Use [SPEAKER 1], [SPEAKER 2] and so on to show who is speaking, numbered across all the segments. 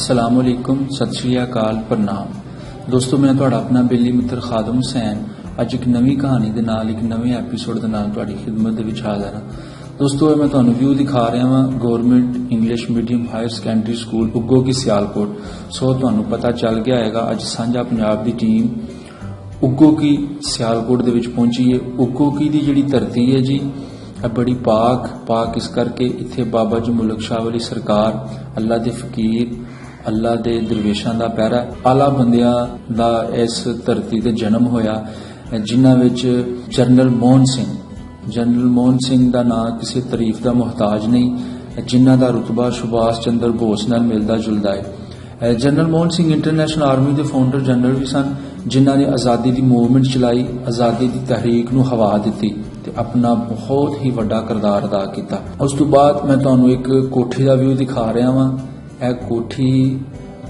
[SPEAKER 1] अस्सलामुअलैकुम, सत श्री अकाल, प्रणाम। दोस्तों, मैं तुहाडा अपना बेली मित्र खादम हुसैन अज एक नवी कहानी दे नाल एक नवे एपीसोड दे नाल तुहाडी खिदमत दे विच हाज़र हां। दोस्तों, मैं तुहानू व्यू दिखा रहा हां government English medium higher secondary school Uggo की सियालकोट। सो तुहानू पता चल गया होगा अज सांझा पंजाब दी टीम उग्गो की सियालकोट दे विच पहुंची है। उग्गो की दी जिहड़ी धरती है जी बड़ी पाक इस करके इत्थे बाबा जी मुलक शाह वाली सरकार, अल्लाह दे फकीर, अल्लाह दे दरवेशां दा पैरा, आला बंदियां दा इस धरती ते जन्म होया, जिन्हां विच जनरल मोहन सिंह दा नां किसी तारीफ दा मुहताज नहीं, जिन्हां दा रुतबा सुभाष चंद्र बोस नाल मिलदा जुलदा है। General Mohan Singh international army के फाउंडर जनरल भी सन, जिन्हां ने आज़ादी की मूवमेंट चलाई, आज़ादी की तहरीक नूं हवा दी ते अपना बहुत ही वड्डा किरदार अदा किया। उस तो बाद मैं तुहानू एक कोठी का व्यू दिखा रहा वां। यह कोठी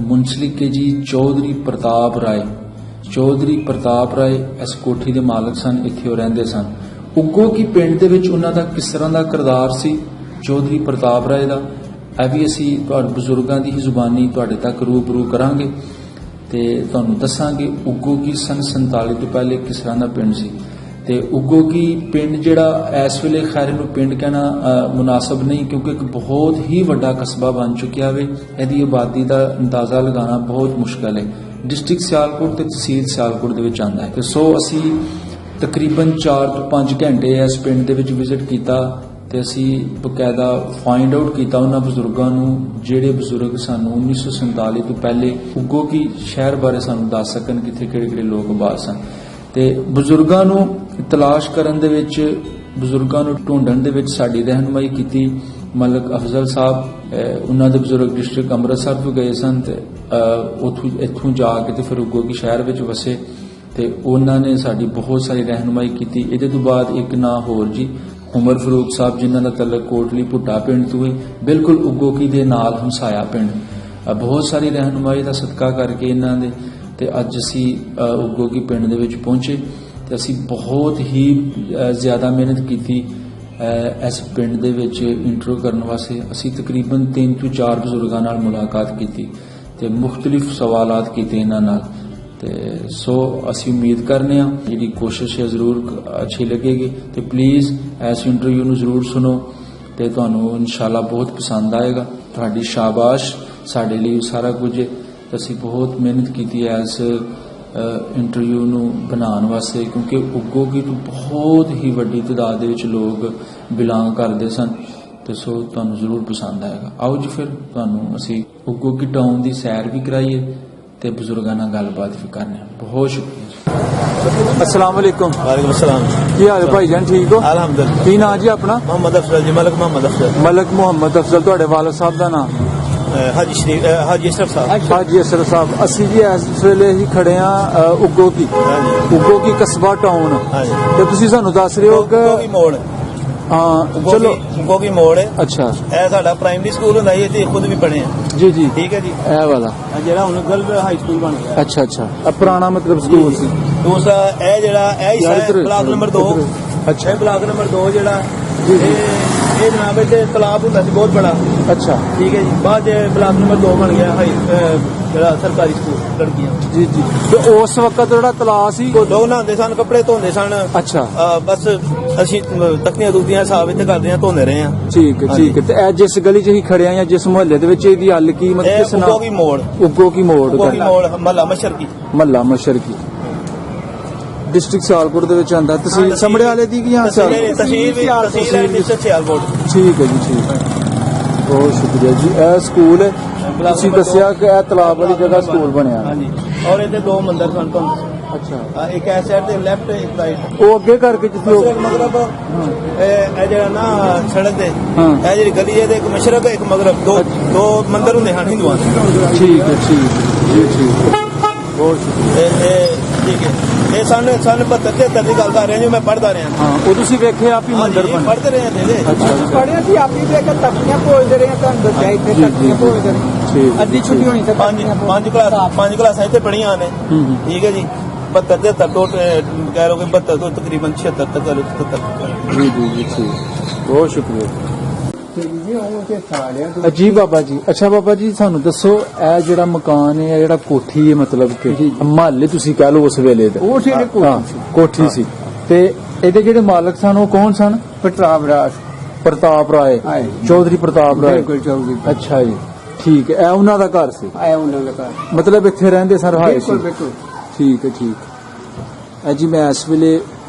[SPEAKER 1] मुंसलिक के जी चौधरी प्रताप राय इस कोठी के मालक सन, इत्थे रहिंदे सन। उग्गो की पिंड दे विच उन्हां दा किस तरह का किरदार सी चौधरी प्रताप राय दा, यह भी असीं तुहाडे बुजुर्गां दी ही जुबानी तुहाडे तक रूबरू करांगे ते तुहानू दसांगे उग्गो की सन 47 तो पहले किस तरह का पिंड सी। ते उग्गो की पिंड जिहड़ा इस वेले खैर इहनूं पिंड कहना मुनासिब नहीं, क्योंकि एक बहुत ही वड्डा कस्बा बन चुकिया है। इहदी आबादी का अंदाजा लगाना बहुत मुश्किल है। डिस्ट्रिक्ट सियालकोट ते तहसील सियालकोट दे विच आंदा है। ते सो असी तकरीबन 4 तो 5 घंटे इस पिंड दे विच विजिट कीता ते असी बकायदा फाइंड आउट किया उन्हां बुजुर्गां नूं जिहड़े बुजुर्ग सानूं 1947 तो पहले उग्गो की शहर बारे सानूं दस सकन कित्थे किहड़े लोग आबाद सन। ते बुजुर्गां नूं तलाश करन दे विच, बुजुर्गां नूं ढूंढण दे विच साडी रहनुमाई कीती मलक अफजल साहब। उन्हां दे बुजुर्ग डिस्ट्रिक्ट अमृतसर तो गए सन ते इत्थों जाके ते फिर उग्गो की शहर विच वसे ते उन्हां ने साडी बहुत सारी रहनुमाई कीती। इहदे तो बाद एक ना होर जी उमर फरूक साहब, जिन्हां दा तलक कोटली भुट्टा पिंड तो है, बिल्कुल उग्गो की दे नाल हमसाया पिंड। बहुत सारी रहनुमाई का सदका करके इन्हां दे ते अज असी उग्गो की पिंड दे विच पहुंचे ते असी बहुत ही ज़्यादा मेहनत की इस पिंड दे विच इंट्रो करने वास्ते। असी तकरीबन 3 तो 4 बुजुर्गां नाल मुलाकात की ते मुख्तलिफ सवालात कीते इन्हां नाल। ते सो असी उम्मीद करने जी कोशिश है जरूर अच्छी लगेगी। तो प्लीज़ इस इंटरव्यू नूं जरूर सुनो तो तुहानूं इंशाल्लाह बहुत पसंद आएगा। तुहाडी शाबाश, साडे लिए सारा कुछ। असी बहुत मेहनत की इस इंटरव्यू नूं बनाने वास्ते, क्योंकि उग्गो की तो बहुत ही वड्डी तादाद दे विच लोग बिलोंग करते सन। तो सो तुहानूं जरूर पसंद आएगा। आओ जी फिर तुहानूं असी उग्गो की टाउन की सैर भी कराइए ते बुजुर्गां नाल गलबात भी करने। बहुत शुक्रिया। अस्सलाम वालेकुम।
[SPEAKER 2] वालेकुम अस्सलाम।
[SPEAKER 1] की हाल है भाईजान, ठीक हो?
[SPEAKER 2] अल्हम्दुलिल्लाह।
[SPEAKER 1] की नाम जी अपना?
[SPEAKER 2] मोहम्मद अफजल जी, मलक मोहम्मद अफजल। तुहाडे वालिद साहब दा नाम? हाजी अशरफ साहब। असी जी इस वेले ही खड़े हाँ उग्गो की कस्बा टाउन ते तुसीं सानूं दस रहे हो कि मोड़।
[SPEAKER 1] हाँ चलो,
[SPEAKER 2] उग्गो की मोड़ है।
[SPEAKER 1] अच्छा,
[SPEAKER 2] यह साडा प्राइमरी स्कूल हुंदा है, इत्थे खुद भी पढ़े हैं
[SPEAKER 1] जी।
[SPEAKER 2] ठीक है जी।
[SPEAKER 1] ए वाला
[SPEAKER 2] जेड़ा हुण गर्ल हाई स्कूल बन गया।
[SPEAKER 1] अच्छा, अब पुराना मतलब स्कूल सी।
[SPEAKER 2] दूसरा ए जेड़ा ए ब्लॉक नंबर 2।
[SPEAKER 1] अच्छा,
[SPEAKER 2] ब्लॉक नंबर 2 जेड़ा ये जनाब इत्थे तलाब हुंदा सी बहुत बड़ा।
[SPEAKER 1] अच्छा,
[SPEAKER 2] ठीक है जी। बाद ब्लॉक नंबर 2 बन गया जेड़ा सरकारी स्कूल लड़कियां जी।
[SPEAKER 1] तो उस वक्त जेड़ा तलाब सी
[SPEAKER 2] लोग नहांदे सन, कपड़े धोंदे सन।
[SPEAKER 1] अच्छा,
[SPEAKER 2] बस असीं तख्तियां दुखतियां साफ इत्थे करदे हां, धोंदे रहे हां।
[SPEAKER 1] ठीक है। ते ए जिस गली च ही खड़े हैं या जिस मुहल्ले दे विच इहदी हल की मतलब
[SPEAKER 2] उग्गो की मोड़
[SPEAKER 1] महल्ला मशरकी डिस्ट्रिक्ट सियालकोट दे विच आंदा। तहसील समड़ियाले दी कि यहां
[SPEAKER 2] तहसील सियालकोट।
[SPEAKER 1] ठीक है जी, ठीक है। बहुत शुक्रिया जी। ए स्कूल है, तुसीं दस्सिया कि ए तलाब वाली जगह स्कूल बनया।
[SPEAKER 2] हां जी। और इत्थे 2 मंदिर सन।
[SPEAKER 1] अच्छा,
[SPEAKER 2] एक इस साइड ते लेफ्ट, एक राइट।
[SPEAKER 1] वो अगे करके जिथे
[SPEAKER 2] मगरब ए जेड़ा ना सड़क ते ए जेड़ी गली है, एक मशरक एक मगरब, दो मंदिर हुंदे हन हिंदुआं दे।
[SPEAKER 1] ठीक है जी। बहुत शुक्रिया।
[SPEAKER 2] ठीक है। ये सन 72-73 की गल कर रहे हैं जो मैं पढ़ता रहा।
[SPEAKER 1] हाँ, वो तुसीं वेखे आप ही मंदिर बने
[SPEAKER 2] पढ़ते रहे थे।
[SPEAKER 1] अच्छा,
[SPEAKER 3] पढ़े सी आप ही देख तख्तियां भोजदे रहे, तुहानूं दस्सिया इत्थे तख्तियां भोजदे रहे। अद्धी छुट्टी होनी सी।
[SPEAKER 2] 5 क्लासां इत्थे पढ़ियां ने। ठीक है जी। 72-73 तो कह रहे हो कि 72 तो तकरीबन 76 तक।
[SPEAKER 1] जी। बहुत शुक्रिया।
[SPEAKER 3] ਉਹ ਤੇ ਸਾਰਿਆਂ ਤੋਂ
[SPEAKER 2] ਜੀ ਬਾਬਾ ਜੀ। ਅੱਛਾ ਬਾਬਾ ਜੀ ਸਾਨੂੰ ਦੱਸੋ ਇਹ ਜਿਹੜਾ ਮਕਾਨ ਹੈ ਜਿਹੜਾ ਕੋਠੀ ਹੈ ਮਤਲਬ ਕਿ ਮਹੱਲੇ ਤੁਸੀਂ ਕਹਿ ਲਓ ਉਸ ਵੇਲੇ ਦਾ
[SPEAKER 3] ਉਹ ਜਿਹੜੇ
[SPEAKER 2] ਕੋਠੀ ਸੀ ਤੇ ਇਹਦੇ ਜਿਹੜੇ ਮਾਲਕ ਸਨ ਉਹ ਕੌਣ ਸਨ?
[SPEAKER 3] ਪ੍ਰਤਾਪ ਰਾਜ
[SPEAKER 2] ਪ੍ਰਤਾਪ ਰਾਏ,
[SPEAKER 3] ਹਾਂ।
[SPEAKER 2] ਚੌਧਰੀ ਪ੍ਰਤਾਪ ਰਾਏ।
[SPEAKER 3] ਬਿਲਕੁਲ ਚੌਧਰੀ।
[SPEAKER 2] ਅੱਛਾ ਜੀ ਠੀਕ ਹੈ। ਇਹ ਉਹਨਾਂ ਦਾ ਘਰ ਸੀ
[SPEAKER 3] ਆਇਆ ਉਹਨਾਂ ਦਾ ਘਰ।
[SPEAKER 2] ਮਤਲਬ ਇੱਥੇ ਰਹਿੰਦੇ ਸਨ ਰਹਾਇਸ਼ ਸੀ।
[SPEAKER 3] ਬਿਲਕੁਲ ਬਿਲਕੁਲ।
[SPEAKER 2] ਠੀਕ ਹੈ ਠੀਕ ਹੈ ਜੀ। ਮੈਂ ਇਸ ਵੇਲੇ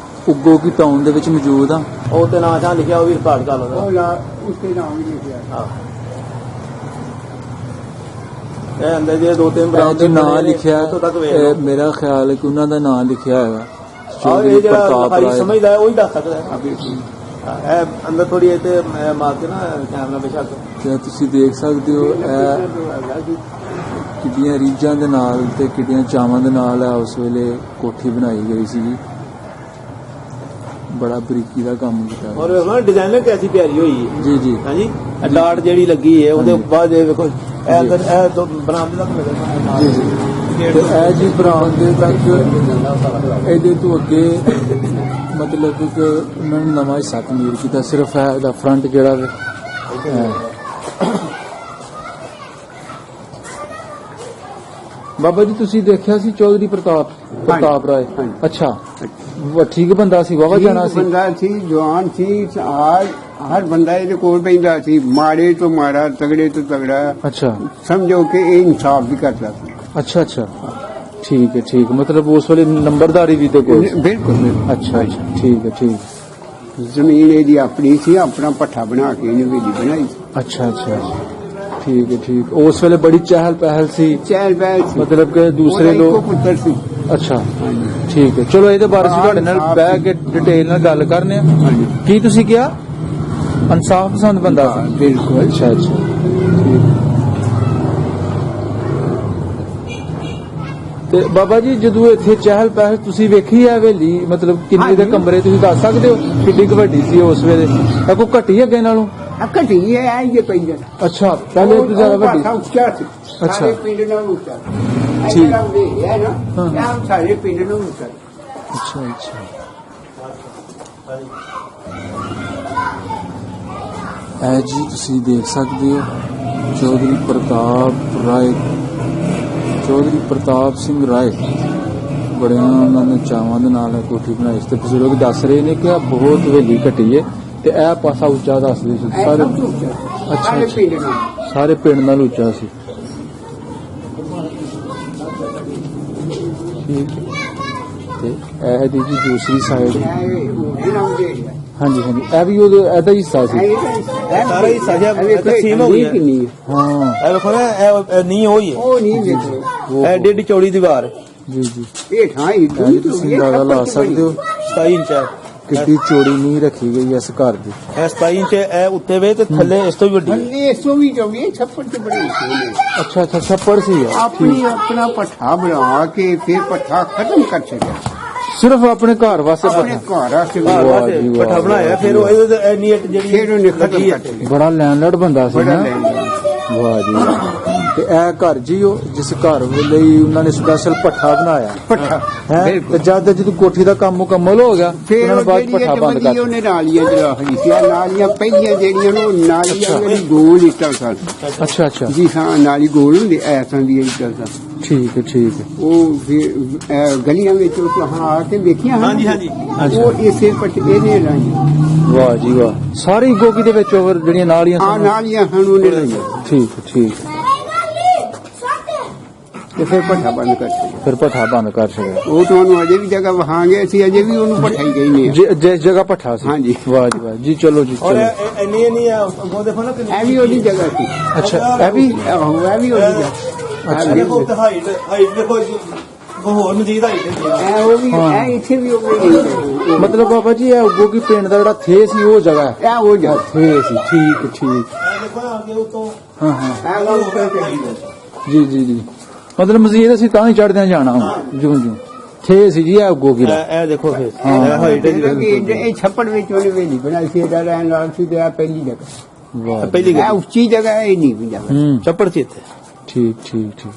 [SPEAKER 2] ਉਗੋ ਕੀ ਟਾਊਨ ਦੇ ਵਿੱਚ ਮੌਜੂਦ ਹਾਂ।
[SPEAKER 4] ਉਹ ਤੇ ਨਾਂ ਜਾਂ ਲਿਖਿਆ ਉਹ ਵੀ ਰਿਕਾਰਡ ਕਰ ਲਓ।
[SPEAKER 3] ਉਹ ਲਾ ਉਸਕੇ ਨਾਮ ਵੀ ਲਿਖਿਆ।
[SPEAKER 4] ਹਾਂ ਇਹ ਅੰਦਰ ਜੇ ਦੋ ਤਿੰਨ
[SPEAKER 2] ਇਹ
[SPEAKER 4] ਬਰਾਂਡ
[SPEAKER 2] ਜੋ ਨਾਂ ਲਿਖਿਆ
[SPEAKER 4] ਉੱਥੋਂ ਤੱਕ ਵੇਖ
[SPEAKER 2] ਇਹ
[SPEAKER 4] ਲਓ।
[SPEAKER 2] ਮੇਰਾ ਖਿਆਲ ਹੈ ਕਿ ਉਹਨਾਂ ਦਾ ਨਾਂ ਲਿਖਿਆ ਹੈਗਾ
[SPEAKER 4] ਆਹ
[SPEAKER 2] ਚੌਧਰੀ
[SPEAKER 4] ਇਹ ਜਿਹੜਾ
[SPEAKER 2] ਪ੍ਰਤਾਪ
[SPEAKER 4] ਲਿਖਾਈ
[SPEAKER 2] ਰਾਏ।
[SPEAKER 4] ਸਮਝਦਾ ਹੈ ਉਹੀ ਦੱਸ ਸਕਦਾ ਹੈ। ਇਹ ਅੰਦਰ ਥੋੜੀ ਇਹ ਤੇ ਮਾਰ ਕੇ ਨਾ ਕੈਮਰਾ ਬੇਸ਼ੱਕ
[SPEAKER 2] ਤੇ ਤੁਸੀਂ ਦੇਖ ਸਕਦੇ ਹੋ ਇਹ ਕਿੱਡੀਆਂ ਰੀਝਾਂ ਦੇ ਨਾਲ ਤੇ ਕਿੱਡੀਆਂ ਚਾਵਾਂ ਦੇ ਨਾਲ ਹੈ ਉਸ ਵੇਲੇ ਕੋਠੀ ਬਣਾਈ ਗਈ ਸੀ। ਬੜਾ ਬਰੀਕੀ ਦਾ ਕੰਮ ਕੀਤਾ
[SPEAKER 4] ਔਰ ਵੇਖੋ ਡਿਜ਼ਾਈਨਰ ਕੈਸੀ ਪਿਆਰੀ ਹੋਈ ਹੈ।
[SPEAKER 2] ਜੀ ਜੀ।
[SPEAKER 4] ਹਾਂਜੀ ਇਹ ਡਾਟ ਜਿਹੜੀ ਲੱਗੀ ਹੈ ਉਹਦੇ ਬਾਅਦ ਇਹ ਵੇਖੋ ਇਹ ਅੰਦਰ ਇਹ ਦੋ ਬਰਾਮਦੇ ਤੱਕ ਮਿਲਦਾ।
[SPEAKER 2] ਜੀ ਜੀ। ਤੇ ਇਹ ਜੀ ਬਰਾਮਦੇ ਤੱਕ ਇਹਦੇ ਤੋਂ ਅੱਗੇ ਮਤਲਬ ਕਿ ਉਹਨਾਂ ਨੇ ਨਵਾਂ ਹਿੱਸਾ ਕਮੀਰ ਕੀਤਾ ਸਿਰਫ ਇਹਦਾ ਫਰੰਟ ਜਿਹੜਾ ਵੇ ਬਾਬਾ ਜੀ ਤੁਸੀਂ ਦੇਖਿਆ ਸੀ ਚੌਧਰੀ ਪ੍ਰਤਾਪ ਰਾਏ। ਅੱਛਾ ਠੀਕ ਬੰਦਾ ਸੀ ਵਾਵਾ ਜਾਣਾ ਸੀ।
[SPEAKER 3] ਬੰਦਾ ਸੀ ਜਵਾਨ ਸੀ ਹਰ ਬੰਦਾ ਇਹਦੇ ਕੋਲ ਪੈਂਦਾ ਸੀ ਮਾੜੇ ਤੋਂ ਮਾੜਾ ਤਗੜੇ ਤੋਂ ਤਗੜਾ।
[SPEAKER 2] ਅੱਛਾ
[SPEAKER 3] ਸਮਝੋ ਕਿ ਇਹ ਇਨਸਾਫ ਵੀ ਕਰਦਾ ਸੀ।
[SPEAKER 2] ਅੱਛਾ ਅੱਛਾ ਠੀਕ ਹੈ ਠੀਕ। ਮਤਲਬ ਉਸ ਵੇਲੇ ਨੰਬਰਦਾਰੀ ਵੀ ਤੇ ਕੋਈ
[SPEAKER 3] ਬਿਲਕੁਲ।
[SPEAKER 2] ਅੱਛਾ ਅੱਛਾ ਠੀਕ ਹੈ ਠੀਕ।
[SPEAKER 3] ਜ਼ਮੀਨ ਇਹਦੀ ਆਪਣੀ ਸੀ ਆਪਣਾ ਪੱਠਾ ਬਣਾ ਕੇ ਇਹਨੇ ਵੇਲੀ ਬਣਾਈ।
[SPEAKER 2] ਅੱਛਾ ਅੱਛਾ ਠੀਕ ਹੈ ਠੀਕ। ਉਸ ਵੇਲੇ ਬੜੀ ਚਹਿਲ ਪਹਿਲ ਸੀ
[SPEAKER 3] ਚਹਿਲ ਪਹਿਲ ਸੀ।
[SPEAKER 2] ਮਤਲਬ ਕਿ ਦੂਸਰੇ
[SPEAKER 3] ਉਹਦਾ ਇੱਕੋ
[SPEAKER 2] ਲੋਕ
[SPEAKER 3] ਪੁੱਤਰ ਸੀ।
[SPEAKER 2] ਅੱਛਾ ਠੀਕ ਹੈ ਚਲੋ ਇਹਦੇ ਬਾਰੇ ਅਸੀਂ ਤੁਹਾਡੇ ਨਾਲ ਬਹਿ ਕੇ ਡਿਟੇਲ ਨਾਲ ਗੱਲ ਕਰਨੇ ਆ। ਕੀ ਤੁਸੀਂ ਕਿਹਾ ਇਨਸਾਫ ਪਸੰਦ ਬੰਦਾ ਸੀ?
[SPEAKER 3] ਬਿਲਕੁਲ।
[SPEAKER 2] ਅੱਛਾ ਅੱਛਾ ਠੀਕ। ਤੇ ਬਾਬਾ ਜੀ ਜਦੋਂ ਇੱਥੇ ਚਹਿਲ ਪਹਿਲ ਤੁਸੀਂ ਵੇਖੀ ਹੈ ਹਵੇਲੀ ਮਤਲਬ ਕਿੰਨੇ ਦੇ ਕਮਰੇ ਤੁਸੀਂ ਦੱਸ ਸਕਦੇ ਹੋ ਕਿੰਨੀ ਕੁ ਵੱਡੀ ਸੀ ਉਸ ਵੇਲੇ? ਤਾਂ ਕੋਈ ਘਟੀ ਅੱਗੇ ਨਾਲੋਂ?
[SPEAKER 3] ਘਟੀ ਹੈ ਆਈ ਜੇ ਪੈਂਦਾ।
[SPEAKER 2] ਅੱਛਾ ਪਹਿਲੇ ਤੋਂ ਜ਼ਿਆਦਾ ਵੱਡੀ।
[SPEAKER 3] ਉੱਚਾ ਸੀ।
[SPEAKER 2] ਅੱਛਾ।
[SPEAKER 3] ਸਾਰੇ ਪਿੰਡ ਨਾਲ ਉੱਚਾ।
[SPEAKER 2] ਠੀਕ।
[SPEAKER 3] ਹੈ ਨਾ ਇਹ ਸਾਰੇ ਪਿੰਡ ਨਾਲ ਉੱਚਾ।
[SPEAKER 2] ਅੱਛਾ ਅੱਛਾ ਇਹ ਜੀ ਤੁਸੀਂ ਦੇਖ ਸਕਦੇ ਹੋ ਚੌਧਰੀ ਪ੍ਰਤਾਪ ਸਿੰਘ ਰਾਏ ਬੜਿਆਂ ਉਹਨਾਂ ਨੇ ਚਾਵਾਂ ਦੇ ਨਾਲ ਇਹ ਕੋਠੀ ਬਣਾਈ ਸੀ। ਤੇ ਬਜ਼ੁਰਗ ਦੱਸ ਰਹੇ ਨੇ ਕਿ ਇਹ ਬਹੁਤ ਹਵੇਲੀ ਘਟੀ ਹੈ ਤੇ ਇਹ ਪਾਸਾ ਉੱਚਾ ਦੱਸਦੇ ਸੀ ਸਾਰੇ। ਅੱਛਾ
[SPEAKER 3] ਸਾਰੇ
[SPEAKER 2] ਅੱਛਾ
[SPEAKER 3] ਪਿੰਡ ਨਾਲ।
[SPEAKER 2] ਸਾਰੇ ਪਿੰਡ ਨਾਲ ਉੱਚਾ ਸੀ। ਠੀਕ ਤੇ ਇਹ ਦੀ ਜੀ ਦੂਸਰੀ ਸਾਈਡ ਹਾਂਜੀ ਹਾਂਜੀ ਇਹ ਵੀ ਇਹਦਾ ਹਿੱਸਾ ਸੀ।
[SPEAKER 4] ਸਾਰਾ ਹੀ ਸਾਜਾ ਤਕਸੀਮ ਹੋ ਗਿਆ।
[SPEAKER 2] ਹਾਂ
[SPEAKER 4] ਇਹ ਵੇਖੋ ਨਾ ਇਹ ਨਹੀਂ ਹੋਈ ਹੈ।
[SPEAKER 3] ਉਹ ਨਹੀਂ ਵੇਖੋ
[SPEAKER 4] ਇਹ ਡੇਢ ਚੌੜੀ ਦੀਵਾਰ
[SPEAKER 2] ਜੀ ਜੀ।
[SPEAKER 3] ਇਹ ਠਾਂ ਹੀ
[SPEAKER 2] ਇਹ ਤੁਸੀਂ ਅੰਦਾਜ਼ਾ ਲਾ ਸਕਦੇ ਹੋ
[SPEAKER 4] 27 ਇੰਚ ਹੈ।
[SPEAKER 2] ਕਿੰਨੀ ਚੌੜੀ ਨਹੀਂ ਰੱਖੀ ਗਈ ਇਸ ਘਰ ਦੀ।
[SPEAKER 4] ਇਹ 27 ਇੰਚ ਇਹ ਉੱਤੇ ਵੇ ਤੇ ਥੱਲੇ ਇਸ ਤੋਂ ਵੀ ਵੱਡੀ ਹੈ।
[SPEAKER 3] ਥੱਲੇ ਇਸ ਤੋਂ ਵੀ ਚੌਗੀ ਛੱਪੜ ਚ ਬਣੀ ਸੀ।
[SPEAKER 2] ਅੱਛਾ ਅੱਛਾ ਛੱਪੜ ਸੀ
[SPEAKER 3] ਆਪਣਾ ਪੱਠਾ ਬਣਾ ਕੇ ਫਿਰ ਪੱਠਾ ਖਤਮ ਕਰ ਛੱਡਿਆ।
[SPEAKER 2] ਸਿਰਫ ਆਪਣੇ ਘਰ ਵਾਸਤੇ
[SPEAKER 3] ਆਪਣੇ ਘਰ ਵਾਸਤੇ
[SPEAKER 4] ਘਰ
[SPEAKER 2] ਵਾਹ
[SPEAKER 4] ਵਾਸਤੇ
[SPEAKER 2] ਜੀ ਵਾਹ।
[SPEAKER 4] ਪੱਠਾ ਬਣਾਇਆ ਫਿਰ ਉਹ ਇਹਦੇ ਤੇ ਇੰਨੀ ਇੱਟ ਜਿਹੜੀ
[SPEAKER 3] ਫਿਰ ਉਹਨੇ ਖਤਮ
[SPEAKER 4] ਲੱਗੀ ਹੈ।
[SPEAKER 3] ਕਰ ਛੱਡਿਆ।
[SPEAKER 2] ਬੜਾ ਲੈਂਡਲੈਂਡ ਬੰਦਾ ਸੀ
[SPEAKER 3] ਬੜਾ
[SPEAKER 2] ਨਾ।
[SPEAKER 3] ਲੈਂਦਾ।
[SPEAKER 2] ਵਾਹ ਜੀ ਵਾਹ। ਤੇ ਇਹ ਘਰ ਜੀ ਉਹ ਜਿਸ ਘਰ ਲਈ ਉਹਨਾਂ ਨੇ ਸਪੈਸ਼ਲ ਭੱਠਾ ਬਣਾਇਆ
[SPEAKER 3] ਪੱਠਾ
[SPEAKER 2] ਹੈ। ਤੇ ਜਦ ਜਦੋਂ ਕੋਠੀ ਦਾ ਕੰਮ ਮੁਕੰਮਲ ਹੋ ਗਿਆ
[SPEAKER 3] ਫਿਰ
[SPEAKER 2] ਉਹਨਾਂ ਨੇ ਬਾਅਦ
[SPEAKER 3] ਜਿਹੜੀ
[SPEAKER 2] ਭੱਠਾ ਬੰਦ ਕਰ
[SPEAKER 3] ਉਹਨੇ ਨਾਲੀਆਂ ਜਿਹੜਾ ਹਰੀ ਸੀ ਨਾਲੀਆਂ ਪਹਿਲੀਆਂ ਜਿਹੜੀਆਂ ਨੇ ਉਹ ਨਾਲੀਆਂ ਜਿਹੜੀ ਗੋਲ ਇੱਟਾਂ ਸਨ।
[SPEAKER 2] ਅੱਛਾ ਅੱਛਾ
[SPEAKER 3] ਜੀ ਹਾਂ ਨਾਲੀ ਗੋਲ ਹੁੰਦੀ ਐਸਾਂ ਦੀ ਇੱਟਾਂ ਸਨ।
[SPEAKER 2] ਠੀਕ ਹੈ ਠੀਕ ਹੈ।
[SPEAKER 3] ਉਹ ਫਿਰ ਗਲੀਆਂ ਵਿੱਚ ਉਹ ਹਾਂ ਆ ਕੇ ਵੇਖੀਆਂ ਹਨ।
[SPEAKER 4] ਹਾਂਜੀ ਹਾਂਜੀ
[SPEAKER 3] ਉਹ ਇਸੇ ਪੱਟੇ ਨੇ ਲਾਈਆਂ।
[SPEAKER 2] ਵਾਹ ਜੀ ਵਾਹ। ਸਾਰੀ ਗੋਗੀ ਦੇ ਵਿੱਚ ਉਹ ਜਿਹੜੀਆਂ ਨਾਲੀਆਂ
[SPEAKER 3] ਆ
[SPEAKER 2] ਸਨ।
[SPEAKER 3] ਨਾਲੀਆਂ ਹਨ ਉਹਨੇ ਲਾਈਆਂ
[SPEAKER 2] ਠੀਕ ਹੈ ਠੀਕ ਹੈ।
[SPEAKER 3] ਤੇ ਫਿਰ ਪੱਠਾ ਬੰਦ ਕਰ ਦਿੱਤਾ।
[SPEAKER 2] ਫਿਰ ਭੱਠਾ ਬੰਦ ਕਰ ਛੱਡਿਆ।
[SPEAKER 3] ਉਹ ਤੁਹਾਨੂੰ ਅਜੇ ਵੀ ਜਗ੍ਹਾ ਵਹਾਂਗੇ ਅਸੀਂ ਅਜੇ ਵੀ ਉਹਨੂੰ ਪੱਠਾ ਹੀ ਕਹਿੰਦੇ ਆ।
[SPEAKER 2] ਜਿਸ ਜਗ੍ਹਾ ਭੱਠਾ ਸੀ।
[SPEAKER 3] ਹਾਂਜੀ।
[SPEAKER 2] ਵਾਹ ਜੀ ਵਾਹ ਜੀ ਚਲੋ ਜੀ
[SPEAKER 4] ਔਰ
[SPEAKER 2] ਚਲੋ।
[SPEAKER 4] ਇੰਨੀ ਨਹੀਂ ਹੈ ਉਹ ਦੇਖੋ ਨਾ
[SPEAKER 3] ਇਹ ਵੀ ਉਹਦੀ ਜਗ੍ਹਾ ਸੀ।
[SPEAKER 2] ਅੱਛਾ ਇਹ ਵੀ
[SPEAKER 3] ਆਹੋ ਇਹ ਵੀ ਉਹਦੀ ਜਗ੍ਹਾ।
[SPEAKER 2] ਅੱਛਾ।
[SPEAKER 4] ਦੇਖੋ ਉੱਤੇ ਹਾਈਟ ਦੇਖੋ ਹੋਰ ਮਜ਼ੀਦ ਹਾਈਟ ਹੈ।
[SPEAKER 3] ਇਹ ਉਹ ਵੀ ਇਹ ਇੱਥੇ ਵੀ ਉਹ ਵੀ
[SPEAKER 2] ਮਤਲਬ ਬਾਬਾ ਜੀ ਇਹ ਗੋਗੀ ਪਿੰਡ ਦਾ ਜਿਹੜਾ ਥੇ ਸੀ ਉਹ ਜਗ੍ਹਾ ਹੈ।
[SPEAKER 3] ਇਹ ਉਹ ਜਗ੍ਹਾ
[SPEAKER 2] ਥੇ ਸੀ ਠੀਕ ਠੀਕ।
[SPEAKER 4] ਇਹ ਦੇਖੋ ਨਾ ਅੱਗੇ ਉਤੋਂ
[SPEAKER 2] ਹਾਂ ਹਾਂ
[SPEAKER 3] ਇਹ ਉਹ ਉੱਪਰ
[SPEAKER 2] ਜੀ ਜੀ ਜੀ। ਮਤਲਬ ਮਜ਼ੀਦ ਅਸੀਂ ਤਾਂ ਹੀ ਚੜਦਿਆਂ ਜਾਣਾ ਹੁਣ ਜੂੰ ਜੂੰ ਥੇ ਸੀ ਜੀ ਇਹ ਗੋਗੀ ਦਾ।
[SPEAKER 4] ਇਹ ਦੇਖੋ ਫਿਰ
[SPEAKER 2] ਹਾਂ।
[SPEAKER 4] ਇਹ ਹਾਈਟ ਹੈ।
[SPEAKER 3] ਇਹ ਛੱਪੜ ਵਿੱਚ ਉਹਨੇ ਵੇਲੀ ਬਣਾਈ ਸੀ ਇਹਦਾ ਰਹਿਣ ਨਾਲ ਸੀ ਤੇ ਆ ਪਹਿਲੀ ਜਗ੍ਹਾ।
[SPEAKER 2] ਵਾਹ
[SPEAKER 4] ਪਹਿਲੀ
[SPEAKER 3] ਇਹ
[SPEAKER 4] ਗੱਲ
[SPEAKER 3] ਉੱਚੀ ਜਗ੍ਹਾ ਹੈ, ਇਹ ਨਹੀਂ ਵੀ ਜਗ੍ਹਾ।
[SPEAKER 2] ਹੂੰ
[SPEAKER 4] ਚੱਪੜ ਚ ਇੱਥੇ
[SPEAKER 2] ਠੀਕ ਠੀਕ ਠੀਕ।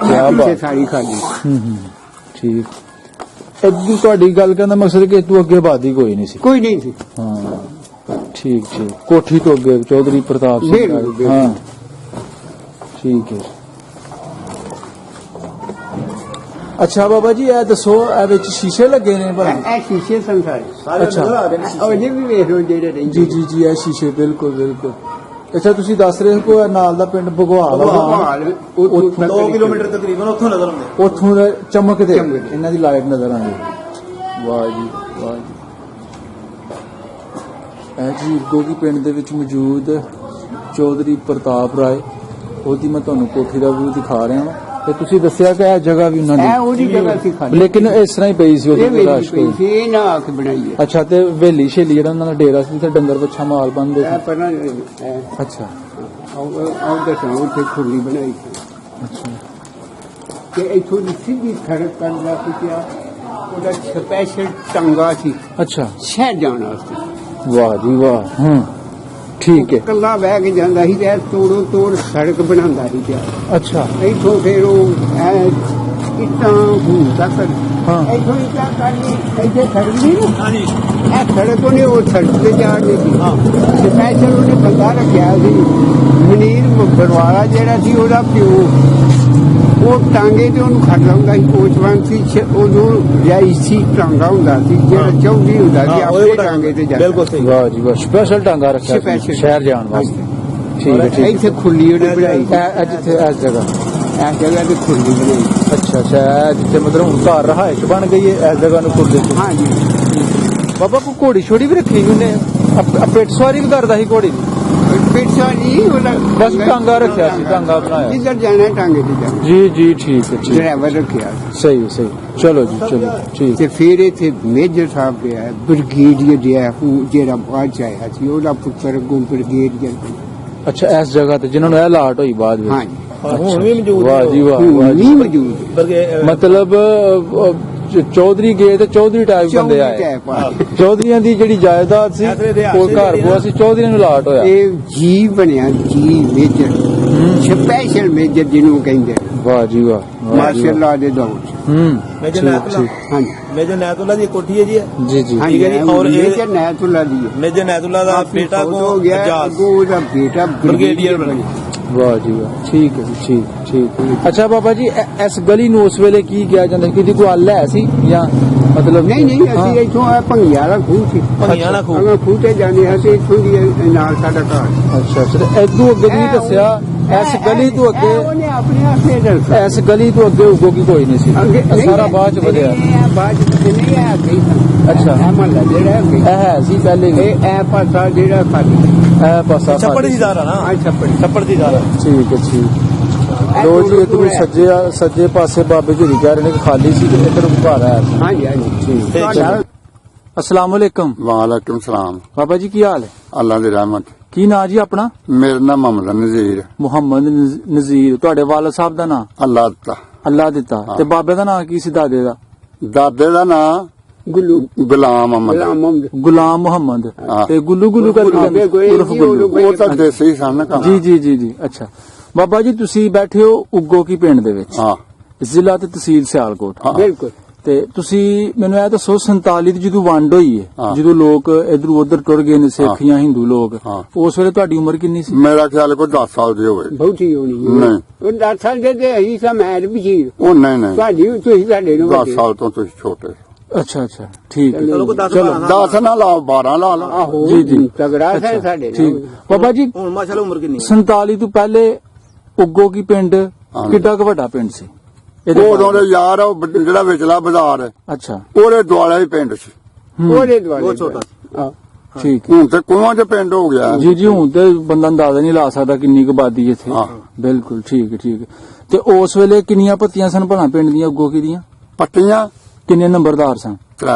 [SPEAKER 3] ਪਿੱਛੇ ਸਾਰੀ ਖਾਲੀ।
[SPEAKER 2] ਹੂੰ ਠੀਕ। ਅੱਗੇ ਤੁਹਾਡੀ ਗੱਲ ਕਰਨ ਦਾ ਮਕਸਦ ਕਿ ਤੂੰ ਅੱਗੇ ਆਬਾਦੀ ਕੋਈ ਨਹੀਂ ਸੀ।
[SPEAKER 3] ਕੋਈ ਨਹੀਂ ਸੀ।
[SPEAKER 2] ਹਾਂ ਠੀਕ ਠੀਕ ਕੋਠੀ ਤੋਂ ਅੱਗੇ ਚੌਧਰੀ ਪ੍ਰਤਾਪ ਸਿੰਘ
[SPEAKER 3] ਬਿਲਕੁਲ,
[SPEAKER 2] ਹਾਂ ਠੀਕ ਹੈ। ਅੱਛਾ ਬਾਬਾ ਜੀ ਇਹ ਦੱਸੋ ਇਹ ਵਿੱਚ ਸ਼ੀਸ਼ੇ ਲੱਗੇ ਨੇ ਭਲਾ?
[SPEAKER 3] ਇਹ ਸ਼ੀਸ਼ੇ ਸੰਸਾਰੀ
[SPEAKER 4] ਸਾਰੇ
[SPEAKER 2] ਅੱਛਾ।
[SPEAKER 4] ਨਜ਼ਰ ਆ ਰਹੇ ਨੇ
[SPEAKER 3] ਉਹ ਜੇ ਵੀ ਵੇਖ ਲਓ ਜਿਹੜੇ ਰਹਿੰਦੇ
[SPEAKER 2] ਜੀ ਜੀ ਜੀ ਇਹ ਸ਼ੀਸ਼ੇ ਬਿਲਕੁਲ ਬਿਲਕੁਲ। ਅੱਛਾ ਤੁਸੀਂ ਦੱਸ ਰਹੇ ਹੋ ਕਿ ਇਹ ਨਾਲ ਦਾ ਪਿੰਡ ਭਗਵਾਲ ਆ
[SPEAKER 3] ਭਗਵਾਲ, ਉੱਥੋਂ ਤੱਕ
[SPEAKER 4] 2 ਕਿਲੋਮੀਟਰ ਤਕਰੀਬਨ ਉੱਥੋਂ ਨਜ਼ਰ ਆਉਂਦੇ।
[SPEAKER 2] ਉੱਥੋਂ ਦਾ ਚਮਕਦੇ
[SPEAKER 3] ਚਮਕਦੇ।
[SPEAKER 2] ਇਹਨਾਂ ਦੀ ਲਾਈਟ ਨਜ਼ਰ ਆਉਂਦੀ। ਵਾਹ ਜੀ ਵਾਹ ਜੀ। ਇਹ ਜੀ ਗੋਗੀ ਪਿੰਡ ਦੇ ਵਿੱਚ ਮੌਜੂਦ ਚੌਧਰੀ ਪ੍ਰਤਾਪ ਰਾਏ ਉਹਦੀ ਮੈਂ ਤੁਹਾਨੂੰ ਕੋਠੀ ਦਾ ਵਿਊ ਦਿਖਾ ਰਿਹਾ ਹਾਂ ਤੇ ਤੁਸੀਂ ਦੱਸਿਆ ਕਿ ਇਹ ਜਗ੍ਹਾ ਵੀ ਉਹਨਾਂ
[SPEAKER 3] ਇਹ ਉਹਦੀ ਜਗ੍ਹਾ ਸੀ
[SPEAKER 2] ਦੀ
[SPEAKER 3] ਖਾਲੀ।
[SPEAKER 2] ਲੇਕਿਨ ਇਸ ਤਰ੍ਹਾਂ ਹੀ ਪਈ ਸੀ
[SPEAKER 3] ਇਹ
[SPEAKER 2] ਉਹਦੀ
[SPEAKER 3] ਮੇਰੀ
[SPEAKER 2] ਰਾਸ਼
[SPEAKER 3] ਪਈ ਸੀ, ਇਹ ਨਾ ਆ ਕੇ ਬਣਾਈ ਹੈ।
[SPEAKER 2] ਅੱਛਾ ਤੇ ਵੇਲੀ ਸ਼ੇਲੀ ਜਿਹੜਾ ਉਹਨਾਂ ਦਾ ਡੇਰਾ ਸੀ ਤੇ ਡੰਗਰ ਬੱਛਾ ਮਾਲ ਬੰਦੇ
[SPEAKER 3] ਇਹ
[SPEAKER 2] ਸੀ।
[SPEAKER 3] ਪਰਾਂ
[SPEAKER 2] ਅੱਛਾ
[SPEAKER 3] ਆਉ ਦੱਸਾਂ ਉੱਥੇ ਖੁਰਲੀ ਬਣਾਈ ਸੀ
[SPEAKER 2] ਅੱਛਾ
[SPEAKER 3] ਤੇ ਇੱਥੋਂ ਦੀ ਸਿੱਧੀ ਸੜਕ ਕਰਦਾ ਪਿਆ ਉਹਦਾ ਸਪੈਸ਼ਲ ਟੰਗਾ ਸੀ
[SPEAKER 2] ਅੱਛਾ
[SPEAKER 3] ਸ਼ਹਿਰ ਜਾਣ ਵਾਸਤੇ।
[SPEAKER 2] ਵਾਹ ਜੀ ਵਾਹ ਠੀਕ ਹੈ
[SPEAKER 3] ਕੱਲਾ ਬਹਿ ਕੇ ਜਾਂਦਾ ਸੀ ਤੇ ਤੋੜੋ ਤੋੜ ਸੜਕ ਬਣਾਉਂਦਾ ਸੀ ਪਿਆ।
[SPEAKER 2] ਅੱਛਾ
[SPEAKER 3] ਇੱਥੋਂ ਫਿਰ ਉਹ ਇੱਟਾਂ ਹੁਣ ਤੱਕ
[SPEAKER 2] ਹਾਂ।
[SPEAKER 3] ਇੱਥੋਂ ਇੱਟਾਂ ਕੱਢੀ ਇੱਥੇ ਸੜਕ ਨਹੀਂ ਨਾ
[SPEAKER 4] ਹਾਂਜੀ
[SPEAKER 3] ਇਹ ਸੜਕ ਉਹਨੇ ਉਹ ਸੜਕ ਤੇ ਜਾ ਕੇ ਸੀ ਸਪੈਸ਼ਲ ਉਹਨੇ ਬੰਦਾ ਰੱਖਿਆ ਸੀ ਮਨੀਰ ਬਰਵਾਲਾ ਜਿਹੜਾ ਸੀ ਉਹਦਾ ਪਿਓ ਉਹ ਟਾਂਗੇ ਤੇ ਉਹਨੂੰ ਖੜ ਲਾਉਂਦਾ ਸੀ ਕੋਚਵਾਨ ਸੀ ਉਹਨੂੰ ਜਾਈ ਸੀ ਟਾਂਗਾ ਹੁੰਦਾ ਸੀ ਜਿਹੜਾ ਚੌਧਰੀ ਹੁੰਦਾ ਸੀ ਆਪਣੇ ਟਾਂਗੇ ਤੇ ਜਾਂਦਾ।
[SPEAKER 4] ਬਿਲਕੁਲ ਸਹੀ।
[SPEAKER 2] ਵਾਹ ਜੀ ਵਾਹ ਸਪੈਸ਼ਲ ਟਾਂਗਾ ਰੱਖਿਆ ਸੀ
[SPEAKER 3] Special।
[SPEAKER 2] ਸ਼ਹਿਰ ਜਾਣ ਵਾਸਤੇ ਠੀਕ ਹੈ ਠੀਕ
[SPEAKER 3] ਇੱਥੇ ਖੁੱਲੀ ਉਹਨੇ ਬਣਾਈ
[SPEAKER 2] ਇਹ ਜਿੱਥੇ ਇਸ ਜਗ੍ਹਾ
[SPEAKER 3] ਇਸ ਜਗ੍ਹਾ ਤੇ ਖੁੱਲੀ ਬਣਾਈ।
[SPEAKER 2] ਅੱਛਾ ਅੱਛਾ ਇਹ ਜਿੱਥੇ ਮਤਲਬ ਹੁਣ ਘਰ ਰਹਾਇਸ਼ ਬਣ ਗਈ ਹੈ ਇਸ ਜਗ੍ਹਾ ਨੂੰ ਖੁਰਦੇ ਚ
[SPEAKER 3] ਹਾਂਜੀ
[SPEAKER 2] ਬਾਬਾ ਕੋ ਘੋੜੀ ਛੋੜੀ ਵੀ ਰੱਖੀ ਉਹਨੇ ਪਿੱਠ ਸਵਾਰੀ ਵੀ ਕਰਦਾ ਸੀ ਘੋੜੀ ਦੀ
[SPEAKER 3] ਪਿੱਛਾ ਜੀ ਉਹਦਾ
[SPEAKER 2] ਬਸ ਟਾਂਗਾ ਰੱਖਿਆ ਸੀ ਟਾਂਗਾ ਬਣਾਇਆ
[SPEAKER 3] ਜਿੱਧਰ ਜਾਣਾ ਟਾਂਗੇ ਤੇ ਜਾਣਾ
[SPEAKER 2] ਜੀ ਜੀ ਠੀਕ ਹੈ ਠੀਕ
[SPEAKER 3] ਡਰਾਈਵਰ ਰੱਖਿਆ ਸੀ।
[SPEAKER 2] ਸਹੀ ਸਹੀ ਚਲੋ ਜੀ ਚਲੋ ਠੀਕ
[SPEAKER 3] ਤੇ ਫਿਰ ਇੱਥੇ ਮੇਜਰ ਸਾਹਿਬ ਗਿਆ ਬ੍ਰਿਗੇਡੀਅਰ ਗਿਆ ਜਿਹੜਾ ਬਾਅਦ ਚ ਆਇਆ ਸੀ ਉਹਦਾ ਪੁੱਤਰ ਅੱਗੋਂ ਬ੍ਰਿਗੇਡੀਅਰ।
[SPEAKER 2] ਅੱਛਾ ਇਸ ਜਗ੍ਹਾ ਤੇ ਜਿਨ੍ਹਾਂ ਨੂੰ ਇਹ ਲਾਟ ਹੋਈ ਬਾਅਦ ਵਿੱਚ
[SPEAKER 3] ਹਾਂਜੀ
[SPEAKER 4] ਹੁਣ ਵੀ ਮੌਜੂਦ
[SPEAKER 2] ਵਾਹ ਜੀ ਵਾਹ
[SPEAKER 3] ਹੁਣ
[SPEAKER 2] ਵਾਹ ਜੀ
[SPEAKER 3] ਨਹੀਂ ਮੌਜੂਦ
[SPEAKER 4] ਬਰਗੇ
[SPEAKER 2] ਮਤਲਬ ਚੌਧਰੀ ਗਏ ਤੇ ਚੌਧਰੀ ਟਾਈਪ ਬੰਦੇ ਆਏ
[SPEAKER 3] ਟੈਪ ਆ।
[SPEAKER 2] ਚੌਧਰੀਆਂ ਦੀ ਜਿਹੜੀ ਜਾਇਦਾਦ ਸੀ
[SPEAKER 4] ਐਸਰੇ ਦੇ
[SPEAKER 2] ਉਹ ਘਰ ਬੁਆ ਸੀ ਚੌਧਰੀਆਂ ਨੂੰ ਲਾਟ ਹੋਇਆ
[SPEAKER 3] ਇਹ ਜੀ ਬਣਿਆ ਜੀ ਮੇਜਰ ਸਪੈਸ਼ਲ ਮੇਜਰ ਜਿਹਨੂੰ ਕਹਿੰਦੇ
[SPEAKER 2] ਵਾਹ ਜੀ ਵਾਹ ਵਾਹ ਜੀ
[SPEAKER 3] ਮਾਰਸ਼ਲ ਲਾ ਦੇ ਦੌਰ
[SPEAKER 4] ਮੇਜਰ
[SPEAKER 2] ਠੀਕ,
[SPEAKER 4] ਨੈਤੁਲਾ
[SPEAKER 2] ਠੀਕ।
[SPEAKER 3] ਹਾਂਜੀ
[SPEAKER 4] ਮੇਜਰ ਨੈਤੁਲਾ ਦੀ ਕੋਠੀ ਹੈ ਜੀ ਇਹ।
[SPEAKER 2] ਜੀ ਜੀ
[SPEAKER 3] ਹਾਂਜੀ
[SPEAKER 4] ਹੈ ਜੀ, ਔਰ ਇਹ-
[SPEAKER 3] ਮੇਜਰ ਨੈਤੁਲਾ ਦੀ ਹੈ।
[SPEAKER 4] ਮੇਜਰ ਨੈਤੁਲਾ ਦਾ
[SPEAKER 3] ਕਾਫੀ
[SPEAKER 4] ਬੇਟਾ
[SPEAKER 3] ਫੌਜ
[SPEAKER 4] ਕੋ
[SPEAKER 3] ਹੋ ਗਿਆ
[SPEAKER 4] ਇਜਾਜ਼
[SPEAKER 3] ਅੱਗੋਂ ਉਹਦਾ ਬੇਟਾ
[SPEAKER 4] ਬ੍ਰਿਗੇਡੀਅਰ ਬਣ
[SPEAKER 2] ਵਾਹ ਜੀ ਵਾਹ ਠੀਕ ਹੈ ਜੀ ਠੀਕ ਠੀਕ ਅੱਛਾ ਬਾਬਾ ਜੀ ਇਸ ਗਲੀ ਨੂੰ ਉਸ ਵੇਲੇ ਕੀ ਕਿਹਾ ਜਾਂਦਾ ਸੀ ਕਿ ਕੋਈ ਹੱਲ ਹੈ ਸੀ ਜਾਂ ਮਤਲਬ
[SPEAKER 3] ਨਹੀਂ ਨਹੀਂ
[SPEAKER 2] ਹਾਂ।
[SPEAKER 3] ਅਸੀਂ ਇੱਥੋਂ ਆ ਭੰਗੀਆਂ ਵਾਲਾ ਖੂਹ ਸੀ
[SPEAKER 4] ਭੰਗੀਆਂ ਵਾਲਾ ਖੂਹ।
[SPEAKER 3] ਅਗਰ ਖੂਹ ਤੇ ਜਾਂਦੇ ਹਾਂ ਤੇ ਇੱਥੋਂ ਦੀ ਨਾਲ ਸਾਡਾ ਘਰ।
[SPEAKER 2] ਅੱਛਾ ਅੱਛਾ ਤੇ ਇਦੋਂ ਅੱਗੇ ਨਹੀਂ ਦੱਸਿਆ ਇਸ ਗਲੀ ਤੋਂ ਅੱਗੇ
[SPEAKER 3] ਉਹਨੇ ਆਪਣੇ ਆਪ ਹੀ ਦੱਸਿਆ
[SPEAKER 2] ਇਸ ਗਲੀ ਤੋਂ ਅੱਗੇ ਉਗੋ ਕੀ ਕੋਈ ਨਹੀਂ ਸੀ ਇਹ ਸਾਰਾ ਬਾਅਦ ਚ ਵਧਿਆ
[SPEAKER 3] ਬਾਅਦ ਚ ਨਹੀਂ ਆ ਗਈ
[SPEAKER 2] ਅੱਛਾ।
[SPEAKER 3] ਇਹ ਮਹੱਲਾ ਜਿਹੜਾ ਅੱਗੇ
[SPEAKER 2] ਇਹ ਹੈ ਸੀ ਪਹਿਲੇ ਵੀ
[SPEAKER 3] ਇਹ ਪਾਸਾ ਜਿਹੜਾ ਖਾਲੀ
[SPEAKER 2] ਇਹ ਪਾਸਾ
[SPEAKER 4] ਛੱਪੜ
[SPEAKER 2] ਖਾਲੀ
[SPEAKER 4] ਦੀ ਜ਼ਾਰਾ ਨਾ
[SPEAKER 3] ਆ ਛੱਪੜ
[SPEAKER 4] ਛੱਪੜ ਦੀ ਜ਼ਾਰਾ
[SPEAKER 2] ਠੀਕ ਹੈ ਠੀਕ ਲੋ ਜੀ ਇਧਰ ਸੱਜੇ ਪਾਸੇ ਬਾਬੇ ਜੀ ਕਹਿ ਰਹੇ ਨੇ ਕਿ ਖਾਲੀ ਸੀ ਤੇ ਇਧਰ ਘਰ ਆਇਆ ਸੀ
[SPEAKER 3] ਹਾਂਜੀ ਹਾਂਜੀ
[SPEAKER 4] ਤੇ
[SPEAKER 3] ਤੁਹਾਡਾ
[SPEAKER 2] ਅਸਲਾਮ ਵਾਲੇਕਮ
[SPEAKER 5] ਵਾਲੇकुम सलाम
[SPEAKER 2] ਬਾਬਾ ਜੀ ਕੀ ਹਾਲ ਹੈ
[SPEAKER 5] अल्लाह दी रहमत
[SPEAKER 2] ਕੀ ਨਾਂ ਜੀ ਆਪਣਾ
[SPEAKER 5] मेरा नाम मोहम्मद नजीर
[SPEAKER 2] ਮੁਹੰਮਦ ਨਜ਼ੀਰ ਤੁਹਾਡੇ ਵਾਲਦ ਸਾਹਿਬ ਦਾ ਨਾਂ
[SPEAKER 5] अल्लाह दा
[SPEAKER 2] ਅੱਲਾ ਦਿੱਤਾ ਤੇ ਬਾਬੇ ਦਾ ਨਾਂ ਕੀ ਸੀ ਦਾਦੇ ਦਾ
[SPEAKER 5] दादे दा नाम
[SPEAKER 3] ਗੁੱਲੂ
[SPEAKER 5] गुलाम अहमद
[SPEAKER 3] ਗੁਲਾਮ ਮੁਹੰਮਦ
[SPEAKER 2] ਗੁਲਾਮ ਮੁਹੰਮਦ
[SPEAKER 5] ਹਾਂ।
[SPEAKER 2] ਤੇ ਗੁੱਲੂ ਗੁੱਲੂ ਕਰਕੇ
[SPEAKER 3] ਬਾਬੇ ਕੋਈ
[SPEAKER 2] ਉਰਫ
[SPEAKER 3] ਜੀ,
[SPEAKER 2] ਗੁੱਲੂ
[SPEAKER 3] ਉਹਨੂੰ
[SPEAKER 5] वो तो देसी सन का
[SPEAKER 2] ਜੀ ਜੀ ਜੀ ਜੀ ਅੱਛਾ ਬਾਬਾ ਜੀ ਤੁਸੀਂ ਬੈਠੇ ਹੋ ਉਗੋ ਕੀ ਪਿੰਡ ਦੇ ਵਿੱਚ
[SPEAKER 5] हाँ
[SPEAKER 2] ਜ਼ਿਲ੍ਹਾ ਤੇ ਤਹਿਸੀਲ ਸਿਆਲਕੋਟ
[SPEAKER 5] हाँ
[SPEAKER 3] ਬਿਲਕੁਲ
[SPEAKER 2] ਤੇ ਤੁਸੀਂ ਮੈਨੂੰ ਇਹ ਦੱਸੋ 47 ਦੀ ਜਦੋਂ ਵੰਡ ਹੋਈ ਹੈ
[SPEAKER 5] ਹਾਂ।
[SPEAKER 2] ਜਦੋਂ ਲੋਕ ਇਧਰ ਉਧਰ ਟੁਰ ਗਏ ਨੇ ਸਿੱਖ
[SPEAKER 5] ਹਾਂ।
[SPEAKER 2] ਜਾਂ ਹਿੰਦੂ ਲੋਕ
[SPEAKER 5] ਹਾਂ।
[SPEAKER 2] ਉਸ ਵੇਲੇ ਤੁਹਾਡੀ ਉਮਰ ਕਿੰਨੀ ਸੀ
[SPEAKER 5] मेरा ख्याल को 10 साल दी होवे
[SPEAKER 3] ਬਹੁਤੀ ਹੋਣੀ
[SPEAKER 5] नहीं
[SPEAKER 3] ਉਹ 10 ਸਾਲ ਦੇ ਤੇ ਅਸੀਂ ਤਾਂ ਮੈਂ ਵੀ ਸੀ
[SPEAKER 5] ओ नहीं नहीं
[SPEAKER 3] ਤੁਹਾਡੀ ਤੁਸੀਂ ਸਾਡੇ ਨੂੰ
[SPEAKER 5] 10 साल तो तुम छोटे
[SPEAKER 2] ਅੱਛਾ ਅੱਛਾ ਠੀਕ ਹੈ
[SPEAKER 4] ਚਲੋ ਕੋਈ 10
[SPEAKER 2] ਚਲੋ
[SPEAKER 5] 10 ना लाओ 12 ला लो
[SPEAKER 3] ਆਹੋ
[SPEAKER 2] ਜੀ, ਜੀ।
[SPEAKER 3] ਤਗੜਾ ਹੈ
[SPEAKER 2] ਅੱਛਾ,
[SPEAKER 3] ਸਾਡੇ
[SPEAKER 2] ਠੀਕ ਬਾਬਾ ਜੀ
[SPEAKER 4] ਹੁਣ ਮਾਸ਼ਾਅੱਲਾ ਉਮਰ ਕਿੰਨੀ ਹੈ
[SPEAKER 2] 47 ਤੋਂ ਪਹਿਲੇ ਉਗੋ ਕੀ ਪਿੰਡ
[SPEAKER 5] ਹਾਂ।
[SPEAKER 2] ਕਿੱਡਾ ਕੁ ਵੱਡਾ ਪਿੰਡ ਸੀ
[SPEAKER 5] ਉਹ ਦੋਨੇ ਯਾਰ ਉਹ ਜਿਹੜਾ ਵਿਚਲਾ ਬਾਜ਼ਾਰ ਹੈ
[SPEAKER 2] ਅੱਛਾ
[SPEAKER 5] ਉਹਦੇ ਦੁਆਲੇ ਹੀ ਪਿੰਡ ਸੀ
[SPEAKER 3] ਉਹਦੇ ਦੁਆਲੇ
[SPEAKER 4] ਬਹੁਤ ਛੋਟਾ
[SPEAKER 3] ਹਾਂ।
[SPEAKER 2] ਠੀਕ
[SPEAKER 5] ਹੁਣ ਤੇ ਕੁਆਂ ਚ ਪਿੰਡ ਹੋ ਗਿਆ
[SPEAKER 2] ਜੀ ਜੀ ਹੁਣ ਤੇ ਬੰਦਾ ਅੰਦਾਜ਼ਾ ਨਹੀਂ ਲਾ ਸਕਦਾ ਕਿੰਨੀ ਕੁ ਆਬਾਦੀ ਇੱਥੇ
[SPEAKER 5] ਹਾਂ।
[SPEAKER 2] ਬਿਲਕੁਲ ਠੀਕ ਹੈ ਠੀਕ ਹੈ ਤੇ ਉਸ ਵੇਲੇ ਕਿੰਨੀਆਂ ਪੱਤੀਆਂ ਸਨ ਭਲਾ ਪਿੰਡ ਦੀਆਂ ਉਗੋ ਕੀ ਦੀਆਂ
[SPEAKER 5] ਪੱਟੀਆਂ
[SPEAKER 2] ਕਿੰਨੇ ਨੰਬਰਦਾਰ ਸਨ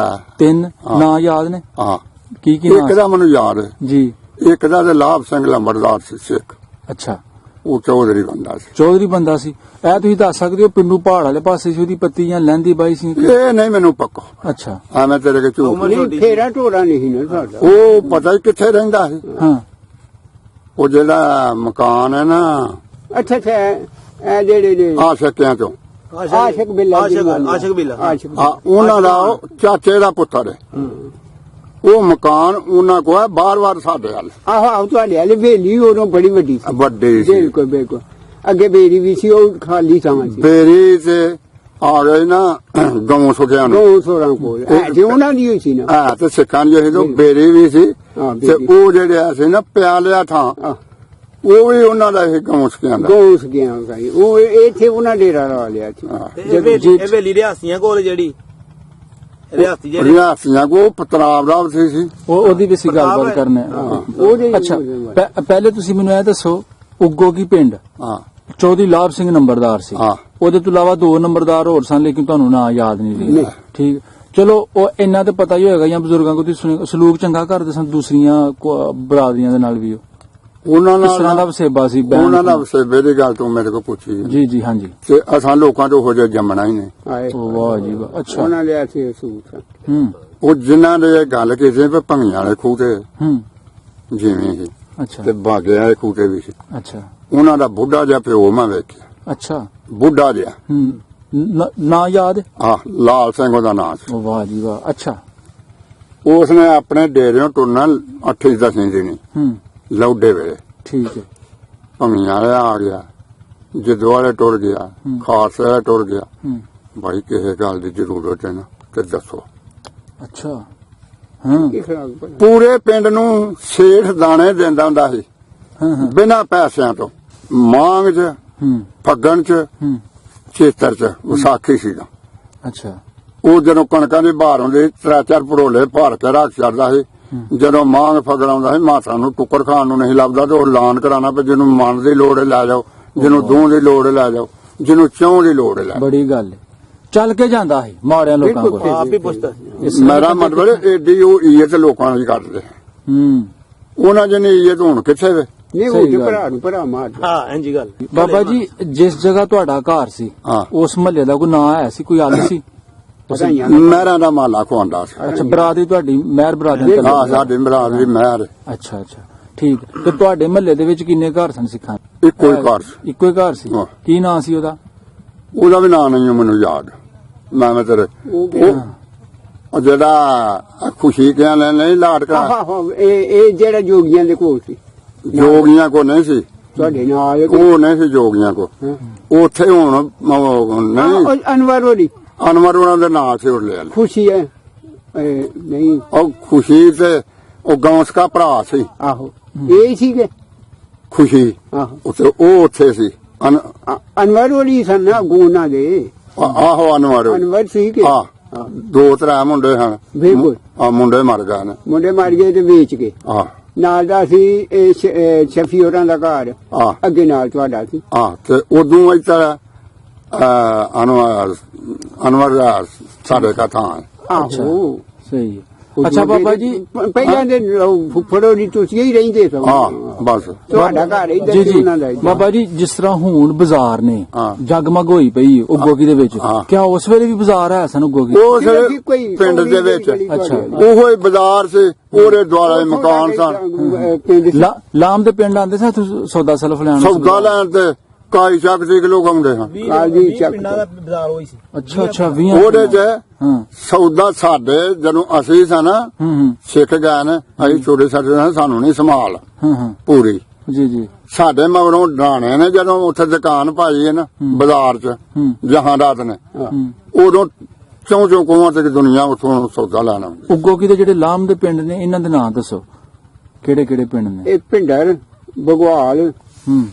[SPEAKER 2] 3
[SPEAKER 5] ਹਾਂ।
[SPEAKER 2] ਨਾਂ ਯਾਦ ਨੇ
[SPEAKER 5] ਹਾਂ
[SPEAKER 2] ਕੀ ਕੀ
[SPEAKER 5] ਇੱਕ
[SPEAKER 2] ਨਾਂ
[SPEAKER 5] ਦਾ ਮੈਨੂੰ ਯਾਦ ਹੈ
[SPEAKER 2] ਜੀ
[SPEAKER 5] ਇੱਕ ਦਾ ਤੇ ਲਾਭ ਸਿੰਘ ਲੰਬੜਦਾਰ ਸੀ ਸਿੱਖ
[SPEAKER 2] ਅੱਛਾ
[SPEAKER 5] ਉਹ ਚੌਧਰੀ ਬੰਦਾ ਸੀ
[SPEAKER 2] ਚੌਧਰੀ ਬੰਦਾ ਸੀ ਇਹ ਤੁਸੀਂ ਦੱਸ ਸਕਦੇ ਹੋ ਪਿੰਡੂ ਪਹਾੜ ਵਾਲੇ ਪਾਸੇ ਸੀ ਉਹਦੀ ਪੱਤੀ ਜਾਂ ਲਹਿੰਦੀ ਬਾਈ ਸੀ ਕਿ-
[SPEAKER 5] ਇਹ ਨਹੀਂ ਮੈਨੂੰ ਪੱਕਾ
[SPEAKER 2] ਅੱਛਾ
[SPEAKER 5] ਐਵੇਂ ਤੇਰੇ ਕੇ ਝੂਠ
[SPEAKER 4] ਉਮਰ
[SPEAKER 3] ਨਹੀਂ
[SPEAKER 4] ਛੋਟੀ ਸੀ।
[SPEAKER 3] ਫੇਰਾ ਢੋਰਾ ਨਹੀਂ ਨਾ ਸਾਡਾ
[SPEAKER 5] ਉਹ ਪਤਾ ਹੀ ਕਿੱਥੇ ਰਹਿੰਦਾ ਸੀ
[SPEAKER 2] ਹਾਂ
[SPEAKER 5] ਉਹ ਜਿਹੜਾ ਮਕਾਨ ਹੈ ਨਾ
[SPEAKER 3] ਅੱਛਾ ਅੱਛਾ ਇਹ ਜਿਹੜੇ ਨੇ
[SPEAKER 5] ਆ ਸਕਿਆਂ ਚੋਂ
[SPEAKER 3] ਆਸ਼ਿਕ ਬਿੱਲਾ ਦੀ ਗੱਲ ਹੈ।
[SPEAKER 4] ਆਸ਼ਿਕ ਬਿੱਲਾ
[SPEAKER 3] ਆਸ਼ਿਕ
[SPEAKER 5] ਆ ਉਹਨਾਂ ਦਾ ਉਹ ਚਾਚੇ ਦਾ ਪੁੱਤਰ ਹੈ ਉਹ ਮਕਾਨ ਉਹਨਾਂ ਕੋਲ ਹੈ ਬਾਰ-ਬਾਰ ਸਾਡੇ ਵੱਲ
[SPEAKER 3] ਆਹੋ ਤੁਹਾਡੇ ਵਾਲੇ ਹਵੇਲੀ ਉਦੋਂ ਬੜੀ ਵੱਡੀ ਸੀ।
[SPEAKER 5] ਵੱਡੀ ਸੀ
[SPEAKER 3] ਬਿਲਕੁਲ ਬਿਲਕੁਲ ਅੱਗੇ ਬੇਰੀ ਵੀ ਸੀ, ਉਹ ਖਾਲੀ ਥਾਂ ਸੀ।
[SPEAKER 5] ਬੇਰੀ ਤੇ ਆ ਗਏ ਨਾ ਗਊ ਸੁਖਿਆ ਨੂੰ
[SPEAKER 3] 216 ਕੋਲ ਜੇ ਉਹਨਾਂ ਦੀ ਹੋਈ ਸੀ ਨਾ।
[SPEAKER 5] ਹਾਂ ਤੇ ਸਿੱਖਾਂ ਦੀ ਸੀ, ਬੇਰੀ ਵੀ ਸੀ
[SPEAKER 3] ਹਾਂ,
[SPEAKER 5] ਤੇ
[SPEAKER 3] ਬੇਰੀ।
[SPEAKER 5] ਉਹ ਜਿਹੜੇ ਸੀ ਨਾ ਪਿਆਲਿਆ ਥਾਂ
[SPEAKER 3] ਆਹ,
[SPEAKER 5] ਉਹ ਵੀ ਉਹਨਾਂ ਦਾ ਇਹ ਗਊ ਸੁਖਿਆ ਦਾ।
[SPEAKER 3] ਗੋਸ ਗਿਆ ਗਈ ਉਹ ਇੱਥੇ ਉਹਨਾਂ ਡੇਰਾ ਲਾ ਲਿਆ ਸੀ।
[SPEAKER 4] ਇਹ ਹਵੇਲੀ ਰਿਆਸੀਆਂ ਕੋਲ ਜਿਹੜੀ ਰਿਆਸੀ ਜਿਹੜੀ
[SPEAKER 5] ਰਿਆਸੀਆਂ ਕੋ ਪਤਰਾਬ ਦਾ ਸੀ
[SPEAKER 2] ਉਹਦੀ ਵੀ ਅਸੀਂ ਗੱਲਬਾਤ ਕਰਨੇ
[SPEAKER 3] ਉਹਦੇ
[SPEAKER 2] ਅੱਛਾ ਪਹਿਲੇ ਤੁਸੀਂ ਮੈਨੂੰ ਇਹ ਦੱਸੋ, ਉਗੋ ਕੀ ਪਿੰਡ
[SPEAKER 5] ਹਾਂ
[SPEAKER 2] ਚੌਧਰੀ ਲਾਭ ਸਿੰਘ ਨੰਬਰਦਾਰ ਸੀ,
[SPEAKER 5] ਹਾਂ।
[SPEAKER 2] ਉਹਦੇ ਤੋਂ ਇਲਾਵਾ 2 ਨੰਬਰਦਾਰ ਹੋਰ ਸਨ, ਲੇਕਿਨ ਤੁਹਾਨੂੰ ਨਾਂ ਯਾਦ ਨਹੀਂ ਰਹੀ। ਠੀਕ, ਚਲੋ ਉਹ ਇੰਨਾ ਤੇ ਪਤਾ ਹੀ ਹੋਏਗਾ ਜਾਂ ਬਜ਼ੁਰਗਾਂ ਕੋਲ ਤੁਸੀਂ ਸਲੂਕ ਚੰਗਾ ਕਰਦੇ ਸਨ ਦੂਸਰੀਆਂ ਬਰਾਦਰੀਆਂ ਦੇ ਨਾਲ ਵੀ।
[SPEAKER 5] ਉਹਨਾਂ
[SPEAKER 2] ਕਿਸ ਤਰ੍ਹਾਂ ਦਾ
[SPEAKER 5] ਨਾਲ
[SPEAKER 2] ਵਸੇਬਾ ਸੀ ਬਹਿਣ
[SPEAKER 5] ਉਹਨਾਂ ਦਾ
[SPEAKER 2] ਖਲੋਣ?
[SPEAKER 5] ਵਸੇਬੇ ਦੀ ਗੱਲ ਤੂੰ ਮੇਰੇ ਕੋਲ ਪੁੱਛੀ
[SPEAKER 2] ਜੀ ਜੀ ਹਾਂਜੀ।
[SPEAKER 5] ਤੇ ਅਸਾਂ ਲੋਕਾਂ ਤੋਂ ਹੋ ਜਾ ਜੰਮਣਾ ਹੀ ਨਹੀਂ।
[SPEAKER 3] ਆਏ
[SPEAKER 2] ਉਹ ਵਾਹ ਜੀ ਵਾਹ, ਅੱਛਾ।
[SPEAKER 3] ਉਹਨਾਂ ਲਿਆ ਸੀ ਸੂਤ।
[SPEAKER 2] ਹੂੰ
[SPEAKER 5] ਉਹ ਜਿਨ੍ਹਾਂ ਦੇ ਗੱਲ ਕੀਤੀ ਵੀ ਭੰਗੀਆਂ ਵਾਲੇ ਖੂਹ ਤੇ
[SPEAKER 2] ਹੂੰ
[SPEAKER 5] ਜਿਵੇਂ ਸੀ
[SPEAKER 2] ਅੱਛਾ
[SPEAKER 5] ਤੇ ਬਾਗਿਆਂ ਵਾਲੇ ਖੂਹ ਤੇ ਵੀ ਸੀ।
[SPEAKER 2] ਅੱਛਾ
[SPEAKER 5] ਉਹਨਾਂ ਦਾ ਬੁੱਢਾ ਜਿਹਾ ਪਿਓ ਮੈਂ ਵੇਖਿਆ,
[SPEAKER 2] ਅੱਛਾ।
[SPEAKER 5] ਬੁੱਢਾ ਜਿਹਾ
[SPEAKER 2] ਹੂੰ ਨਾ ਯਾਦ?
[SPEAKER 5] ਆ ਲਾਲ ਸਿੰਘ ਉਹਦਾ ਨਾਂ ਸੀ।
[SPEAKER 2] ਉਹ ਵਾਹ ਜੀ ਵਾਹ, ਅੱਛਾ।
[SPEAKER 5] ਉਸਨੇ ਆਪਣੇ ਡੇਰਿਓਂ ਟੁਰਨਾ 8-10 ਦਿਨੀ
[SPEAKER 2] ਹੂੰ
[SPEAKER 5] ਲੌਡੇ ਵੇਲੇ
[SPEAKER 2] ਠੀਕ ਹੈ।
[SPEAKER 5] ਭੰਗੀਆਂ ਵਾਲੇ ਆ ਗਿਆ, ਜਦੋ ਵਾਲੇ ਟੁਰ ਗਿਆ, ਖਾਲਸੇ ਵਾਲੇ ਟੁਰ ਗਿਆ।
[SPEAKER 2] ਹੂੰ
[SPEAKER 5] ਭਾਈ ਕਿਸੇ ਗੱਲ ਦੀ ਜ਼ਰੂਰਤ ਹੈ ਨਾ ਤੇ ਦੱਸੋ।
[SPEAKER 2] ਅੱਛਾ। ਹਾਂ
[SPEAKER 3] ਕੀ ਖਰਾਬ ਬਣਾ
[SPEAKER 5] ਪੂਰੇ ਪਿੰਡ ਨੂੰ ਸੇਠ ਦਾਣੇ ਦਿੰਦਾ ਹੁੰਦਾ ਸੀ
[SPEAKER 2] ਹਾਂ ਹਾਂ
[SPEAKER 5] ਬਿਨਾਂ ਪੈਸਿਆਂ ਤੋਂ, ਮਾਂਗ 'ਚ,
[SPEAKER 2] ਹੂੰ
[SPEAKER 5] ਫੱਗਣ 'ਚ,
[SPEAKER 2] ਹੂੰ
[SPEAKER 5] ਚੇਤਰ 'ਚ, ਵਿਸਾਖੀ ਸੀਗਾ।
[SPEAKER 2] ਅੱਛਾ।
[SPEAKER 5] ਉਹ ਜਦੋਂ ਕਣਕਾਂ ਦੀ ਬਹਾਰ ਹੁੰਦੀ ਸੀ 3-4 ਭਰੋਲੇ ਭਰ ਕੇ ਰੱਖ ਛੱਡਦਾ ਸੀ। ਜਦੋਂ ਮਾਂਗ ਫਗਣ ਆਉਂਦਾ ਸੀ ਮਾਤਾ ਨੂੰ ਟੁੱਕਰ ਖਾਣ ਨੂੰ ਨਹੀਂ ਲੱਭਦਾ ਤੇ ਉਹ ਐਲਾਨ ਕਰਾਣਾ ਪਈ ਜਿਹਨੂੰ ਮਨ ਦੀ ਲੋੜ ਹੈ ਲੈ ਜਾਓ, ਜਿਹਨੂੰ ਦੂਹ ਦੀ ਲੋੜ ਹੈ ਲੈ ਜਾਓ, ਜਿਹਨੂੰ ਚੌਂ ਦੀ ਲੋੜ ਹੈ ਲੈ ਜਾਓ।
[SPEAKER 2] ਬੜੀ ਗੱਲ ਹੈ, ਚੱਲ ਕੇ ਜਾਂਦਾ ਸੀ ਮਾੜਿਆਂ ਲੋਕਾਂ ਕੋਲ।
[SPEAKER 4] ਆਪ ਹੀ ਪੁੱਛਦਾ
[SPEAKER 5] ਮੇਰਾ ਮਤਲਬ ਹੈ ਏਡੀ ਉਹ ਇੱਜ਼ਤ ਲੋਕਾਂ ਦੀ ਕਰਦੇ।
[SPEAKER 2] ਹੂੰ
[SPEAKER 5] ਉਹਨਾਂ ਜਿਹਨੇ ਇੱਜ਼ਤ ਹੁਣ ਕਿੱਥੇ ਵੇ।
[SPEAKER 3] ਨਹੀਂ ਉਹ
[SPEAKER 2] ਸਹੀ
[SPEAKER 3] ਤੇ
[SPEAKER 2] ਗੱਲ।
[SPEAKER 3] ਭਰਾ ਨੂੰ ਭਰਾ ਮਾਰ
[SPEAKER 4] ਹਾਂ ਇੰਜੀ ਗੱਲ।
[SPEAKER 2] ਬਾਬਾ ਜੀ ਜਿਸ ਜਗ੍ਹਾ ਤੁਹਾਡਾ ਘਰ ਸੀ
[SPEAKER 5] ਹਾਂ।
[SPEAKER 2] ਉਸ ਮਹੱਲੇ ਦਾ ਕੋਈ ਨਾਂ ਹੈ ਸੀ, ਕੋਈ ਅੱਲ ਸੀ?
[SPEAKER 3] ਵਧਾਈਆਂ
[SPEAKER 5] ਮਹਿਰਾਂ ਦਾ ਮਾਲਾ ਖਵਾਉਂਦਾ ਸੀ।
[SPEAKER 2] ਅੱਛਾ, ਬਰਾਦਰੀ ਤੁਹਾਡੀ ਮਹਿਰ ਬਰਾਦਰੀ
[SPEAKER 5] ਹਾਂ
[SPEAKER 2] ਚੱਲਦੀ?
[SPEAKER 5] ਸਾਡੀ ਮਹਾਰਾਜ ਦੀ ਮਹਿਰ
[SPEAKER 2] ਅੱਛਾ ਅੱਛਾ ਠੀਕ। ਤੇ ਤੁਹਾਡੇ ਮਹੱਲੇ ਦੇ ਵਿੱਚ ਕਿੰਨੇ ਘਰ ਸਨ ਸਿੱਖਾਂ ਦੇ?
[SPEAKER 5] ਇੱਕੋ ਹੀ ਘਰ ਸੀ।
[SPEAKER 2] ਇੱਕੋ ਹੀ ਘਰ ਸੀ।
[SPEAKER 5] ਹਾਂ।
[SPEAKER 2] ਕੀ ਨਾਂ ਸੀ ਉਹਦਾ?
[SPEAKER 5] ਉਹਦਾ ਵੀ ਨਾਂ ਨਹੀਂ ਮੈਨੂੰ ਯਾਦ। ਮੈਂ ਤੇਰੇ ਉਹ ਜਿਹੜਾ ਖੁਸ਼ੀ ਕਿਹਾ ਨਹੀਂ ਲਾਟ ਕਰਾ
[SPEAKER 3] ਆਹੋ ਇਹ ਜਿਹੜਾ ਜੋਗੀਆਂ ਦੇ ਕੋਲ ਸੀ
[SPEAKER 5] ਜੋਗੀਆਂ ਕੋ ਨਹੀਂ ਸੀ,
[SPEAKER 3] ਤੁਹਾਡੇ ਨਾਲ
[SPEAKER 5] ਉਹ ਨਹੀਂ ਸੀ ਜੋਗੀਆਂ ਕੋ। ਉੱਥੇ ਹੁਣ ਨਹੀਂ
[SPEAKER 3] ਅਨਵਰ ਹੋਰੀ
[SPEAKER 5] ਅਨਵਰ ਉਹਨਾਂ ਦੇ ਨਾਂ ਸੀ ਉਹ ਲੈ
[SPEAKER 3] ਖੁਸ਼ੀ ਹੈ ਨਹੀਂ
[SPEAKER 5] ਉਹ ਖੁਸ਼ੀ ਤੇ ਉਹ ਗੌਂਸਕਾ ਭਰਾ ਸੀ
[SPEAKER 3] ਆਹੋ ਇਹ ਸੀਗੇ
[SPEAKER 5] ਖੁਸ਼ੀ।
[SPEAKER 3] ਆਹੋ
[SPEAKER 5] ਉਹ ਉੱਥੇ ਸੀ
[SPEAKER 3] ਅਨਵਰ ਹੋਰੀ ਸਨ ਨਾ ਗੂਨਾ ਦੇ
[SPEAKER 5] ਆਹੋ ਅਨਵਰ
[SPEAKER 3] ਅਨਵਰ ਸੀ ਕਿ
[SPEAKER 5] ਹਾਂ 2-3 ਮੁੰਡੇ ਹਨ।
[SPEAKER 3] ਬਿਲਕੁਲ
[SPEAKER 5] ਆ ਮੁੰਡੇ ਮਰ ਗਏ ਨੇ।
[SPEAKER 3] ਮੁੰਡੇ ਮਰ ਗਏ ਤੇ ਵੇਚ ਕੇ
[SPEAKER 5] ਆ
[SPEAKER 3] ਨਾਲ ਦਾ ਸੀ ਇਹ ਸ਼ਫੀ ਹੋਰਾਂ ਦਾ ਘਰ
[SPEAKER 5] ਆ
[SPEAKER 3] ਅੱਗੇ ਨਾਲ ਤੁਹਾਡਾ ਸੀ
[SPEAKER 5] ਆ ਤੇ ਉਦੋਂ ਇੱਧਰ ਅਨਵਰ ਦਾ ਸਾਡੇ ਕਾ ਥਾਂ ਹੈ।
[SPEAKER 3] ਆਹੋ
[SPEAKER 2] ਸਹੀ ਹੈ। ਅੱਛਾ ਬਾਬਾ ਜੀ
[SPEAKER 3] ਪਹਿਲਾਂ ਦੇ ਫੁੱਫੜੋ ਦੀ ਤੁਸੀਂ ਹੀ ਰਹਿੰਦੇ ਸੋ
[SPEAKER 5] ਹਾਂ ਬਸ
[SPEAKER 3] ਤੁਹਾਡਾ ਘਰ ਇੱਧਰ
[SPEAKER 2] ਜੀ
[SPEAKER 3] ਸੀ
[SPEAKER 2] ਜੀ
[SPEAKER 3] ਉਹਨਾਂ ਦਾ ਇੱਧਰ।
[SPEAKER 2] ਬਾਬਾ ਜੀ ਜਿਸ ਤਰ੍ਹਾਂ ਹੁਣ ਬਾਜ਼ਾਰ ਨੇ
[SPEAKER 5] ਹਾਂ।
[SPEAKER 2] ਜਗਮਗ ਹੋਈ ਪਈ ਉਗੋਗੀ ਦੇ ਵਿੱਚ,
[SPEAKER 5] ਹਾਂ।
[SPEAKER 2] ਕਿਆ ਉਸ ਵੇਲੇ ਵੀ ਬਾਜ਼ਾਰ ਹੈ ਸਨ ਉਗੋਗੀ?
[SPEAKER 5] ਉਹ
[SPEAKER 3] ਜਿਵੇਂ
[SPEAKER 5] ਸਾਰੇ
[SPEAKER 3] ਕਿ ਕੋਈ
[SPEAKER 5] ਪਿੰਡ ਦੇ ਵਿੱਚ
[SPEAKER 2] ਅੱਛਾ।
[SPEAKER 5] ਉਹੋ ਹੀ ਬਾਜ਼ਾਰ ਸੀ, ਉਹਦੇ ਦੁਆਲੇ ਮਕਾਨ ਸਨ।
[SPEAKER 3] ਪਿੰਡ ਸੀ।
[SPEAKER 2] ਲਾਮ ਦੇ ਪਿੰਡ ਆਂਦੇ ਸਨ ਸੌਦਾ ਸਲਫ ਲੈਣ?
[SPEAKER 5] ਸੌਦਾ ਲੈਣ ਤੇ ਕਾਈ ਚੱਕ ਦੇ ਲੋਕ ਆਉਂਦੇ ਹਨ।
[SPEAKER 3] ਕਾਜੀ ਚੱਕ
[SPEAKER 4] ਪਿੰਡਾਂ ਦਾ ਬਾਜ਼ਾਰ ਹੋਈ ਸੀ।
[SPEAKER 2] ਅੱਛਾ ਅੱਛਾ 20
[SPEAKER 5] ਉਹਦੇ 'ਚ
[SPEAKER 2] ਹਾਂ
[SPEAKER 5] ਸੌਦਾ ਸਾਡੇ ਜਦੋਂ ਅਸੀਂ ਸਨ
[SPEAKER 2] ਹੂੰ
[SPEAKER 5] ਸਿੱਖ ਗਏ ਨੇ, ਅਸੀਂ ਛੋਟੇ ਸਾਡੇ ਸਨ, ਸਾਨੂੰ ਨਹੀਂ ਸੰਭਾਲ
[SPEAKER 2] ਹਾਂ
[SPEAKER 5] ਪੂਰੀ।
[SPEAKER 2] ਜੀ ਜੀ
[SPEAKER 5] ਸਾਡੇ ਮਗਰੋਂ ਡਾਣੇ ਨੇ ਜਦੋਂ ਉੱਥੇ ਦੁਕਾਨ ਪਾਈ ਹੈ ਨਾ ਬਾਜ਼ਾਰ 'ਚ ਜਹਾਂਦਾਤ ਨੇ, ਉਦੋਂ ਚੌਂ ਕੋਹਾਂ ਤੇ ਦੁਨੀਆ ਉੱਥੋਂ ਸੌਦਾ ਲੈਣ ਆਉਂਦੀ।
[SPEAKER 2] ਉਗੋਗੀ ਦੇ ਜਿਹੜੇ ਲਾਮ ਦੇ ਪਿੰਡ ਨੇ ਇਹਨਾਂ ਦੇ ਨਾਂ ਦੱਸੋ, ਕਿਹੜੇ ਕਿਹੜੇ ਪਿੰਡ ਨੇ?
[SPEAKER 3] ਇਹ ਪਿੰਡਰ ਬਗਵਾਲ
[SPEAKER 2] ਹੂੰ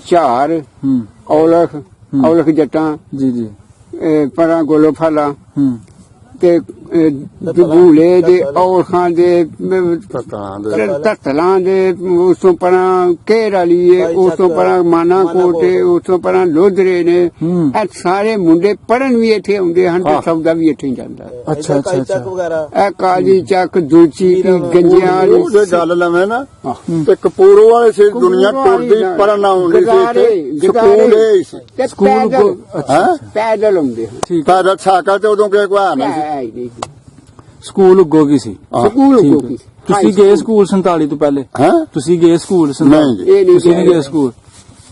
[SPEAKER 3] ਝਾਰ
[SPEAKER 2] ਹੂੰ
[SPEAKER 3] ਔਲਖ ਜੱਟਾਂ
[SPEAKER 2] ਜੀ ਜੀ
[SPEAKER 3] ਪਰਾਂ ਗੋਲੋਫਾਲਾ
[SPEAKER 2] ਹੂੰ
[SPEAKER 3] ਤੇ ਬੂਲੇ ਦੇ ਔਲਖਾਂ ਦੇ
[SPEAKER 5] ਪਤਾ ਦੇ
[SPEAKER 3] ਤਤਲਾਂ ਦੇ ਉਸ ਤੋਂ ਪਰਾਂ ਘੇਰ ਵਾਲੀ ਉਸ ਤੋਂ ਪਰਾਂ ਮਾਨਾ ਕੋਟੇ ਉਸ ਤੋਂ ਪਰਾਂ ਲੋਧਰੇ ਨੇ ਇਹ ਸਾਰੇ ਮੁੰਡੇ ਪੜਨ ਵੀ ਇੱਥੇ ਆਉਂਦੇ ਹਨ ਤੇ ਸੌਦਾ ਵੀ ਇੱਥੇ ਹੀ ਜਾਂਦਾ ਹੈ।
[SPEAKER 2] ਅੱਛਾ ਅੱਛਾ ਅੱਛਾ
[SPEAKER 4] ਵਗੈਰਾ
[SPEAKER 3] ਇਹ ਕਾਜੀ ਚੱਕ ਦੂਚੀ ਦੀ ਗੰਜਿਆਂ
[SPEAKER 5] ਉਹਦੇ ਗੱਲ ਲਵੇਂ ਨਾ ਤੇ ਕਪੂਰੋਂ ਵਾਲੇ ਸੀ ਦੁਨੀਆ ਟੁਰਦੀ ਪਰ ਨਾ ਹੁੰਦੀ ਸੀ। ਸਕੂਲ ਇਹ ਸੀ
[SPEAKER 3] ਤੇ
[SPEAKER 2] ਸਕੂਲ
[SPEAKER 3] ਪੈਦਲ
[SPEAKER 2] ਅੱਛਾ
[SPEAKER 3] ਪੈਦਲ ਆਉਂਦੇ ਹਨ
[SPEAKER 2] ਠੀਕ
[SPEAKER 5] ਪੈਦਲ ਸਾਈਕਲ ਤੇ ਉਦੋਂ ਕਿਸੇ ਕੋਲ ਨਹੀਂ ਸੀ।
[SPEAKER 3] ਹੈ ਹੀ ਨਹੀਂ।
[SPEAKER 2] ਸਕੂਲ ਉਗੋਗੀ ਸੀ।
[SPEAKER 3] ਸਕੂਲ
[SPEAKER 2] ਠੀਕ
[SPEAKER 3] ਕੋਕੀ
[SPEAKER 2] ਹੈ। ਤੁਸੀਂ ਗਏ ਸਕੂਲ 47 ਤੋਂ ਪਹਿਲੇ?
[SPEAKER 5] ਹੈਂ?
[SPEAKER 2] ਤੁਸੀਂ ਗਏ ਸਕੂਲ 47?
[SPEAKER 5] ਨਹੀਂ ਜੀ।
[SPEAKER 3] ਇਹ ਨਹੀਂ
[SPEAKER 2] ਤੁਸੀਂ ਨਹੀਂ ਗਏ ਸਕੂਲ?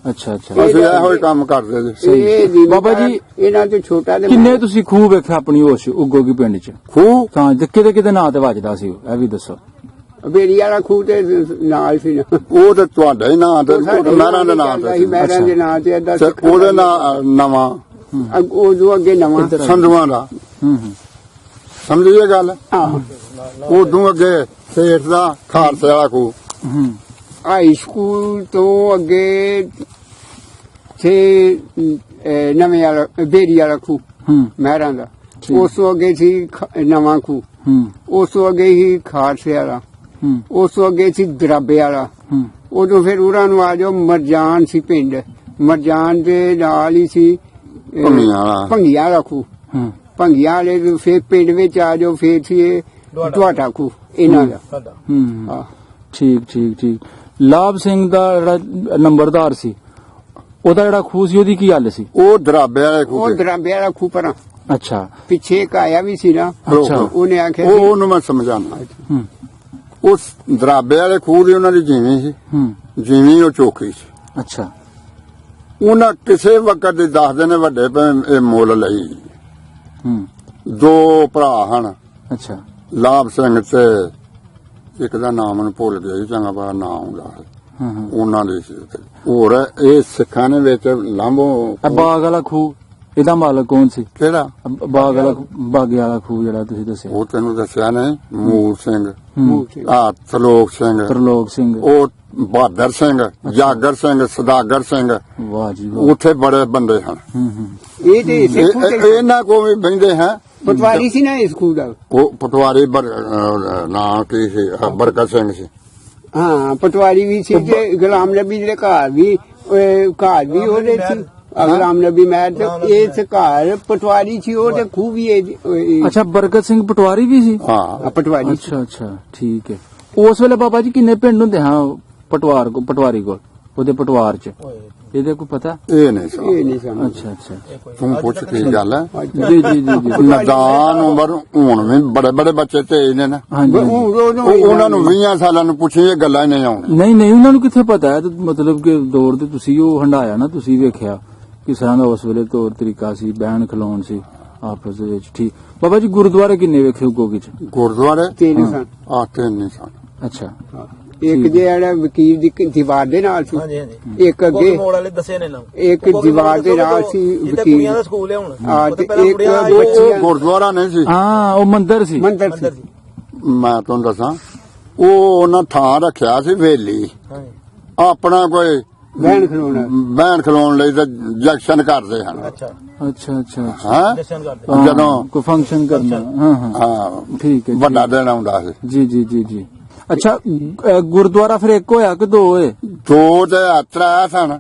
[SPEAKER 2] ਅੱਛਾ ਅੱਛਾ
[SPEAKER 5] ਅਸੀਂ ਇਹੋ ਹੀ ਕੰਮ ਕਰਦੇ ਜੀ।
[SPEAKER 3] ਇਹ ਜ਼ਿਮੀਂਦਾਰ
[SPEAKER 2] ਬਾਬਾ ਜੀ,
[SPEAKER 3] ਇਹਨਾਂ ਤੋਂ ਛੋਟਾ ਤੇ
[SPEAKER 2] ਕਿੰਨੇ ਤੁਸੀਂ ਖੂਹ ਵੇਖਿਆ ਆਪਣੀ ਹੋਸ਼ ਉਗੋਗੀ ਪਿੰਡ ਚ?
[SPEAKER 5] ਖੂਹ
[SPEAKER 2] ਤਾਂ ਕਿਤੇ ਕਿਤੇ ਨਾਂ ਤੇ ਵੱਜਦਾ ਸੀ ਉਹ, ਇਹ ਵੀ ਦੱਸੋ।
[SPEAKER 3] ਬੇੜੀ ਵਾਲਾ ਖੂਹ ਤੇ ਨਾਲ ਸੀ ਨਾ।
[SPEAKER 5] ਉਹ ਤੇ ਤੁਹਾਡਾ ਹੀ ਨਾਂ ਤੇ ਮਹਿਰਾਂ ਦੇ ਨਾਂ ਤੇ ਸੀ।
[SPEAKER 3] ਮਹਿਰਾਂ ਦੇ ਨਾਂ ਤੇ ਏਦਾਂ
[SPEAKER 5] ਤੇ ਉਹਦੇ ਨਾਲ ਨਵਾਂ
[SPEAKER 3] ਉਦੋਂ ਅੱਗੇ ਨਵਾਂ
[SPEAKER 5] ਸੰਧੂਆਂ ਦਾ
[SPEAKER 2] ਹੂੰ
[SPEAKER 5] ਸਮਝੀਏ ਗੱਲ।
[SPEAKER 3] ਆਹੋ
[SPEAKER 5] ਉਦੋਂ ਅੱਗੇ ਸੇਠ ਦਾ ਖਾਲਸੇ ਵਾਲਾ ਖੂਹ।
[SPEAKER 2] ਹੂੰ
[SPEAKER 3] ਹਾਈ ਸਕੂਲ ਤੋਂ ਅੱਗੇ ਛੇ ਨਵੇਂ ਵਾਲਾ ਬੇੜੀ ਵਾਲਾ ਖੂਹ
[SPEAKER 2] ਹੂੰ
[SPEAKER 3] ਮਹਿਰਾਂ ਦਾ।
[SPEAKER 2] ਠੀਕ।
[SPEAKER 3] ਉਸ ਤੋਂ ਅੱਗੇ ਸੀ ਨਵਾਂ ਖੂਹ।
[SPEAKER 2] ਹੂੰ
[SPEAKER 3] ਉਸ ਤੋਂ ਅੱਗੇ ਹੀ ਖਾਲਸੇ ਵਾਲਾ।
[SPEAKER 2] ਹੂੰ
[SPEAKER 3] ਉਸ ਤੋਂ ਅੱਗੇ ਸੀ ਦਰਾਬੇ ਵਾਲਾ।
[SPEAKER 2] ਹੂੰ
[SPEAKER 3] ਉਦੋਂ ਫਿਰ ਉਹਨਾਂ ਨੂੰ ਆ ਜਾਓ ਮਰਜਾਨ ਸੀ ਪਿੰਡ। ਮਰਜਾਨ ਦੇ ਨਾਲ ਹੀ ਸੀ
[SPEAKER 5] ਭੰਗੀਆਂ ਵਾਲਾ।
[SPEAKER 3] ਭੰਗੀਆਂ ਵਾਲਾ ਖੂਹ।
[SPEAKER 2] ਹੂੰ
[SPEAKER 3] ਭੰਗੀਆਂ ਵਾਲੇ ਤੋਂ ਫਿਰ ਪਿੰਡ ਵਿੱਚ ਆ ਜਾਓ ਫਿਰ ਸੀ ਇਹ ਤੁਹਾਡਾ ਖੂਹ ਇਹਨਾਂ ਦਾ।
[SPEAKER 2] ਹੂੰ
[SPEAKER 3] ਹਾਂ
[SPEAKER 2] ਠੀਕ ਠੀਕ ਠੀਕ। ਲਾਭ ਸਿੰਘ ਦਾ ਜਿਹੜਾ ਨੰਬਰਦਾਰ ਸੀ, ਉਹਦਾ ਜਿਹੜਾ ਖੂਹ ਸੀ ਉਹਦੀ ਕੀ ਗੱਲ ਸੀ?
[SPEAKER 5] ਉਹ ਦਰਾਬੇ ਵਾਲੇ
[SPEAKER 3] ਉਹ
[SPEAKER 5] ਖੂਹ ਤੇ।
[SPEAKER 3] ਦਰਾਬੇ ਵਾਲਾ ਖੂਹ ਪਰਾਂ
[SPEAKER 2] ਅੱਛਾ
[SPEAKER 3] ਪਿੱਛੇ ਇੱਕ ਆਇਆ ਵੀ ਸੀ ਨਾ।
[SPEAKER 2] ਅੱਛਾ।
[SPEAKER 3] ਉਹਨੇ ਆਖਿਆ
[SPEAKER 5] ਉਹ
[SPEAKER 3] ਸੀ
[SPEAKER 5] ਉਹਨੂੰ ਮੈਂ ਸਮਝਾਣਾ।
[SPEAKER 2] ਹੂੰ
[SPEAKER 5] ਉਸ ਦਰਾਬੇ ਵਾਲੇ ਖੂਹ ਦੀ ਉਹਨਾਂ ਦੀ ਜੀਵੀ ਸੀ।
[SPEAKER 2] ਹੂੰ
[SPEAKER 5] ਜੀਵੀ ਉਹ ਚੋਖੀ ਸੀ।
[SPEAKER 2] ਅੱਛਾ
[SPEAKER 5] ਉਹਨਾਂ ਕਿਸੇ ਵਕਤ ਦੇ ਦੱਸਦੇ ਨੇ ਵੱਡੇ ਭਾਵੇਂ ਇਹ ਮੁੱਲ ਲਈ।
[SPEAKER 2] ਹੂੰ
[SPEAKER 5] ਦੋ ਭਰਾ ਹਨ,
[SPEAKER 2] ਅੱਛਾ
[SPEAKER 5] ਲਾਭ ਸਿੰਘ ਤੇ ਇੱਕ ਦਾ ਨਾਮ ਮੈਨੂੰ ਭੁੱਲ ਗਿਆ ਜੀ, ਚੰਗਾ ਬੜਾ ਨਾਮ ਆਉਂਦਾ ਹੈ।
[SPEAKER 2] ਹਾਂ ਹਾਂ
[SPEAKER 5] ਉਹਨਾਂ ਦੇ ਸੀ ਉੱਥੇ। ਹੋਰ ਇਹ ਸਿੱਖਾਂ ਨੇ ਵਿੱਚ ਲਾਂਭੋ
[SPEAKER 2] ਇਹ ਬਾਗ ਵਾਲਾ ਖੂਹ, ਇਹਦਾ ਮਾਲਕ ਕੌਣ ਸੀ?
[SPEAKER 5] ਕਿਹੜਾ
[SPEAKER 2] ਬਾਗ ਵਾਲਾ ਬਾਗੇ ਵਾਲਾ ਖੂਹ ਜਿਹੜਾ ਤੁਸੀਂ ਦੱਸਿਆ।
[SPEAKER 5] ਉਹ ਤੈਨੂੰ ਦੱਸਿਆ ਨੇ ਮੂਲ ਸਿੰਘ,
[SPEAKER 2] ਹੂੰ
[SPEAKER 5] ਆ ਤਲੋਕ ਸਿੰਘ,
[SPEAKER 2] ਤਰਲੋਕ ਸਿੰਘ।
[SPEAKER 5] ਉਹ ਬਹਾਦਰ ਸਿੰਘ, ਜਾਗਰ ਸਿੰਘ, ਸਦਾਗਰ ਸਿੰਘ,
[SPEAKER 2] ਵਾਹ ਜੀ ਵਾਹ।
[SPEAKER 5] ਉੱਥੇ ਬੜੇ ਬੰਦੇ ਹਨ।
[SPEAKER 2] ਹੂੰ ਹੂੰ
[SPEAKER 3] ਇਹ ਤੇ ਇਸੇ ਖੂਹ ਤੇ
[SPEAKER 5] ਇਹਨਾਂ ਕੋ ਵੀ ਬਹਿੰਦੇ ਹੈ।
[SPEAKER 3] ਪਟਵਾਰੀ ਸੀ ਨਾ ਇਸ ਖੂਹ ਦਾ।
[SPEAKER 5] ਉਹ ਪਟਵਾਰੀ ਨਾਂ ਕੀ ਸੀ, ਬਰਕਤ ਸਿੰਘ ਸੀ।
[SPEAKER 3] ਹਾਂ ਪਟਵਾਰੀ ਵੀ ਸੀ ਤੇ ਗੁਲਾਮ ਨਬੀ ਦੇ ਘਰ ਵੀ ਉਹਦੇ ਸੀ। ਗੁਲਾਮ ਨਬੀ ਮਹਿਰ ਤੇ ਇਸ ਘਰ ਪਟਵਾਰੀ ਸੀ ਉਹ ਤੇ ਖੂਹ ਵੀ
[SPEAKER 2] ਅੱਛਾ ਬਰਕਤ ਸਿੰਘ ਪਟਵਾਰੀ ਵੀ ਸੀ?
[SPEAKER 5] ਹਾਂ
[SPEAKER 3] ਪਟਵਾਰੀ ਸੀ।
[SPEAKER 2] ਅੱਛਾ ਅੱਛਾ ਠੀਕ ਹੈ। ਉਸ ਵੇਲੇ ਬਾਬਾ ਜੀ ਕਿੰਨੇ ਪਿੰਡ ਹੁੰਦੇ ਹਾਂ ਪਟਵਾਰੀ ਕੋਲ, ਉਹਦੇ ਪਟਵਾਰ ਚ? ਇਹਦੇ ਕੋਈ ਪਤਾ?
[SPEAKER 5] ਇਹ ਨਹੀਂ ਸੀ।
[SPEAKER 3] ਇਹ ਨਹੀਂ ਸਮਝ।
[SPEAKER 2] ਅੱਛਾ ਅੱਛਾ
[SPEAKER 5] ਤੂੰ ਪੁੱਛ ਕੀ ਗੱਲ ਹੈ।
[SPEAKER 2] ਜੀ ਜੀ ਜੀ ਜੀ
[SPEAKER 5] ਨਦਾਨ ਉਮਰ ਹੁਣ ਵੀ ਬੜੇ ਬੜੇ ਬੱਚੇ ਤੇਜ ਨੇ ਨਾ।
[SPEAKER 2] ਹਾਂਜੀ
[SPEAKER 5] ਉਹਨਾਂ ਨੂੰ 20 ਸਾਲਾਂ ਨੂੰ ਪੁੱਛੀ ਇਹ ਗੱਲਾਂ ਹੀ ਨਹੀਂ ਆਉਣੀਆਂ।
[SPEAKER 2] ਨਹੀਂ ਨਹੀਂ ਉਹਨਾਂ ਨੂੰ ਕਿੱਥੇ ਪਤਾ ਹੈ? ਤੇ ਮਤਲਬ ਕਿ ਦੌਰ ਤੇ ਤੁਸੀਂ ਉਹ ਹੰਡਾਇਆ ਨਾ, ਤੁਸੀਂ ਵੇਖਿਆ ਕਿਸ ਤਰ੍ਹਾਂ ਦਾ ਉਸ ਵੇਲੇ ਤੌਰ ਤਰੀਕਾ ਸੀ, ਬਹਿਣ ਖਲੋਣ ਸੀ ਆਪਸ ਦੇ ਵਿੱਚ। ਠੀਕ ਬਾਬਾ ਜੀ, ਗੁਰਦੁਆਰੇ ਕਿੰਨੇ ਵੇਖੇ ਉਗੋਗੀ ਚ?
[SPEAKER 5] ਗੁਰਦੁਆਰੇ
[SPEAKER 3] ਤਿੰਨ ਸਨ।
[SPEAKER 5] ਆਤੇ ਨਹੀਂ ਸਨ।
[SPEAKER 2] ਅੱਛਾ
[SPEAKER 3] ਇੱਕ ਜਿਹੜਾ ਵਕੀਲ ਦੀ ਦੀਵਾਰ ਦੇ ਨਾਲ ਸੀ।
[SPEAKER 4] ਹਾਂਜੀ ਹਾਂਜੀ
[SPEAKER 3] ਇੱਕ ਅੱਗੇ
[SPEAKER 4] ਮੋੜ ਵਾਲੇ ਦੱਸੇ ਨੇ ਨਾ।
[SPEAKER 3] ਇੱਕ ਦੀਵਾਰ ਦੇ ਨਾਲ ਸੀ
[SPEAKER 4] ਜਿੱਥੇ
[SPEAKER 3] ਵਕੀਲ।
[SPEAKER 4] ਕੁੜੀਆਂ ਦਾ ਸਕੂਲ ਹੈ ਹੁਣ।
[SPEAKER 3] ਹਾਂ,
[SPEAKER 4] ਉਹ
[SPEAKER 3] ਤੇ
[SPEAKER 4] ਪਹਿਲਾਂ
[SPEAKER 3] ਇੱਕ
[SPEAKER 4] ਕੁੜੀਆਂ ਦਾ
[SPEAKER 5] ਉਹ ਗੁਰਦੁਆਰਾ ਨਹੀਂ ਸੀ,
[SPEAKER 2] ਹਾਂ ਉਹ ਮੰਦਿਰ ਸੀ।
[SPEAKER 3] ਮੰਦਰ
[SPEAKER 4] ਅੰਦਰ
[SPEAKER 3] ਸੀ।
[SPEAKER 4] ਸੀ।
[SPEAKER 5] ਮੈਂ ਤੁਹਾਨੂੰ ਦੱਸਾਂ। ਉਹ ਉਹਨਾਂ ਥਾਂ ਰੱਖਿਆ ਸੀ ਵੇਲੀ,
[SPEAKER 4] ਹਾਂਜੀ
[SPEAKER 5] ਆਪਣਾ ਕੋਈ
[SPEAKER 3] ਬਹਿਣ ਖਲੋਣਾ।
[SPEAKER 5] ਬਹਿਣ ਖਲੋਣ ਲਈ ਤੇ ਜੰਕਸ਼ਨ ਕਰਦੇ ਹਨ।
[SPEAKER 4] ਅੱਛਾ
[SPEAKER 2] ਅੱਛਾ ਅੱਛਾ ਅੱਛਾ।
[SPEAKER 5] ਹਾਂ
[SPEAKER 4] ਦਰਸ਼ਨ ਕਰਦੇ।
[SPEAKER 2] ਹਾਂ,
[SPEAKER 5] ਜਦੋਂ
[SPEAKER 2] ਕੋਈ ਫੰਕਸ਼ਨ ਕਰਨਾ। ਹਾਂ ਹਾਂ
[SPEAKER 5] ਹਾਂ
[SPEAKER 2] ਠੀਕ ਹੈ ਜੀ।
[SPEAKER 5] ਵੱਡਾ ਦਿਨ ਆਉਂਦਾ ਸੀ।
[SPEAKER 2] ਜੀ ਜੀ ਜੀ ਜੀ। ਅੱਛਾ ਗੁਰਦੁਆਰਾ ਫਿਰ ਇੱਕ ਹੋਇਆ ਕਿ ਦੋ ਹੋਏ?
[SPEAKER 5] ਦੋ ਤੇ ਤਰੇ ਸਨ।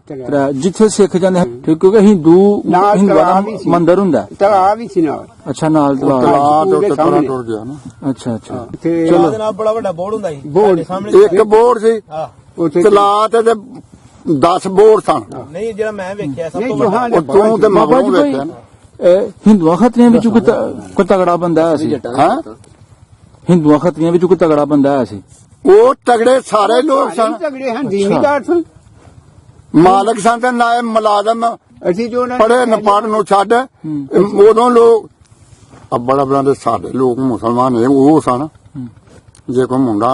[SPEAKER 2] ਜਿੱਥੇ ਸਿੱਖ ਜਾਂਦੇ ਹਨ, ਠੀਕ, ਕਿਉਂਕਿ ਹਿੰਦੂਆਂ
[SPEAKER 3] ਤਲਾਬ
[SPEAKER 2] ਦਾ
[SPEAKER 3] ਵੀ ਸੀ।
[SPEAKER 2] ਮੰਦਿਰ ਹੁੰਦਾ।
[SPEAKER 3] ਤਲਾਬ ਵੀ ਸੀ ਨਾਲ।
[SPEAKER 2] ਅੱਛਾ ਨਾਲ ਤਲਾਬ।
[SPEAKER 5] ਤਲਾਅ ਦੇ
[SPEAKER 3] ਸਕੂਲ ਦੇ
[SPEAKER 5] ਉੱਤੇ ਪਰਾਂ
[SPEAKER 3] ਸਾਹਮਣੇ।
[SPEAKER 5] ਟੁਰ ਗਿਆ ਨਾ।
[SPEAKER 2] ਅੱਛਾ ਅੱਛਾ
[SPEAKER 3] ਤੇ
[SPEAKER 4] ਚਲੋ ਜਨਾਬ ਬੜਾ ਵੱਡਾ ਬੋਰਡ ਹੁੰਦਾ ਸੀ
[SPEAKER 3] ਬੋਰਡ।
[SPEAKER 4] ਸਾਡੇ ਸਾਹਮਣੇ।
[SPEAKER 5] ਇੱਕ ਬੋਰ ਸੀ,
[SPEAKER 4] ਹਾਂ
[SPEAKER 3] ਉੱਥੇ
[SPEAKER 5] ਤਲਾਅ ਤੇ 10 ਬੋਰ ਸਨ।
[SPEAKER 4] ਨਹੀਂ ਜਿਹੜਾ ਮੈਂ ਵੇਖਿਆ ਸਭ
[SPEAKER 3] ਨਹੀਂ,
[SPEAKER 4] ਤੋਂ
[SPEAKER 3] ਜੋ
[SPEAKER 4] ਵੱਡਾ
[SPEAKER 3] ਹਾਂ,
[SPEAKER 5] ਉਹ ਤੂੰ ਤੇ
[SPEAKER 2] ਬਾਬਾ ਜੀ
[SPEAKER 5] ਮਗਰੋਂ
[SPEAKER 2] ਕੋਈ
[SPEAKER 5] ਵੇਖਿਆ ਨਾ।
[SPEAKER 2] ਹਿੰਦੂਆਂ ਖੱਤਰੀਆਂ ਵਿੱਚ ਕੋਈ ਤਗੜਾ ਬੰਦਾ ਆਇਆ ਸੀ?
[SPEAKER 5] ਹਾਂ
[SPEAKER 2] ਹਿੰਦੂਆਂ ਖੱਤਰੀਆਂ ਵਿੱਚ ਕੋਈ ਤਗੜਾ ਬੰਦਾ ਆਇਆ ਸੀ?
[SPEAKER 5] ਉਹ ਤਗੜੇ ਸਾਰੇ ਲੋਕ ਸਨ।
[SPEAKER 3] ਤਗੜੇ ਹਨ, ਜ਼ਿਮੀਂਦਾਰ ਸਨ।
[SPEAKER 5] ਮਾਲਕ ਸਨ ਤੇ ਨਾਇਬ ਮੁਲਾਜ਼ਮ
[SPEAKER 3] ਅਸੀਂ ਜੋ ਉਹਨਾਂ
[SPEAKER 5] ਪੜੇ ਨਪੜ ਨੂੰ ਛੱਡ ਉਦੋਂ ਲੋਕ ਬੜਾ ਬੜਾ ਦੇ ਸਾਡੇ ਲੋਕ ਮੁਸਲਮਾਨ ਇਹ ਉਹ ਸਨ। ਜੇ ਕੋਈ ਮੁੰਡਾ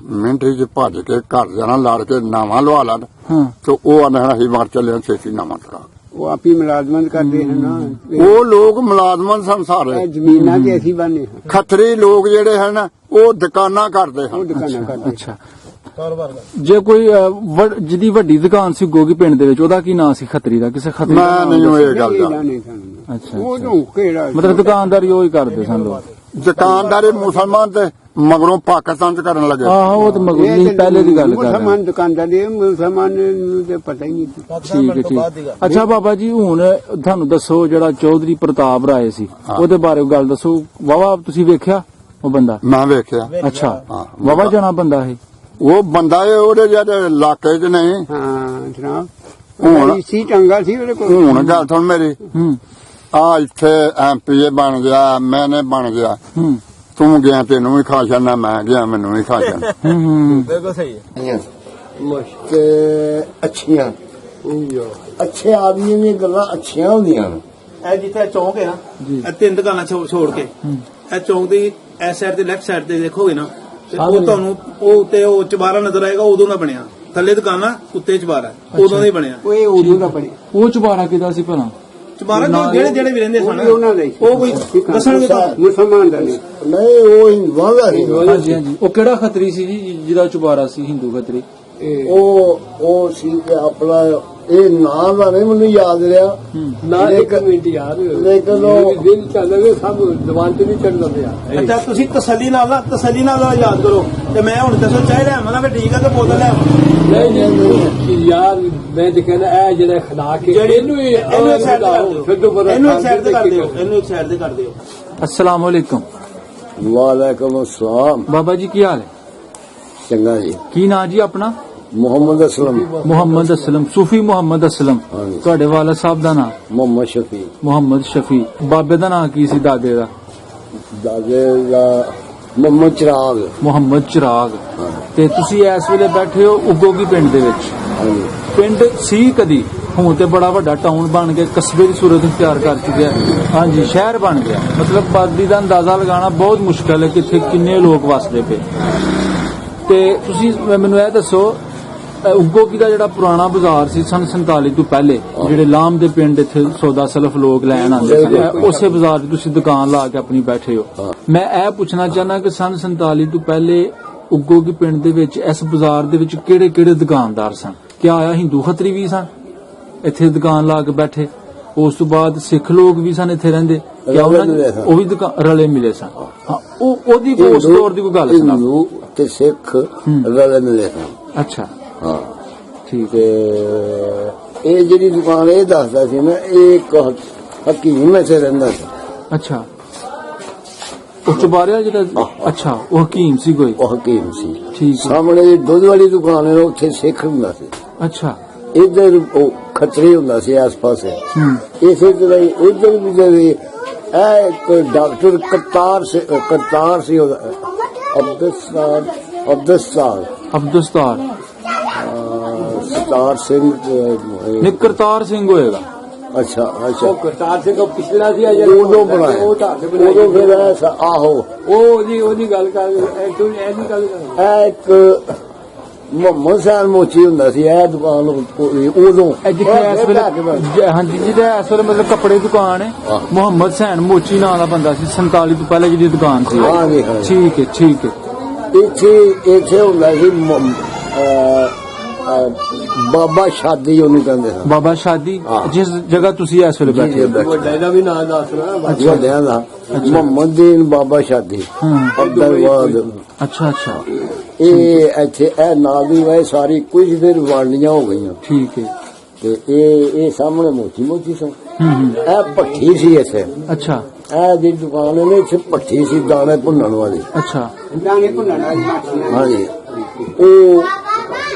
[SPEAKER 5] ਮਿੰਟ ਚ ਭੱਜ ਕੇ ਘਰ ਜਾਣਾ ਲੜ ਕੇ ਨਾਵਾਂ ਲਵਾ ਲਾ
[SPEAKER 2] ਹਾਂ
[SPEAKER 5] ਤੇ ਉਹ ਆਣਾ ਹੀ ਮਾਰ ਚੱਲਿਆ ਛੇਤੀ ਨਾਵਾਂ ਕਰਾ।
[SPEAKER 3] ਉਹ ਆਪੀ ਮੁਲਾਜ਼ਮਤ ਕਰਦੇ ਹਨ ਨਾ।
[SPEAKER 5] ਉਹ ਲੋਕ ਮੁਲਾਜ਼ਮਾਂ ਸਨ ਸਾਰੇ।
[SPEAKER 3] ਇਹ ਜ਼ਮੀਨਾਂ ਤੇ ਅਸੀਂ ਬੰਨੇ ਹਾਂ।
[SPEAKER 5] ਖੱਤਰੀ ਲੋਕ ਜਿਹੜੇ ਹਨ ਉਹ ਦੁਕਾਨਾਂ ਕਰਦੇ
[SPEAKER 3] ਉਹ
[SPEAKER 5] ਹਨ।
[SPEAKER 3] ਦੁਕਾਨਾਂ ਕਰਦੇ।
[SPEAKER 2] ਅੱਛਾ।
[SPEAKER 4] ਕਾਰੋਬਾਰ ਦਾ।
[SPEAKER 2] ਜੇ ਕੋਈ ਜਿਹਦੀ ਵੱਡੀ ਦੁਕਾਨ ਸੀ ਗੋਗੀ ਪਿੰਡ ਦੇ ਵਿੱਚ, ਉਹਦਾ ਕੀ ਨਾਂ ਸੀ ਖੱਤਰੀ ਦਾ? ਕਿਸੇ ਖੱਤਰੀ ਦਾ
[SPEAKER 5] ਮੈਂ
[SPEAKER 2] ਨਾਮ
[SPEAKER 5] ਨਹੀਂ ਇਹ
[SPEAKER 3] ਨਹੀਂ,
[SPEAKER 5] ਗੱਲ
[SPEAKER 3] ਇਹ
[SPEAKER 5] ਦਾ।
[SPEAKER 3] ਨਹੀਂ ਸਾਨੂੰ।
[SPEAKER 2] ਅੱਛਾ
[SPEAKER 3] ਉਹ
[SPEAKER 2] ਅੱਛਾ।
[SPEAKER 3] ਤੋਂ ਕਿਹੜਾ
[SPEAKER 2] ਮਤਲਬ ਦੁਕਾਨਦਾਰੀ ਉਹ ਹੀ ਕਰਦੇ ਸਨ ਲੋਕ।
[SPEAKER 5] ਦੁਕਾਨਦਾਰੀ ਮੁਸਲਮਾਨ ਤੇ ਮਗਰੋਂ ਪਾਕਿਸਤਾਨ ਚ ਕਰਨ ਲੱਗੇ।
[SPEAKER 2] ਆਹੋ ਉਹ ਤਾਂ ਮਗਰੋਂ ਪਹਿਲੇ ਦੀ ਗੱਲ ਕਰ ਰਹੇ।
[SPEAKER 3] ਮੁਸਲਮਾਨ ਦੁਕਾਨਦਾਰ ਦੇ ਮੁਸਲਮਾਨ ਨੂੰ ਤੇ ਪਤਾ ਹੀ ਨਹੀਂ ਸੀ।
[SPEAKER 4] ਪਾਕਿਸਤਾਨ
[SPEAKER 2] ਠੀਕ ਹੈ
[SPEAKER 4] ਮਿੰਟ ਤੋਂ ਬਾਅਦ ਦੀ
[SPEAKER 2] ਠੀਕ।
[SPEAKER 4] ਗੱਲ।
[SPEAKER 2] ਅੱਛਾ ਬਾਬਾ ਜੀ, ਹੁਣ ਤੁਹਾਨੂੰ ਦੱਸੋ ਜਿਹੜਾ ਚੌਧਰੀ ਪ੍ਰਤਾਪ ਰਾਏ ਸੀ, ਉਹਦੇ ਬਾਰੇ ਗੱਲ ਦੱਸੋ। ਵਾਵਾ ਤੁਸੀਂ ਵੇਖਿਆ ਉਹ ਬੰਦਾ?
[SPEAKER 5] ਮੈਂ ਵੇਖਿਆ
[SPEAKER 2] ਅੱਛਾ
[SPEAKER 5] ਹਾਂ।
[SPEAKER 2] ਵਾਵਾ ਜਣਾ ਬੰਦਾ ਹੈ?
[SPEAKER 5] ਉਹ ਬੰਦਾ ਇਹ ਉਹਦੇ ਜਿਹੜੇ ਇਲਾਕੇ 'ਚ ਨਹੀਂ।
[SPEAKER 3] ਹਾਂ ਜਨਾਬ।
[SPEAKER 5] ਹੁਣ
[SPEAKER 3] ਸੀ ਚੰਗਾ ਸੀ ਉਹਦੇ ਕੋਲ।
[SPEAKER 5] ਹੁਣ ਗੱਲ ਸੁਣ ਮੇਰੀ।
[SPEAKER 2] ਹੂੰ
[SPEAKER 5] ਆ ਇੱਥੇ ਐਮਪੀਏ ਬਣ ਗਿਆ, ਮੈਨੇ ਬਣ ਗਿਆ,
[SPEAKER 2] ਹੂੰ
[SPEAKER 5] ਤੂੰ ਗਿਆ ਤੈਨੂੰ ਵੀ ਖਾ ਜਾਣਾ, ਮੈਂ ਗਿਆ ਮੈਨੂੰ ਵੀ ਖਾ ਜਾਣਾ।
[SPEAKER 2] ਹੂੰ
[SPEAKER 4] ਬਿਲਕੁਲ ਸਹੀ ਹੈ।
[SPEAKER 6] ਮੁਸ਼ਕ ਅੱਛੀਆਂ ਅੱਛੇ ਆਦਮੀ ਦੀਆਂ ਗੱਲਾਂ ਅੱਛੀਆਂ ਹੁੰਦੀਆਂ ਨੇ।
[SPEAKER 4] ਇਹ ਜਿੱਥੇ ਇਹ ਚੌਂਕ ਹੈ ਨਾ, ਇਹ 3 ਦੁਕਾਨਾਂ ਛੋੜ ਕੇ ਇਹ ਚੌਂਕ ਦੀ ਇਸ ਸਾਈਡ ਤੇ ਲੈਫਟ ਸਾਈਡ ਤੇ ਦੇਖੋਗੇ ਨਾ, ਤੇ ਉਹ ਤੁਹਾਨੂੰ ਉਹ ਉੱਤੇ ਉਹ ਚਬਾਰਾ ਨਜ਼ਰ ਆਏਗਾ, ਉਦੋਂ ਦਾ ਬਣਿਆ। ਥੱਲੇ ਦੁਕਾਨਾਂ, ਉੱਤੇ ਚਬਾਰਾ, ਉਦੋਂ ਦਾ ਹੀ ਬਣਿਆ।
[SPEAKER 3] ਇਹ ਉਦੋਂ ਦਾ ਬਣੇ
[SPEAKER 1] ਉਹ ਚੁਬਾਰਾ ਕਿਹਦਾ ਸੀ ਭਲਾ?
[SPEAKER 4] ਚਬਾਰਾ ਜਿਹੜੇ ਵੀ ਰਹਿੰਦੇ ਸਨ
[SPEAKER 3] ਉਹਨਾਂ ਦਾ ਹੀ
[SPEAKER 4] ਉਹ ਕੋਈ ਦੱਸਣਗੇ ਤੁਹਾਨੂੰ।
[SPEAKER 3] ਮੁਸਲਮਾਨ ਦਾ ਨਹੀਂ।
[SPEAKER 6] ਨਹੀਂ ਉਹ ਹਿੰਦੂਆਂ ਦਾ ਸੀ।
[SPEAKER 1] ਹਾਂਜੀ ਹਾਂਜੀ। ਉਹ ਕਿਹੜਾ ਖੱਤਰੀ ਸੀ ਜੀ ਜਿਹਦਾ ਚੁਬਾਰਾ ਸੀ, ਹਿੰਦੂ ਖੱਤਰੀ?
[SPEAKER 6] ਉਹ ਸੀ ਕਿ ਆਪਣਾ ਇਹ ਨਾਂ ਦਾ ਨਹੀਂ ਮੈਨੂੰ ਯਾਦ ਰਿਹਾ
[SPEAKER 3] ਨਾ ਇੱਕ ਮਿੰਟ ਯਾਰ,
[SPEAKER 6] ਲੇਕਿਨ ਉਹ
[SPEAKER 3] ਦਿਨ ਚੱਲਦੇ ਸਭ ਜ਼ਬਾਨ ਤੇ ਨਹੀਂ ਚੜਨਾ ਪਿਆ।
[SPEAKER 4] ਅੱਛਾ, ਤੁਸੀਂ ਤਸੱਲੀ ਨਾਲ ਯਾਦ ਕਰੋ, ਤੇ ਮੈਂ ਹੁਣ ਦੱਸੋ ਚਾਹ ਲੈ ਆਵਾਂ ਫਿਰ ਠੀਕ ਆ ਕਿ ਬੋਤਲ ਲੈ ਆਵਾਂ?
[SPEAKER 3] ਨਹੀਂ ਯਾਰ, ਮੈਂ ਤੇ ਕਹਿੰਦਾ ਇਹ ਜਿਹੜਾ ਖਲਾ ਕੇ
[SPEAKER 4] ਇਹਨੂੰ ਇੱਕ ਸਾਈਡ ਤੇ ਕਰ ਦਿਓ, ਇਹਨੂੰ ਇੱਕ ਸਾਈਡ ਤੇ ਕਰ ਦਿਓ।
[SPEAKER 1] अस्सलाम वालेकुम।
[SPEAKER 6] ਵਾਲੇਕੁਮ ਅਸਲਾਮ।
[SPEAKER 1] ਬਾਬਾ ਜੀ ਕੀ ਹਾਲ ਹੈ?
[SPEAKER 6] ਚੰਗਾ ਜੀ।
[SPEAKER 1] ਕੀ ਨਾਂ ਜੀ ਆਪਣਾ?
[SPEAKER 6] ਮੁਹੰਮਦ ਅਸਲਮ।
[SPEAKER 1] ਮੁਹੰਮਦ ਅਸਲਮ, ਸੂਫੀ ਮੁਹੰਮਦ ਅਸਲਮ।
[SPEAKER 6] ਹਾਂਜੀ।
[SPEAKER 1] ਤੁਹਾਡੇ ਵਾਲਦ ਸਾਹਿਬ ਦਾ ਨਾਂ?
[SPEAKER 6] ਮੁਹੰਮਦ ਸ਼ਫੀ।
[SPEAKER 1] ਮੁਹੰਮਦ ਸ਼ਫੀ। ਬਾਬੇ ਦਾ ਨਾਂ ਕੀ ਸੀ, ਦਾਦੇ ਦਾ?
[SPEAKER 6] ਦਾਦੇ ਦਾ ਮੁਹੰਮਦ ਚਿਰਾਗ।
[SPEAKER 1] ਮੁਹੰਮਦ ਚਿਰਾਗ। ਤੇ ਤੁਸੀਂ ਇਸ ਵੇਲੇ ਬੈਠੇ ਹੋ ਉਗੋਗੀ ਪਿੰਡ ਦੇ ਵਿੱਚ।
[SPEAKER 6] ਹਾਂਜੀ।
[SPEAKER 1] ਪਿੰਡ ਸੀ ਕਦੀ, ਹੁਣ ਤੇ ਬੜਾ ਵੱਡਾ ਟਾਊਨ ਬਣ ਕੇ ਕਸਬੇ ਦੀ ਸੂਰਤ ਇਖਤਿਆਰ ਕਰ ਚੁੱਕਿਆ। ਹਾਂਜੀ, ਸ਼ਹਿਰ ਬਣ ਗਿਆ। ਮਤਲਬ ਆਬਾਦੀ ਦਾ ਅੰਦਾਜ਼ਾ ਲਗਾਉਣਾ ਬਹੁਤ ਮੁਸ਼ਕਲ ਹੈ ਕਿ ਇੱਥੇ ਕਿੰਨੇ ਲੋਕ ਵਸਦੇ ਪਏ। ਤੇ ਤੁਸੀਂ ਮੈਨੂੰ ਇਹ ਦੱਸੋ, ਉਗੋਗੀ ਦਾ ਜਿਹੜਾ ਪੁਰਾਣਾ ਬਾਜ਼ਾਰ ਸੀ ਸਨ 47 ਤੋਂ ਪਹਿਲੇ, ਜਿਹੜੇ ਲਾਮ ਦੇ ਪਿੰਡ ਇੱਥੇ ਸੌਦਾ ਸਲਫ ਲੋਕ ਲੈਣ ਆਉਂਦੇ ਸਨ, ਉਸੇ ਬਾਜ਼ਾਰ 'ਚ ਤੁਸੀਂ ਦੁਕਾਨ ਲਾ ਕੇ ਆਪਣੀ ਬੈਠੇ ਹੋ। ਮੈਂ ਇਹ ਪੁੱਛਣਾ ਚਾਹੁੰਦਾ ਕਿ ਸਨ 47 ਤੋਂ ਪਹਿਲੇ ਉਗੋਗੀ ਪਿੰਡ ਦੇ ਵਿੱਚ ਇਸ ਬਾਜ਼ਾਰ ਦੇ ਵਿੱਚ ਕਿਹੜੇ ਕਿਹੜੇ ਦੁਕਾਨਦਾਰ ਸਨ? ਕਿਆ ਆਇਆ ਹਿੰਦੂ ਖੱਤਰੀ ਵੀ ਸਨ ਇੱਥੇ ਦੁਕਾਨ ਲਾ ਕੇ ਬੈਠੇ? ਉਸ ਤੋਂ ਬਾਅਦ ਸਿੱਖ ਲੋਕ ਵੀ ਸਨ ਇੱਥੇ ਰਹਿੰਦੇ? ਕਿਆ ਉਹ ਵੀ ਰਲੇ ਮਿਲੇ ਸਨ? ਹਾਂ, ਉਹਦੀ ਉਸ ਦੌਰ ਦੀ ਕੋਈ ਗੱਲ ਸੁਣਾ।
[SPEAKER 6] ਹਿੰਦੂ ਤੇ ਸਿੱਖ ਰਲੇ ਮਿਲੇ ਸਨ।
[SPEAKER 1] ਅੱਛਾ,
[SPEAKER 6] ਹਾਂ
[SPEAKER 1] ਠੀਕ।
[SPEAKER 6] ਤੇ ਇਹ ਜਿਹੜੀ ਦੁਕਾਨ ਇਹ ਦੱਸਦਾ ਸੀ ਨਾ, ਇਹ ਇੱਕ ਹਕੀਮ ਇੱਥੇ ਰਹਿੰਦਾ ਸੀ।
[SPEAKER 1] ਅੱਛਾ, ਉਹ ਚੁਬਾਰਿਆ ਜਿਹੜਾ? ਅੱਛਾ, ਉਹ ਹਕੀਮ ਸੀ ਕੋਈ?
[SPEAKER 6] ਉਹ ਹਕੀਮ ਸੀ।
[SPEAKER 1] ਠੀਕ ਹੈ।
[SPEAKER 6] ਸਾਹਮਣੇ ਜਿਹੜੀ ਦੁੱਧ ਵਾਲੀ ਦੁਕਾਨ ਹੈ ਉੱਥੇ ਸਿੱਖ ਹੁੰਦਾ ਸੀ।
[SPEAKER 1] ਅੱਛਾ।
[SPEAKER 6] ਇੱਧਰ ਉਹ ਖੱਤਰੀ ਹੁੰਦਾ ਸੀ ਆਸ ਪਾਸੇ। ਇਸੇ ਤਰ੍ਹਾਂ ਹੀ ਉੱਧਰ ਵੀ ਜਿਹੜੇ ਇਹ ਇੱਕ ਡਾਕਟਰ ਕਰਤਾਰ ਸੀ ਉਹਦਾ,
[SPEAKER 1] ਅਬਦੁਸਤਾਰ
[SPEAKER 6] ਸਤਾਰ ਸਿੰਘ।
[SPEAKER 1] ਨਹੀਂ, ਕਰਤਾਰ ਸਿੰਘ ਹੋਏਗਾ।
[SPEAKER 6] ਅੱਛਾ ਅੱਛਾ।
[SPEAKER 3] ਕਰਤਾਰ ਸਿੰਘ ਉਹ ਪਿਛਲਾ ਸੀ
[SPEAKER 6] ਉਦੋਂ ਬਣਾਇਆ, ਉਦੋਂ ਫਿਰ ਆਹੋ
[SPEAKER 3] ਉਹਦੀ ਗੱਲ ਕਰ, ਇਹਦੀ ਗੱਲ ਕਰ।
[SPEAKER 6] ਇਹ ਇੱਕ ਮੁਹੰਮਦ ਸੈਨ ਮੋਚੀ ਹੁੰਦਾ ਸੀ ਇਹ ਦੁਕਾਨ ਉਦੋਂ।
[SPEAKER 1] ਜਿੱਥੇ ਇਸ ਵੇਲੇ ਹਾਂਜੀ, ਜਿਹਦੇ ਇਸ ਵੇਲੇ ਮਤਲਬ ਕੱਪੜੇ ਦੁਕਾਨ ਹੈ, ਮੁਹੰਮਦ ਸੈਨ ਮੋਚੀ ਨਾਂ ਦਾ ਬੰਦਾ ਸੀ 47 ਤੋਂ ਪਹਿਲੇ ਜਿਹੜੀ ਦੁਕਾਨ ਸੀ।
[SPEAKER 6] ਹਾਂਜੀ ਹਾਂ।
[SPEAKER 1] ਠੀਕ ਹੈ, ਠੀਕ ਹੈ।
[SPEAKER 6] ਇੱਥੇ ਹੁੰਦਾ ਸੀ ਬਾਬਾ ਸ਼ਾਦੀ ਉਹਨੂੰ ਕਹਿੰਦੇ ਸਨ।
[SPEAKER 1] ਬਾਬਾ ਸ਼ਾਦੀ, ਜਿਸ ਜਗ੍ਹਾ ਤੁਸੀਂ ਇਸ ਵੇਲੇ ਬੈਠੇ ਹੋ।
[SPEAKER 3] ਵੱਡੇ ਦਾ ਵੀ ਨਾਂ ਦੱਸਣਾ।
[SPEAKER 6] ਵੱਡਿਆਂ ਦਾ ਮੁਹੰਮਦ ਦੀਨ ਬਾਬਾ ਸ਼ਾਦੀ ਅਬਦੁਲਵਾਦ।
[SPEAKER 1] ਅੱਛਾ ਅੱਛਾ।
[SPEAKER 6] ਇਹ ਇੱਥੇ ਇਹ ਨਾਲ ਦੀ ਵਾਏ ਸਾਰੀ ਕੁਝ ਦੇਰ ਵੰਡੀਆਂ ਹੋ ਗਈਆਂ।
[SPEAKER 1] ਠੀਕ ਹੈ।
[SPEAKER 6] ਤੇ ਇਹ ਸਾਹਮਣੇ ਮੋਚੀ ਸਨ। ਇਹ ਭੱਠੀ ਸੀ ਇੱਥੇ।
[SPEAKER 1] ਅੱਛਾ।
[SPEAKER 6] ਇਹ ਜਿਹੜੀ ਦੁਕਾਨ ਹੈ ਨਾ, ਇੱਥੇ ਭੱਠੀ ਸੀ ਦਾਣੇ ਭੁੰਨਣ ਵਾਲੀ।
[SPEAKER 1] ਅੱਛਾ।
[SPEAKER 3] ਦਾਣੇ ਭੁੰਨਣ ਵਾਲੀ।
[SPEAKER 6] ਹਾਂਜੀ।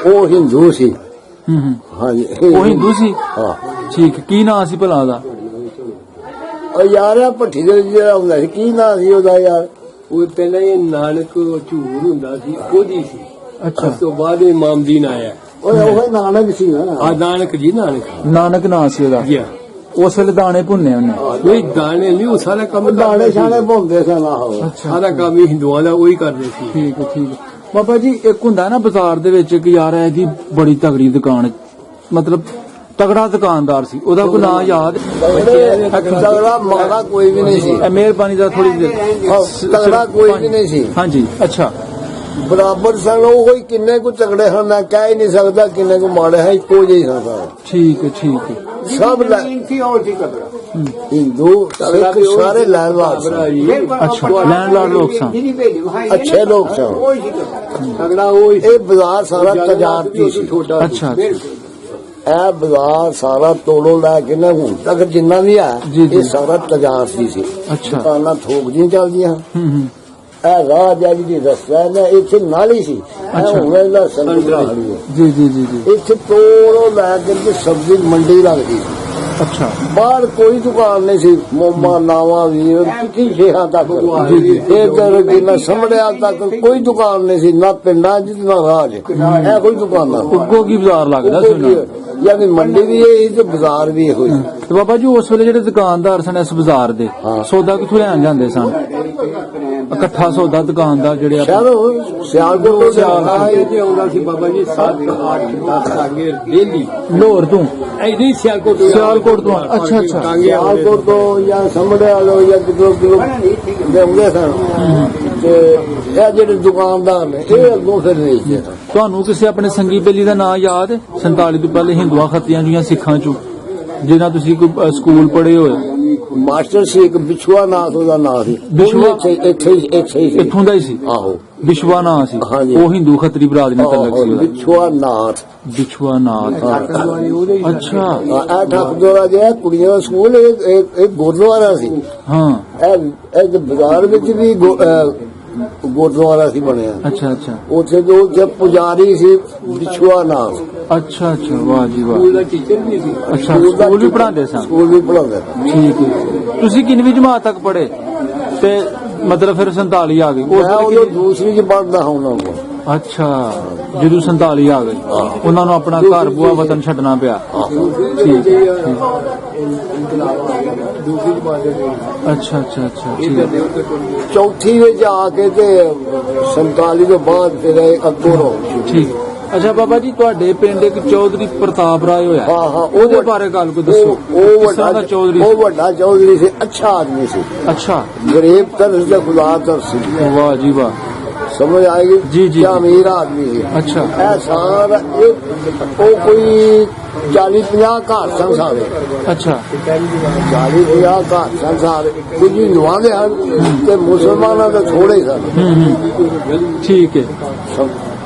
[SPEAKER 6] ਉਹ ਹਿੰਦੂ ਸੀ। ਹਾਂਜੀ,
[SPEAKER 1] ਉਹ ਹਿੰਦੂ ਸੀ।
[SPEAKER 6] ਹਾਂ।
[SPEAKER 1] ਠੀਕ। ਕੀ ਨਾਂ ਸੀ ਭਲਾ ਉਹਦਾ?
[SPEAKER 6] ਯਾਰ ਇਹ ਭੱਠੀ ਦੇ ਜਿਹੜਾ ਹੁੰਦਾ ਸੀ, ਕੀ ਨਾਂ ਸੀ ਉਹਦਾ ਯਾਰ?
[SPEAKER 3] ਉਹ ਪਹਿਲਾਂ ਇਹ ਨਾਨਕ ਝੂਰ ਹੁੰਦਾ ਸੀ, ਉਹਦੀ ਸੀ।
[SPEAKER 1] ਅੱਛਾ।
[SPEAKER 3] ਉਸ ਤੋਂ ਬਾਅਦ ਇਹ ਮਾਮਦੀਨ ਆਇਆ।
[SPEAKER 6] ਉਹ ਨਾਨਕ ਸੀ ਨਾ।
[SPEAKER 3] ਆ ਨਾਨਕ ਜੀ,
[SPEAKER 1] ਨਾਨਕ ਨਾਂ ਸੀ ਉਹਦਾ।
[SPEAKER 3] ਜੀ।
[SPEAKER 1] ਉਸ ਵੇਲੇ ਦਾਣੇ ਭੁੰਨੇ ਉਹਨੇ?
[SPEAKER 3] ਕੋਈ ਦਾਣੇ ਨਹੀਂ, ਉਹ ਸਾਰਾ ਕੰਮ
[SPEAKER 6] ਦਾਣੇ ਛਾਣੇ ਭੁੰਨਦੇ ਸਨ। ਆਹੋ,
[SPEAKER 3] ਸਾਰਾ ਕੰਮ ਹੀ ਹਿੰਦੂਆਂ ਦਾ ਉਹੀ ਕਰਦੇ ਸੀ।
[SPEAKER 1] ਠੀਕ ਹੈ, ਠੀਕ ਹੈ। ਬਾਬਾ ਜੀ, ਇੱਕ ਹੁੰਦਾ ਨਾ ਬਾਜ਼ਾਰ ਦੇ ਵਿੱਚ ਕਿ ਯਾਰ ਇਹਦੀ ਬੜੀ ਤਗੜੀ ਦੁਕਾਨ, ਮਤਲਬ ਤਗੜਾ ਦੁਕਾਨਦਾਰ ਸੀ, ਉਹਦਾ ਕੋਈ ਨਾਂ ਯਾਦ?
[SPEAKER 6] ਤਗੜਾ ਮਾੜਾ ਕੋਈ ਵੀ ਨਹੀਂ ਸੀ।
[SPEAKER 1] ਮਿਹਰਬਾਨੀ ਦਾ ਥੋੜੀ ਦੇਰ।
[SPEAKER 6] ਤਗੜਾ ਕੋਈ ਵੀ ਨਹੀਂ ਸੀ।
[SPEAKER 1] ਹਾਂਜੀ। ਅੱਛਾ।
[SPEAKER 6] ਬਰਾਬਰ ਸਨ। ਉਹ ਕੋਈ ਕਿੰਨੇ ਕੁ ਤਗੜੇ ਹਨ ਮੈਂ ਕਹਿ ਹੀ ਨਹੀਂ ਸਕਦਾ, ਕਿੰਨੇ ਕੁ ਮਾੜੇ ਹੈ, ਇੱਕੋ ਜਿਹੇ ਸਨ ਸਾਰੇ।
[SPEAKER 1] ਠੀਕ ਹੈ, ਠੀਕ ਹੈ।
[SPEAKER 6] ਸਭ ਹਿੰਦੂ ਸਿੱਖ ਸਾਰੇ ਲੈਂਡਲਾਰਡ ਸਨ।
[SPEAKER 1] ਅੱਛਾ, ਲੈਂਡਲਾਰਡ ਲੋਕ ਸਨ।
[SPEAKER 6] ਅੱਛੇ ਲੋਕ ਸਨ। ਇਹ ਬਾਜ਼ਾਰ ਸਾਰਾ ਤਜਾਰਤੀ ਸੀ।
[SPEAKER 1] ਅੱਛਾ।
[SPEAKER 6] ਇਹ ਬਾਜ਼ਾਰ ਸਾਰਾ ਤੋੜੋ ਲੈ ਕੇ ਨਾ ਹੁਣ ਤੱਕ ਜਿੰਨਾ ਵੀ ਹੈ, ਇਹ ਸਾਰਾ ਤਜਾਰਤੀ ਸੀ।
[SPEAKER 1] ਅੱਛਾ।
[SPEAKER 6] ਦੁਕਾਨਾਂ ਥੋਕ ਦੀਆਂ ਚੱਲਦੀਆਂ। ਇਹ ਰਾਹ ਜਿਹੜੀ ਰਸਤਾ ਹੈ ਨਾ, ਇੱਥੇ ਨਾਲੀ ਸੀ। ਹੁਣ ਇਹਦਾ ਸੰਗਤਰਾ ਖੜੀ ਹੈ।
[SPEAKER 1] ਜੀ ਜੀ ਜੀ ਜੀ।
[SPEAKER 6] ਇੱਥੇ ਤੋੜੋ ਲੈ ਕੇ ਸਬਜ਼ੀ ਮੰਡੀ ਲੱਗਦੀ ਸੀ।
[SPEAKER 1] ਅੱਛਾ।
[SPEAKER 6] ਬਾਹਰ ਕੋਈ ਦੁਕਾਨ ਨਹੀਂ ਸੀ। ਮੋਮਾ ਨਾਵਾ ਵੀ ਕੀ ਸ਼ੇਹਾਂ ਤੱਕ ਇਹ ਕਿੰਨਾ ਸਮੜਿਆ ਤੱਕ ਕੋਈ ਦੁਕਾਨ ਨਹੀਂ ਸੀ, ਨਾ ਪਿੰਡਾਂ ਚ ਨਾ ਰਾਜ। ਇਹ ਕੋਈ ਦੁਕਾਨ ਨਾ।
[SPEAKER 1] ਉਗੋਗੀ ਬਾਜ਼ਾਰ ਲੱਗਦਾ ਸੀ।
[SPEAKER 6] ਯਾਨੀ ਮੰਡੀ ਵੀ ਇਹ ਤੇ ਬਾਜ਼ਾਰ ਵੀ ਇਹੋ ਹੀ।
[SPEAKER 1] ਤੇ ਬਾਬਾ ਜੀ ਉਸ ਵੇਲੇ ਜਿਹੜੇ ਦੁਕਾਨਦਾਰ ਸਨ ਇਸ ਬਾਜ਼ਾਰ ਦੇ
[SPEAKER 6] ਹਾਂ।
[SPEAKER 1] ਸੌਦਾ ਕਿੱਥੋਂ ਲੈਣ ਜਾਂਦੇ ਸਨ? ਇਕੱਠਾ ਸੌਦਾ ਦੁਕਾਨਦਾਰ ਜਿਹੜੇ
[SPEAKER 6] ਸ਼ਹਿਰੋਂ ਸਿਆਲਕੋਟ ਤੋਂ
[SPEAKER 3] ਇਹ ਆਉਂਦਾ ਸੀ ਬਾਬਾ ਜੀ 7 8 10 ਟਾਂਗੇ ਡੇਲੀ
[SPEAKER 1] ਲਾਹੌਰ ਤੋਂ
[SPEAKER 3] ਐਡੀ ਸਿਆਲਕੋਟ
[SPEAKER 1] ਸਿਆਲਕੋਟ ਤੋਂ ਅੱਛਾ ਅੱਛਾ
[SPEAKER 6] ਸਿਆਲਕੋਟ ਤੋਂ ਜਾਂ ਸੰਭੜਿਆ ਲੋ ਜਾਂ ਕਿਲੋ ਦੇ ਹੁੰਦੇ ਸਨ ਤੇ ਇਹ ਜਿਹੜੇ ਦੁਕਾਨਦਾਰ ਨੇ ਇਹ ਅੱਗੋਂ ਫਿਰ ਵੇਚਦੇ ਸਨ।
[SPEAKER 1] ਤੁਹਾਨੂੰ ਕਿਸੇ ਆਪਣੇ ਸੰਗੀ ਬੇਲੀ ਦਾ ਨਾਂ ਯਾਦ ਹੈ? 47 ਤੋਂ ਪਹਿਲੇ ਹਿੰਦੂਆਂ ਖੱਤੀਆਂ ਜੀਆਂ ਸਿੱਖਾਂ ਚੋਂ ਜਿਹਨਾਂ ਤੁਸੀਂ ਕੋਈ ਸਕੂਲ ਪੜ੍ਹੇ ਹੋਏ?
[SPEAKER 6] ਮਾਸਟਰ ਸੀ ਇੱਕ ਬਿਛੂਆ ਨਾਥ ਉਹਦਾ ਨਾਂ ਸੀ।
[SPEAKER 1] ਬਿਛੂਆ?
[SPEAKER 6] ਇੱਥੇ ਹੀ ਸੀ।
[SPEAKER 1] ਇੱਥੋਂ ਦਾ ਹੀ ਸੀ?
[SPEAKER 6] ਆਹੋ
[SPEAKER 1] ਬਿਸ਼ਵਾ ਨਾਂ ਸੀ।
[SPEAKER 6] ਹਾਂਜੀ।
[SPEAKER 1] ਉਹ ਹਿੰਦੂ ਖੱਤਰੀ ਬਰਾਦਰੀ ਨਾਲ ਤਲਕ ਸੀ ਉਹਦਾ।
[SPEAKER 6] ਬਿਛੂਆ ਨਾਥ।
[SPEAKER 1] ਬਿਸ਼ਵਾ ਨਾਥ ਅੱਛਾ
[SPEAKER 6] ਇਹ ਠੱਕਦੋਰਾ ਜਿਹੜਾ ਕੁੜੀਆਂ ਦਾ ਸਕੂਲ ਇਹ ਗੁਰਦੁਆਰਾ ਸੀ।
[SPEAKER 1] ਹਾਂ
[SPEAKER 6] ਇਹ ਬਾਜ਼ਾਰ ਵਿੱਚ ਵੀ ਗੁਰਦੁਆਰਾ ਸੀ ਬਣਿਆ।
[SPEAKER 1] ਅੱਛਾ ਅੱਛਾ
[SPEAKER 6] ਉੱਥੇ ਜੋ ਜਦ ਪੁਜਾਰੀ ਸੀ ਬਿਛੂਆ ਨਾਥ।
[SPEAKER 1] ਅੱਛਾ ਅੱਛਾ ਵਾਹ ਜੀ ਵਾਹ।
[SPEAKER 3] ਸਕੂਲ ਦਾ ਟੀਚਰ ਵੀ ਸੀ।
[SPEAKER 1] ਅੱਛਾ ਸਕੂਲ ਵੀ ਪੜ੍ਹਾਉਂਦੇ ਸਨ?
[SPEAKER 6] ਸਕੂਲ ਵੀ ਪੜਾਉਂਦੇ ਸਨ।
[SPEAKER 1] ਠੀਕ ਹੈ। ਤੁਸੀਂ ਕਿੰਨਵੀਂ ਜਮਾਤ ਤੱਕ ਪੜ੍ਹੇ ਤੇ ਮਤਲਬ ਫਿਰ 47 ਆ ਗਈ ਉਸ
[SPEAKER 6] ਮੈਂ
[SPEAKER 1] ਵੇਲੇ
[SPEAKER 6] ਉਦੋਂ ਦੂਸਰੀ ਚ ਪੜਦਾ ਹਾਂ ਉਹਨਾਂ ਕੋਲ।
[SPEAKER 1] ਅੱਛਾ ਜਦੋਂ 47 ਆ ਗਈ ਉਹਨਾਂ ਨੂੰ ਆਪਣਾ ਘਰ ਬੁਆ ਵਤਨ ਛੱਡਣਾ ਪਿਆ। ਠੀਕ ਹੈ,
[SPEAKER 3] ਦੂਸਰੀ ਜਮਾਤ ਦੇ
[SPEAKER 1] ਅੱਛਾ ਅੱਛਾ ਅੱਛਾ ਠੀਕ ਹੈ।
[SPEAKER 6] ਚੌਥੀ ਵਿੱਚ ਆ ਕੇ ਤੇ 47 ਤੋਂ ਬਾਅਦ ਫਿਰ ਅੱਗੋਂ ਰੋ।
[SPEAKER 1] ਠੀਕ ਅੱਛਾ ਬਾਬਾ ਜੀ ਤੁਹਾਡੇ ਪਿੰਡ ਇੱਕ ਚੌਧਰੀ ਪ੍ਰਤਾਪ ਰਾਏ ਹੋਇਆ
[SPEAKER 6] ਹਾਂ
[SPEAKER 1] ਉਹਦੇ ਬਾਰੇ ਗੱਲ ਕੋਈ ਦੱਸੋ।
[SPEAKER 6] ਉਹ
[SPEAKER 1] ਕਿਸ ਤਰ੍ਹਾਂ ਦਾ ਚੌਧਰੀ
[SPEAKER 6] ਉਹ ਵੱਡਾ ਚੌਧਰੀ ਸੀ। ਅੱਛਾ ਆਦਮੀ ਸੀ।
[SPEAKER 1] ਅੱਛਾ
[SPEAKER 6] ਗਰੀਬ ਤਰਸ ਦਾ ਖੁਦਾ ਤਰਸ ਸੀ।
[SPEAKER 1] ਵਾਹ ਜੀ ਵਾਹ
[SPEAKER 6] ਸਮਝ ਆਏਗੀ
[SPEAKER 1] ਜੀ, ਜੀ।
[SPEAKER 6] ਕਿਆ ਅਮੀਰ ਆਦਮੀ ਸੀ।
[SPEAKER 1] ਅੱਛਾ
[SPEAKER 6] ਇਹ ਸਾਰਾ ਉਹ ਕੋਈ 40-50 ਘਰ ਸਨ ਸਾਰੇ।
[SPEAKER 1] ਅੱਛਾ
[SPEAKER 6] 40-50 ਘਰ ਸਨ ਸਾਰੇ। ਕੁਝ ਨਿਵਾਉਂਦੇ ਹਨ ਤੇ ਮੁਸਲਮਾਨਾਂ ਦੇ ਥੋੜੇ ਸਨ।
[SPEAKER 1] ਠੀਕ ਹੈ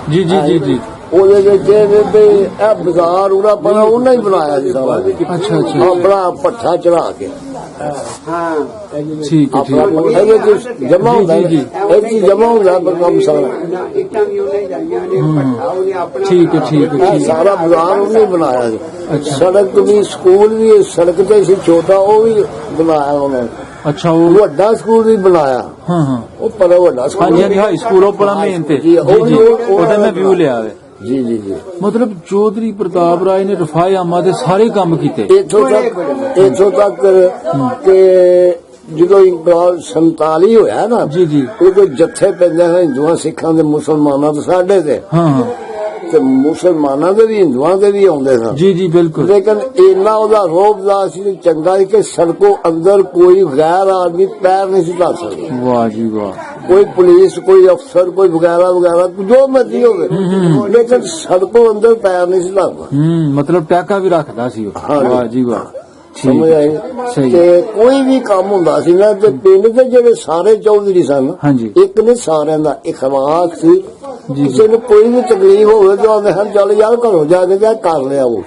[SPEAKER 1] ਜੀ ਜੀ ਜੀ ਜੀ
[SPEAKER 6] ਉਹਦੇ ਵਿੱਚ ਇਹ ਬਾਜ਼ਾਰ ਉਹਦਾ ਬਣਾ ਉਹਨਾਂ ਹੀ ਬਣਾਇਆ ਸੀ ਸਾਰਾ।
[SPEAKER 1] ਅੱਛਾ ਅੱਛਾ
[SPEAKER 6] ਆਪਣਾ ਪੱਠਾ ਚੜਾ ਕੇ
[SPEAKER 1] ਠੀਕ ਹੈ ਠੀਕ
[SPEAKER 6] ਆਪਣਾ
[SPEAKER 1] ਹੈ
[SPEAKER 6] ਇਹਦੇ ਵਿੱਚ ਜਮਾ ਹੁੰਦਾ
[SPEAKER 1] ਜੀ, ਜੀ।
[SPEAKER 6] ਇਹ ਚੀਜ਼ ਜਮਾ ਹੁੰਦਾ ਕੰਮ ਸਾਰਾ।
[SPEAKER 3] ਇੱਟਾਂ ਵੀ ਉਹਨੇ ਜਾਈਆਂ ਨੇ ਪੱਠਾ ਉਹਨੇ ਆਪਣਾ
[SPEAKER 1] ਠੀਕ ਹੈ ਠੀਕ ਹੈ
[SPEAKER 6] ਇਹ
[SPEAKER 1] ਠੀਕ ਹੈ
[SPEAKER 6] ਸਾਰਾ ਬਾਜ਼ਾਰ ਉਹਨੇ ਬਣਾਇਆ ਸੀ।
[SPEAKER 1] ਅੱਛਾ।
[SPEAKER 6] ਸੜਕ ਵੀ ਸਕੂਲ ਵੀ ਸੜਕ ਤੇ ਸੀ ਛੋਟਾ ਉਹ ਵੀ ਬਣਾਇਆ ਉਹਨੇ।
[SPEAKER 1] ਅੱਛਾ ਉਹ
[SPEAKER 6] ਵੱਡਾ ਸਕੂਲ ਵੀ ਬਣਾਇਆ।
[SPEAKER 1] ਹਾਂ ਹਾਂ
[SPEAKER 6] ਉਹ ਪਰ ਵੱਡਾ ਸਕੂਲ
[SPEAKER 1] ਹਾਂਜੀ ਹਾਂਜੀ ਹਾਈ ਸਕੂਲ ਉਹ ਬੜਾ ਮੇਨ ਤੇ
[SPEAKER 6] ਜੀ,
[SPEAKER 1] ਜੀ
[SPEAKER 6] ਉਹ-
[SPEAKER 1] ਜੀ
[SPEAKER 6] ਉਹ-
[SPEAKER 1] ਉਹਦਾ ਮੈਂ ਵਿਊ ਲਿਆ ਵੇ।
[SPEAKER 6] ਜੀ ਜੀ ਜੀ
[SPEAKER 1] ਮਤਲਬ ਚੌਧਰੀ ਪ੍ਰਤਾਪ ਰਾਏ ਨੇ ਰਫਾਏ ਆਮਾ ਦੇ ਸਾਰੇ ਕੰਮ ਕੀਤੇ।
[SPEAKER 6] ਇੱਥੋਂ ਤੱਕ ਕਿ ਜਦੋਂ ਇਨਕਲਾਬ 47 ਹੋਇਆ ਨਾ
[SPEAKER 1] ਜੀ ਜੀ
[SPEAKER 6] ਉਦੋਂ ਜੱਥੇ ਪੈਂਦੇ ਹਨ ਹਿੰਦੂਆਂ ਸਿੱਖਾਂ ਦੇ ਮੁਸਲਮਾਨਾਂ ਦੇ ਸਾਡੇ ਤੇ
[SPEAKER 1] ਹਾਂ ਹਾਂ
[SPEAKER 6] ਤੇ ਮੁਸਲਮਾਨਾਂ ਦੇ ਵੀ ਹਿੰਦੂਆਂ ਦੇ ਵੀ ਆਉਂਦੇ ਸਨ।
[SPEAKER 1] ਜੀ ਜੀ ਬਿਲਕੁਲ
[SPEAKER 6] ਲੇਕਿਨ ਇੰਨਾ ਉਹਦਾ ਰੋਬਦਾਰ ਸੀ ਚੰਗਾ ਸੀ ਕਿ ਸੜਕੋਂ ਅੰਦਰ ਕੋਈ ਗੈਰ ਆਦਮੀ ਪੈਰ ਨਹੀਂ ਸੀ ਧਰ ਸਕਦਾ।
[SPEAKER 1] ਵਾਹ ਜੀ ਵਾਹ
[SPEAKER 6] ਕੋਈ ਪੁਲਿਸ ਕੋਈ ਅਫਸਰ ਕੋਈ ਵਗੈਰਾ ਵਗੈਰਾ ਜੋ ਮਰਜ਼ੀ ਹੋਵੇ ਲੇਕਿਨ ਸੜਕੋਂ ਅੰਦਰ ਪੈਰ ਨਹੀਂ ਸੀ ਧਰਦਾ।
[SPEAKER 1] ਮਤਲਬ ਟੈਕਾ ਵੀ ਰੱਖਦਾ ਸੀ ਉਹ।
[SPEAKER 6] ਹਾਂਜੀ।
[SPEAKER 1] ਵਾਹ ਜੀ ਵਾਹ
[SPEAKER 6] ਸਮਝ
[SPEAKER 1] ਠੀਕ
[SPEAKER 6] ਆਈ
[SPEAKER 1] ਸਹੀ।
[SPEAKER 6] ਤੇ ਕੋਈ ਵੀ ਕੰਮ ਹੁੰਦਾ ਸੀ ਨਾ ਤੇ ਪਿੰਡ ਦੇ ਜਿਹੜੇ ਸਾਰੇ ਚੌਧਰੀ ਸਨ
[SPEAKER 1] ਹਾਂਜੀ।
[SPEAKER 6] ਇੱਕ ਨੇ ਸਾਰਿਆਂ ਦਾ ਇਖਲਾਕ ਸੀ।
[SPEAKER 1] ਜੀ।
[SPEAKER 6] ਕਿਸੇ ਨੂੰ ਕੋਈ ਵੀ ਤਕਲੀਫ ਹੋਵੇ ਤਾਂ ਆਂਦੇ ਹਨ ਚੱਲ ਯਾਰ ਘਰੋਂ ਜਾ ਕੇ ਤੇ ਕਰ ਲਿਆ ਉਹ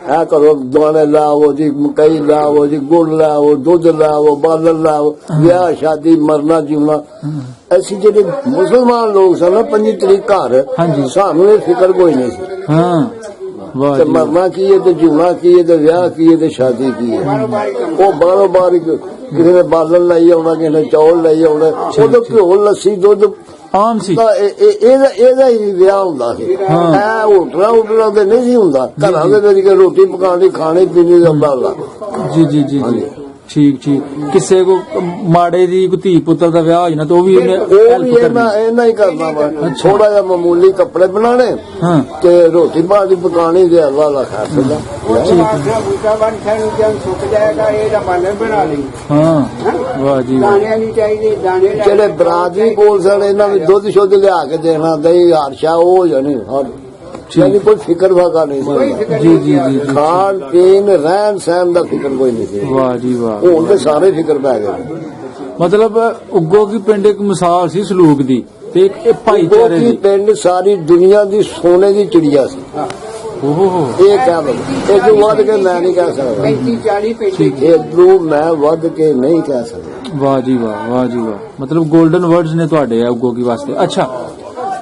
[SPEAKER 6] ਹੈ ਕਰੋ ਦਾਣੇ ਲਾਓ ਜੀ ਮਕਈ ਲਾਓ ਜੀ ਗੁੜ ਲਾਓ ਦੁੱਧ ਲਾਓ ਬਾਲਣ ਲਾਓ ਵਿਆਹ ਸ਼ਾਦੀ ਮਰਨਾ ਜੀਵਨਾ। ਅਸੀਂ ਜਿਹੜੇ ਮੁਸਲਮਾਨ ਲੋਕ ਸਨ ਨਾ 25 ਤਰੀਕ ਘਰ
[SPEAKER 1] ਹਾਂਜੀ।
[SPEAKER 6] ਸਾਨੂੰ ਇਹ ਫਿਕਰ ਕੋਈ ਨਹੀਂ ਸੀ
[SPEAKER 1] ਹਾਂ ਵਾਹ
[SPEAKER 6] ਤੇ
[SPEAKER 1] ਜੀ
[SPEAKER 6] ਮਰਨਾ ਕੀ ਹੈ ਤੇ ਜੀਵਨਾ ਕੀ ਹੈ ਤੇ ਵਿਆਹ ਕੀ ਹੈ ਤੇ ਸ਼ਾਦੀ ਕੀ ਹੈ। ਉਹ ਬਾਰੋ ਬਾਰ ਕਿਸੇ ਨੇ ਬਾਲਣ ਲਈ ਆਉਣਾ ਕਿਸੇ ਨੇ ਚੌਲ ਲਈ ਆਉਣਾ ਉਹਦੇ ਘਿਓ ਲੱਸੀ ਦੁੱਧ
[SPEAKER 1] ਆਮ ਸੀ।
[SPEAKER 6] ਤਾਂ ਇਹਦਾ ਹੀ ਵਿਆਹ ਹੁੰਦਾ ਸੀ। ਇਹ ਹੋਟਲਾਂ ਤੇ ਨਹੀਂ ਸੀ ਹੁੰਦਾ। ਘਰਾਂ ਦੇ ਵਿੱਚ ਰੋਟੀ ਪਕਾਉਣੀ ਖਾਣੀ ਪੀਣੀ ਦਾ ਬਾਲਾ।
[SPEAKER 1] ਜੀ ਜੀ ਜੀ ਜੀ ਠੀਕ ਠੀਕ ਕਿਸੇ ਕੋ ਮਾੜੇ ਦੀ ਕੋਈ ਧੀ ਪੁੱਤਰ ਦਾ ਵਿਆਹ ਹੋ ਜਾਣਾ ਤਾਂ ਉਹ ਵੀ ਇਹਨੇ
[SPEAKER 6] ਉਹ ਵੀ
[SPEAKER 1] ਹੈਲਪ ਕਰਨੀ।
[SPEAKER 6] ਇਹਨਾਂ ਹੀ ਕਰਨਾ ਵਾ। ਥੋੜਾ ਜਿਹਾ ਮਾਮੂਲੀ ਕੱਪੜੇ ਬਣਾਣੇ
[SPEAKER 1] ਹਾਂ
[SPEAKER 6] ਤੇ ਰੋਟੀ ਪਾਣੀ ਪਕਾਣੀ ਤੇ ਅੱਲਾ ਦਾ ਖਾਸ ਦਾ।
[SPEAKER 3] ਬੂਟਾ ਬਣ ਨੂੰ ਜਦ ਸੁੱਕ ਜਾਏਗਾ ਇਹਦਾ ਬਾਲਣ ਬਣਾ ਲਈ।
[SPEAKER 1] ਹਾਂ ਵਾਹ ਜੀ ਵਾਹ
[SPEAKER 3] ਦਾਣੇ ਨਹੀਂ ਚਾਹੀਦੇ ਦਾਣੇ ਲੈ
[SPEAKER 6] ਜਿਹੜੇ ਬਰਾਦਰੀ ਕੋਲ ਸਨ ਇਹਨਾਂ ਵੀ ਦੁੱਧ ਸ਼ੁੱਧ ਲਿਆ ਕੇ ਦੇਣਾ ਦਹੀਂ ਹਾਰਸ਼ਾ ਉਹ ਹੋ ਜਾਣੀ ਯਾਨੀ ਕੋਈ ਫਿਕਰ ਫਾਕਾ ਨਹੀਂ ਸੀ।
[SPEAKER 1] ਜੀ ਜੀ ਜੀ ਜੀ
[SPEAKER 6] ਖਾਣ ਪੀਣ ਰਹਿਣ ਸਹਿਣ ਦਾ ਫਿਕਰ ਕੋਈ ਨਹੀਂ ਸੀ।
[SPEAKER 1] ਵਾਹ ਜੀ ਵਾਹ
[SPEAKER 6] ਹੁਣ ਤੇ ਸਾਰੇ ਫਿਕਰ ਪੈ ਗਏ।
[SPEAKER 1] ਮਤਲਬ ਉੱਗੋ ਕੀ ਪਿੰਡ ਇੱਕ ਮਿਸਾਲ ਸੀ ਸਲੂਕ ਦੀ ਤੇ ਇੱਕ ਇਹ ਭਾਈਚਾਰੇ
[SPEAKER 6] ਗੋਕੀ
[SPEAKER 1] ਦੀ।
[SPEAKER 6] ਪਿੰਡ ਸਾਰੀ ਦੁਨੀਆ ਦੀ ਸੋਨੇ ਦੀ ਚਿੜੀਆ ਸੀ।
[SPEAKER 1] ਓਹੋ
[SPEAKER 6] ਇਹ ਕਹਿ ਲਓ ਇਹ ਤੋਂ ਵੱਧ ਕੇ ਮੈਂ ਨਹੀਂ ਕਹਿ ਸਕਦਾ।
[SPEAKER 3] 35-40 ਪਿੰਡ
[SPEAKER 6] ਇਦੋਂ ਮੈਂ ਵੱਧ ਕੇ ਨਹੀਂ ਕਹਿ ਸਕਦਾ।
[SPEAKER 1] ਵਾਹ ਜੀ ਵਾਹ ਵਾਹ ਜੀ ਵਾਹ ਮਤਲਬ 골ਡਨ ਵਰਡਸ ਨੇ ਤੁਹਾਡੇ ਆ ਉੱਗੋ ਕੀ ਵਾਸਤੇ। ਅੱਛਾ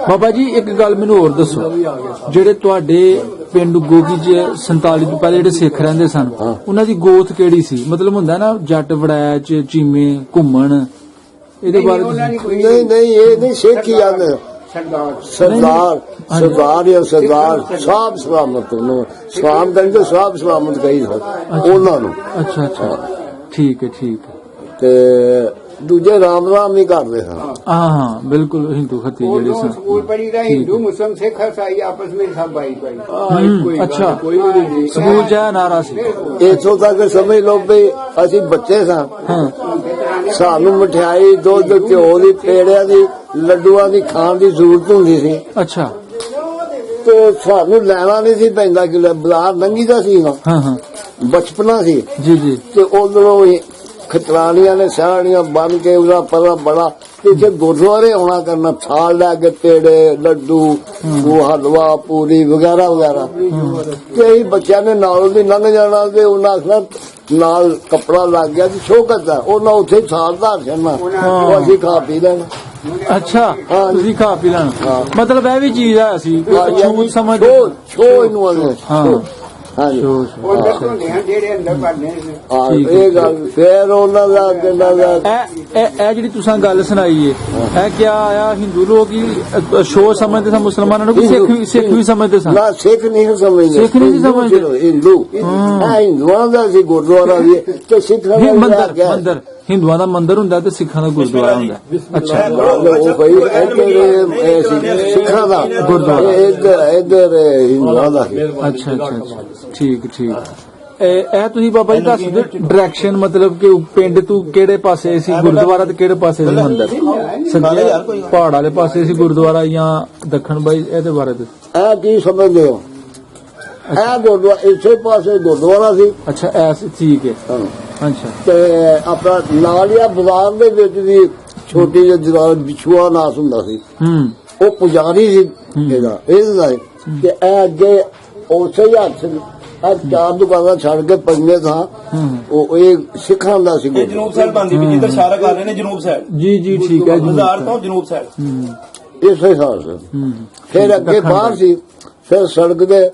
[SPEAKER 1] ਬਾਬਾ ਜੀ ਇੱਕ ਗੱਲ ਮੈਨੂੰ ਹੋਰ ਦੱਸੋ ਜਿਹੜੇ ਤੁਹਾਡੇ ਪਿੰਡ ਉੱਗੋ ਕੀ ਚ 47 ਤੋਂ ਪਹਿਲੇ ਜਿਹੜੇ ਸਿੱਖ ਰਹਿੰਦੇ ਸਨ ਉਹਨਾਂ ਦੀ ਗੋਤ ਕਿਹੜੀ ਸੀ? ਮਤਲਬ ਹੁੰਦਾ ਨਾ ਜੱਟ ਵੜੈਚ ਚੀਮੇ ਘੁੰਮਣ ਇਹਦੇ ਬਾਰੇ
[SPEAKER 6] ਨਹੀਂ ਇਹ ਨਹੀਂ ਸਿੱਖ ਹੀ ਆਂਦੇ ਸਰਦਾਰ ਜਾਂ ਸਰਦਾਰ ਸਾਬ ਸਲਾਮਤ ਨੂੰ ਸਲਾਮ ਕਹਿੰਦੇ ਸਾਬ ਸਲਾਮਤ ਕਹੀ ਉਹਨਾਂ ਨੂੰ।
[SPEAKER 2] ਅੱਛਾ ਅੱਛਾ, ਠੀਕ ਹੈ ਠੀਕ ਹੈ।
[SPEAKER 6] ਤੇ ਦੂਜੇ ਰਾਮ ਹੀ ਕਰਦੇ ਸਨ।
[SPEAKER 2] ਹਾਂ ਬਿਲਕੁਲ, ਹਿੰਦੂ ਖੱਤੀ ਜਿਹੜੇ ਸਨ।
[SPEAKER 3] ਸਕੂਲ ਪੜੀ ਦਾ ਹਿੰਦੂ ਮੁਸਲਮ ਸਿੱਖ ईसाई आपस में सब भाई भाई।
[SPEAKER 2] ਅੱਛਾ, ਸਕੂਲ ਚ ਨਾਰਾ ਸੀ।
[SPEAKER 6] ਇੱਥੋਂ ਤੱਕ ਸਮਝ ਲਓ ਵੀ ਅਸੀਂ ਬੱਚੇ ਸਾਂ,
[SPEAKER 2] ਹਾਂ
[SPEAKER 6] ਸਾਨੂੰ ਮਠਿਆਈ ਦੁੱਧ ਘਿਓ ਦੀ ਪੇੜਿਆਂ ਦੀ ਲੱਡੂਆਂ ਦੀ ਖਾਣ ਦੀ ਜ਼ਰੂਰਤ ਹੁੰਦੀ ਸੀ।
[SPEAKER 2] ਅੱਛਾ,
[SPEAKER 6] ਤੇ ਸਾਨੂੰ ਲੈਣਾ ਨਹੀਂ ਸੀ ਪੈਂਦਾ ਕਿ ਬਾਜ਼ਾਰ ਲੰਘੀ ਦਾ ਸੀ ਨਾ,
[SPEAKER 2] ਹਾਂ ਹਾਂ
[SPEAKER 6] ਬਚਪਨਾ ਸੀ।
[SPEAKER 2] ਜੀ ਜੀ,
[SPEAKER 6] ਤੇ ਉਧਰੋਂ ਹੀ ਖਤਰਾਣੀਆਂ ਨੇ ਸਾੜੀਆਂ ਬਣ ਕੇ ਉਹਦਾ ਪਤਾ ਬੜਾ ਇੱਥੇ ਗੁਰਦੁਆਰੇ ਆਉਣਾ ਕਰਨਾ, ਥਾਲ ਲੈ ਕੇ ਪੇੜੇ ਲੱਡੂ ਉਹ ਹਲਵਾ ਪੂਰੀ ਵਗੈਰਾ ਵਗੈਰਾ। ਤੇ ਅਸੀਂ ਬੱਚਿਆਂ ਨੇ ਨਾਲ ਦੀ ਲੰਘ ਜਾਣਾ ਤੇ ਉਹਨਾਂ ਆਖਣਾ ਨਾਲ ਕੱਪੜਾ ਲੱਗ ਗਿਆ ਤੇ ਸ਼ੋਕਤ ਹੈ, ਉਹਨਾਂ ਉੱਥੇ ਥਾਲ ਧਾਰ ਛੱਡਣਾ, ਉਹ ਅਸੀਂ ਖਾ ਪੀ ਲੈਣਾ।
[SPEAKER 2] ਅੱਛਾ,
[SPEAKER 6] ਹਾਂ।
[SPEAKER 2] ਤੁਸੀਂ ਖਾ ਪੀ ਲੈਣਾ,
[SPEAKER 6] ਹਾਂ।
[SPEAKER 2] ਮਤਲਬ ਇਹ ਵੀ ਚੀਜ਼ ਹੈ ਅਸੀਂ ਛੂਤ ਸਮਝ।
[SPEAKER 6] ਛੋ ਇਹਨੂੰ ਆਂਦੇ।
[SPEAKER 2] ਹਾਂ
[SPEAKER 6] ਹਾਂਜੀ
[SPEAKER 3] ਉਹ ਹੁੰਦੇ ਹਨ ਜਿਹੜੇ ਅੰਦਰ ਭਰਦੇ ਨੇ।
[SPEAKER 6] ਹਾਂ, ਇਹ ਗੱਲ ਫਿਰ ਉਹਨਾਂ ਦਾ ਕਿੰਨਾ ਦਾ
[SPEAKER 2] ਇਹ ਜਿਹੜੀ ਤੁਸੀਂ ਗੱਲ ਸੁਣਾਈ ਹੈ, ਇਹ ਕਿਆ ਆਇਆ ਹਿੰਦੂ ਲੋਕ ਹੀ ਸ਼ੋ ਸਮਝਦੇ ਸਨ ਮੁਸਲਮਾਨਾਂ ਨੂੰ, ਸਿੱਖ ਵੀ ਸਮਝਦੇ ਸਨ?
[SPEAKER 6] ਨਾ, ਸਿੱਖ ਨਹੀਂ ਸਮਝਦੇ,
[SPEAKER 2] ਸਿੱਖ ਨਹੀਂ ਸਮਝਦੇ।
[SPEAKER 6] ਹਿੰਦੂ ਹਿੰਦੂਆਂ ਦਾ ਸੀ ਗੁਰਦੁਆਰਾ ਵੀ ਤੇ ਸਿੱਖਾਂ ਦਾ
[SPEAKER 2] ਮੰਦਰ ਹਿੰਦੂਆਂ ਦਾ ਮੰਦਰ ਹੁੰਦਾ ਤੇ ਸਿੱਖਾਂ ਦਾ ਗੁਰਦੁਆਰਾ ਹੁੰਦਾ। ਅੱਛਾ,
[SPEAKER 6] ਉਹ ਭਾਈ ਇੱਧਰ ਸਿੱਖਾਂ ਦਾ ਗੁਰਦੁਆਰਾ, ਇੱਧਰ ਹਿੰਦੂਆਂ ਦਾ।
[SPEAKER 2] ਅੱਛਾ ਅੱਛਾ ਅੱਛਾ, ਠੀਕ ਠੀਕ। ਇਹ ਤੁਸੀਂ ਬਾਬਾ ਜੀ ਦੱਸ ਦਿਓ ਡਾਇਰੈਕਸ਼ਨ, ਮਤਲਬ ਕਿ ਪਿੰਡ ਤੋਂ ਕਿਹੜੇ ਪਾਸੇ ਸੀ ਗੁਰਦੁਆਰਾ ਤੇ ਕਿਹੜੇ ਪਾਸੇ ਸੀ ਮੰਦਰ? ਸੱਜੇ ਪਹਾੜ ਵਾਲੇ ਪਾਸੇ ਸੀ ਗੁਰਦੁਆਰਾ ਜਾਂ ਦੱਖਣ? ਬਾਈ ਇਹਦੇ ਬਾਰੇ
[SPEAKER 6] ਇਹ ਕੀ ਸਮਝਦੇ ਹੋ? ਇਹ ਗੁਰਦੁਆਰਾ ਇਸੇ ਪਾਸੇ ਗੁਰਦੁਆਰਾ ਸੀ।
[SPEAKER 2] ਅੱਛਾ, ਐਸ ਠੀਕ ਹੈ। ਅੱਛਾ,
[SPEAKER 6] ਤੇ ਆਪਣਾ ਨਾਲੀਆ ਬਾਜ਼ਾਰ ਦੇ ਵਿੱਚ ਵੀ ਛੋਟੀ ਜਿਹੀ ਜਗ੍ਹਾ ਵਿਛੂਆ ਨਾਸ ਹੁੰਦਾ ਸੀ। ਉਹ ਪੁਜਾਰੀ ਸੀ ਇਹਦਾ ਤੇ ਇਹ ਅੱਗੇ ਉਸੇ ਹੀ ਹੱਥ ਚਾਰ ਦੁਕਾਨਾਂ ਛੱਡ ਕੇ ਪੰਜਵੇਂ ਥਾਂ ਉਹ ਇਹ ਸਿੱਖਾਂ ਦਾ ਸੀ।
[SPEAKER 4] ਇਹ ਜਨੂਬ ਸਾਈਡ ਬੰਦੀ ਵੀ ਜਿੱਧਰ ਇਸ਼ਾਰਾ ਕਰ ਰਹੇ ਨੇ, ਜਨੂਬ ਸਾਈਡ।
[SPEAKER 2] ਜੀ ਜੀ, ਠੀਕ ਹੈ।
[SPEAKER 4] ਬਾਜ਼ਾਰ ਤੋਂ ਜਨੂਬ ਸਾਈਡ
[SPEAKER 6] ਇਸੇ ਹਿਸਾਬ से ਫਿਰ ਅੱਗੇ ਬਾਹਰ ਸੀ। ਫਿਰ ਸੜਕ ਦੇ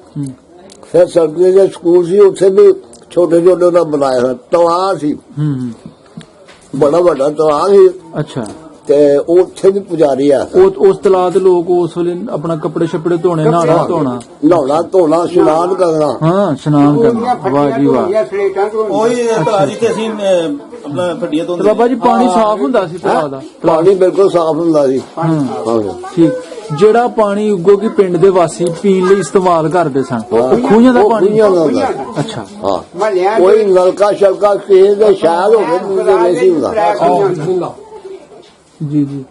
[SPEAKER 6] ਜਿਹੜੇ ਸਕੂਲ ਸੀ ਉੱਥੇ ਵੀ ਛੋਟੇ ਛੋਟੇ ਉਹਨਾਂ ਬਣਾਇਆ ਤਲਾਅ ਸੀ, ਬੜਾ ਵੱਡਾ ਤਲਾਅ ਸੀ।
[SPEAKER 2] ਅੱਛਾ,
[SPEAKER 6] ਤੇ ਉੱਥੇ ਵੀ ਪੁਜਾਰੀ ਆ।
[SPEAKER 2] ਉਸ ਤਲਾਅ ਦੇ ਲੋਕ ਉਸ ਵੇਲੇ ਆਪਣਾ ਕੱਪੜੇ ਛੱਪੜੇ ਧੋਣੇ, ਨਹਾਉਣਾ
[SPEAKER 6] ਧੋਣਾ ਇਸ਼ਨਾਨ ਕਰਨਾ।
[SPEAKER 2] ਹਾਂ, ਇਸ਼ਨਾਨ ਕਰਨਾ। ਵਾਹ ਜੀ ਵਾਹ।
[SPEAKER 4] ਉਹੀ ਤਲਾਅ ਜਿੱਥੇ ਅਸੀਂ ਆਪਣਾ ਫੱਡੀਆਂ ਤੋਂ
[SPEAKER 2] ਬਾਬਾ ਜੀ ਪਾਣੀ ਸਾਫ਼ ਹੁੰਦਾ ਸੀ ਤਲਾਅ ਦਾ?
[SPEAKER 6] ਪਾਣੀ ਬਿਲਕੁਲ ਸਾਫ਼ ਹੁੰਦਾ ਸੀ।
[SPEAKER 2] ਠੀਕ। ਜਿਹੜਾ ਪਾਣੀ ਉਗੋ ਕੀ ਪਿੰਡ ਦੇ ਵਾਸੀ ਪੀਣ ਲਈ ਇਸਤੇਮਾਲ ਕਰਦੇ ਸਨ, ਖੂਹਾਂ ਦਾ ਪਾਣੀ? ਅੱਛਾ,
[SPEAKER 6] ਹਾਂ, ਕੋਈ ਨਲਕਾ ਸ਼ਲਕਾ ਕਿਸੇ ਦੇ ਸ਼ਾਇਦ ਹੋਵੇ, ਦੂਜੇ ਨਹੀਂ ਸੀ ਹੁੰਦਾ।
[SPEAKER 2] ਜੀ ਜੀ,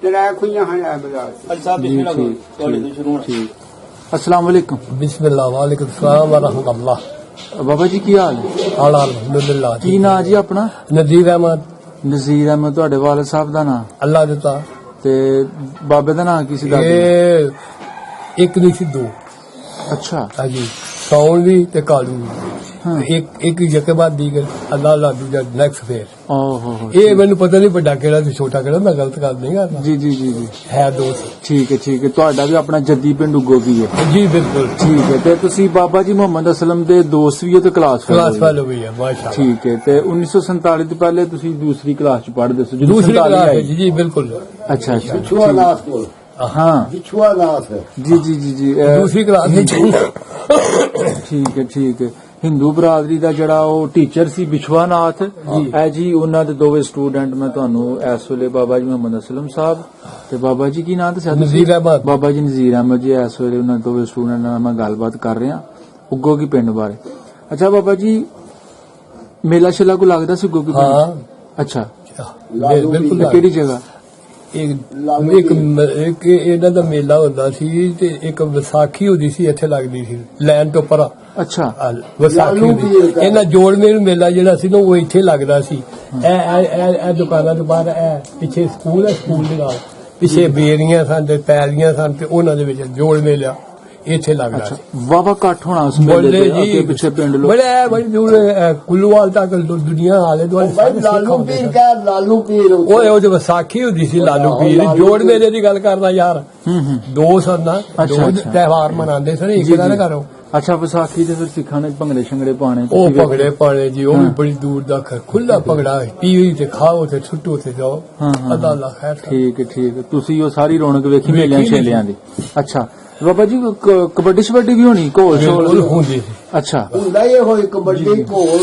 [SPEAKER 4] ਅੱਜ ਸਾਹਿਬ ਬਿਸਮਿਲ੍ਲਾਹ ਤੁਹਾਡੇ ਤੋਂ ਸ਼ੁਰੂ ਹੋਣਾ।
[SPEAKER 2] ਠੀਕ। अस्सलाम वालेकुम।
[SPEAKER 7] बिस्मिल्लाह वालेकुम सलाम व रहमतुल्लाह।
[SPEAKER 2] बाबा जी की हाल है?
[SPEAKER 7] अल्हम्दुलिल्लाह।
[SPEAKER 2] की ना जी अपना?
[SPEAKER 7] नजीर अहमद।
[SPEAKER 2] नजीर अहमद ਤੁਹਾਡੇ ਵਾਲਿਦ ਸਾਹਿਬ ਦਾ ਨਾਮ?
[SPEAKER 7] अल्लाह देता।
[SPEAKER 2] ਤੇ ਬਾਬੇ ਦਾ ਨਾਮ ਕੀ ਸੀ?
[SPEAKER 7] ਇਹ ਇੱਕ ਨਹੀਂ ਸੀ, ਦੋ।
[SPEAKER 2] ਅੱਛਾ,
[SPEAKER 7] ਹਾਂਜੀ, ਸੌਣ ਵੀ ਤੇ ਕਾਲੂ ਵੀ। ਇੱਕ ਜਕੇ ਬਾਅਦ ਦੀਗਰ ਅੱਲਾਹ ਅੱਲਾਹ ਦੂਜਾ ਨੈਕਸਟ ਫੇਰ।
[SPEAKER 2] ਓਹੋ,
[SPEAKER 7] ਇਹ ਮੈਨੂੰ ਪਤਾ ਨਹੀਂ ਵੱਡਾ ਕਿਹੜਾ ਤੇ ਛੋਟਾ ਕਿਹੜਾ, ਮੈਂ ਗਲਤ ਗੱਲ ਨਹੀਂ ਕਰਦਾ।
[SPEAKER 2] ਜੀ ਜੀ ਜੀ ਜੀ,
[SPEAKER 7] ਹੈ ਦੋ ਸੀ।
[SPEAKER 2] ਠੀਕ ਹੈ ਠੀਕ ਹੈ। ਤੁਹਾਡਾ ਵੀ ਆਪਣਾ ਜੱਦੀ ਪਿੰਡ ਉਗੋ ਕੀ ਹੈ?
[SPEAKER 7] ਜੀ ਬਿਲकुल
[SPEAKER 2] ਠੀਕ ਹੈ। ਤੇ ਤੁਸੀਂ ਬਾਬਾ ਜੀ ਮੁਹੰਮਦ ਅਸਲਮ ਦੇ ਦੋਸਤ ਵੀ ਹੋ ਤੇ ਕਲਾਸ
[SPEAKER 7] ਫੈਲੋ ਵੀ ਹੈ ਮਾਸ਼ਾਅੱਲਾ।
[SPEAKER 2] ਠੀਕ ਹੈ। ਤੇ 1947 ਤੋਂ ਪਹਿਲੇ ਤੁਸੀਂ ਦੂਸਰੀ ਕਲਾਸ ਚ ਪੜ੍ਹਦੇ ਸੀ?
[SPEAKER 7] ਦੂਸਰੀ ਕਲਾਸ ਹੈ ਜੀ ਬਿਲकुल।
[SPEAKER 2] ਅੱਛਾ ਅੱਛਾ,
[SPEAKER 6] ਵਿਛੂਆ ਨਾਸ ਕੋਲ।
[SPEAKER 2] ਹਾਂ,
[SPEAKER 6] ਵਿਛੂਆ ਨਾਸ ਹੈ
[SPEAKER 2] ਜੀ ਜੀ ਜੀ ਜੀ।
[SPEAKER 7] ਦੂਸਰੀ ਕਲਾਸ ਵਿੱਚ।
[SPEAKER 2] ਠੀਕ ਹੈ ਠੀਕ ਹੈ। ਹਿੰਦੂ ਬਰਾਦਰੀ ਦਾ ਜਿਹੜਾ ਉਹ ਟੀਚਰ ਸੀ ਵਿਸ਼ਵਾਨਾਥ ਹੈ ਜੀ, ਉਹਨਾਂ ਦੇ ਦੋਵੇਂ ਸਟੂਡੈਂਟ ਮੈਂ ਤੁਹਾਨੂੰ ਇਸ ਵੇਲੇ ਬਾਬਾ ਜੀ ਮੁਹੰਮਦ ਅਸਲਮ ਸਾਹਿਬ ਤੇ ਬਾਬਾ ਜੀ ਕੀ ਨਾਮ ਦੱਸਿਆ?
[SPEAKER 7] ਨਜ਼ੀਰ ਅਹਿਮਦ।
[SPEAKER 2] ਬਾਬਾ ਜੀ ਨਜ਼ੀਰ ਅਹਿਮਦ ਜੀ ਇਸ ਵੇਲੇ ਉਹਨਾਂ ਦੋਵੇਂ ਸਟੂਡੈਂਟ ਨਾਲ ਮੈਂ ਗੱਲਬਾਤ ਕਰ ਰਿਹਾ ਉਗੋ ਕੀ ਪਿੰਡ ਬਾਰੇ। ਅੱਛਾ ਬਾਬਾ ਜੀ, ਮੇਲਾ ਸ਼ੇਲਾ ਕੋ ਲੱਗਦਾ ਸੀ ਉਗੋ ਕੀ ਪਿੰਡ?
[SPEAKER 7] ਹਾਂ।
[SPEAKER 2] ਅੱਛਾ,
[SPEAKER 7] ਬਿਲਕੁਲ।
[SPEAKER 2] ਕਿਹੜੀ ਜਗ੍ਹਾ?
[SPEAKER 7] ਇੱਕ ਇਹਨਾਂ ਦਾ ਮੇਲਾ ਹੁੰਦਾ ਸੀ ਤੇ ਇੱਕ ਵਿਸਾਖੀ ਹੁੰਦੀ ਸੀ, ਇੱਥੇ ਲੱਗਦੀ ਸੀ ਲੈਣ ਤੋਂ ਪਰਾਂ।
[SPEAKER 2] ਅੱਛਾ,
[SPEAKER 7] ਵਿਸਾਖੀ ਹੁੰਦੀ। ਇਹਨਾਂ ਜੋੜ ਮੇਲ ਮੇਲਾ ਜਿਹੜਾ ਸੀ ਨਾ ਉਹ ਇੱਥੇ ਲੱਗਦਾ ਸੀ। ਇਹ ਦੁਕਾਨਾਂ ਤੋਂ ਬਾਹਰ ਇਹ ਪਿੱਛੇ ਸਕੂਲ ਹੈ, ਸਕੂਲ ਦੇ ਨਾਲ ਪਿੱਛੇ ਬੇਰੀਆਂ ਸਨ ਤੇ ਪੈਲੀਆਂ ਸਨ ਤੇ ਉਹਨਾਂ ਦੇ ਵਿੱਚ ਜੋੜ ਮੇਲਾ ਇੱਥੇ ਲੱਗਦਾ ਸੀ।
[SPEAKER 2] ਵਾਵਾ ਇਕੱਠ ਹੋਣਾ ਉਸ ਮੇਲੇ ਦੇ ਅੱਗੇ ਪਿੱਛੇ ਪਿੰਡ ਲੋਕ
[SPEAKER 7] ਬੜੇ ਦੂਰ ਕੁੱਲੂਵਾਲ ਤੱਕ ਦੁਨੀਆ ਆਲੇ ਦੁਆਲੇ
[SPEAKER 6] ਲਾਲੂ ਪੀਰ ਕਾ ਲਾਲੂ ਪੀਰ
[SPEAKER 7] ਉਹ ਜੋ ਵਿਸਾਖੀ ਹੁੰਦੀ ਸੀ ਲਾਲੂ ਪੀਰ ਜੋੜ ਮੇਲੇ ਦੀ ਗੱਲ ਕਰਦਾ ਯਾਰ। ਦੋ ਸਨ ਨਾ, ਦੋ ਤਿਉਹਾਰ ਮਨਾਉਂਦੇ ਸਨ, ਇੱਕ ਦਾ ਨਾ ਕਰੋ।
[SPEAKER 1] ਅੱਛਾ ਵਿਸਾਖੀ ਤੇ ਫਿਰ ਸਿੱਖਾਂ ਨੇ ਭੰਗੜੇ ਸ਼ੰਗੜੇ ਪਾਣੇ
[SPEAKER 7] ਉਹ
[SPEAKER 1] ਤੁਸੀਂ ਵੇਖੇ?
[SPEAKER 7] ਭੰਗੜੇ ਪਾਣੇ ਜੀ ਉਹ ਵੀ ਬੜੀ ਦੂਰ ਦਾ ਖੁੱਲਾ ਭੰਗੜਾ ਪੀਵੀ ਤੇ ਖਾਓ ਤੇ ਛੁੱਟੋ ਤੇ ਜਾਓ
[SPEAKER 1] ਹਾਂ, ਹਾਂ।
[SPEAKER 7] ਅੱਲਾ ਅੱਲਾ ਖੈਰ
[SPEAKER 1] ਠੀਕ ਹੈ ਠੀਕ ਹੈ। ਤੁਸੀਂ ਉਹ ਸਾਰੀ ਰੌਣਕ ਵੇਖੀ
[SPEAKER 7] ਵੇਖੀ
[SPEAKER 1] ਮੇਲਿਆਂ
[SPEAKER 7] ਜੀ।
[SPEAKER 1] ਛੇਲਿਆਂ ਦੀ। ਅੱਛਾ ਬਾਬਾ ਜੀ ਕਬੱਡੀ ਸ਼ਬੱਡੀ ਵੀ ਹੋਣੀ ਘੋਲ
[SPEAKER 7] ਬਿਲਕੁਲ
[SPEAKER 1] ਛੋਲ?
[SPEAKER 7] ਹੁੰਦੀ ਸੀ
[SPEAKER 1] ਅੱਛਾ
[SPEAKER 6] ਹੁੰਦਾ ਹੀ ਹੋਈ ਕਬੱਡੀ ਘੋਲ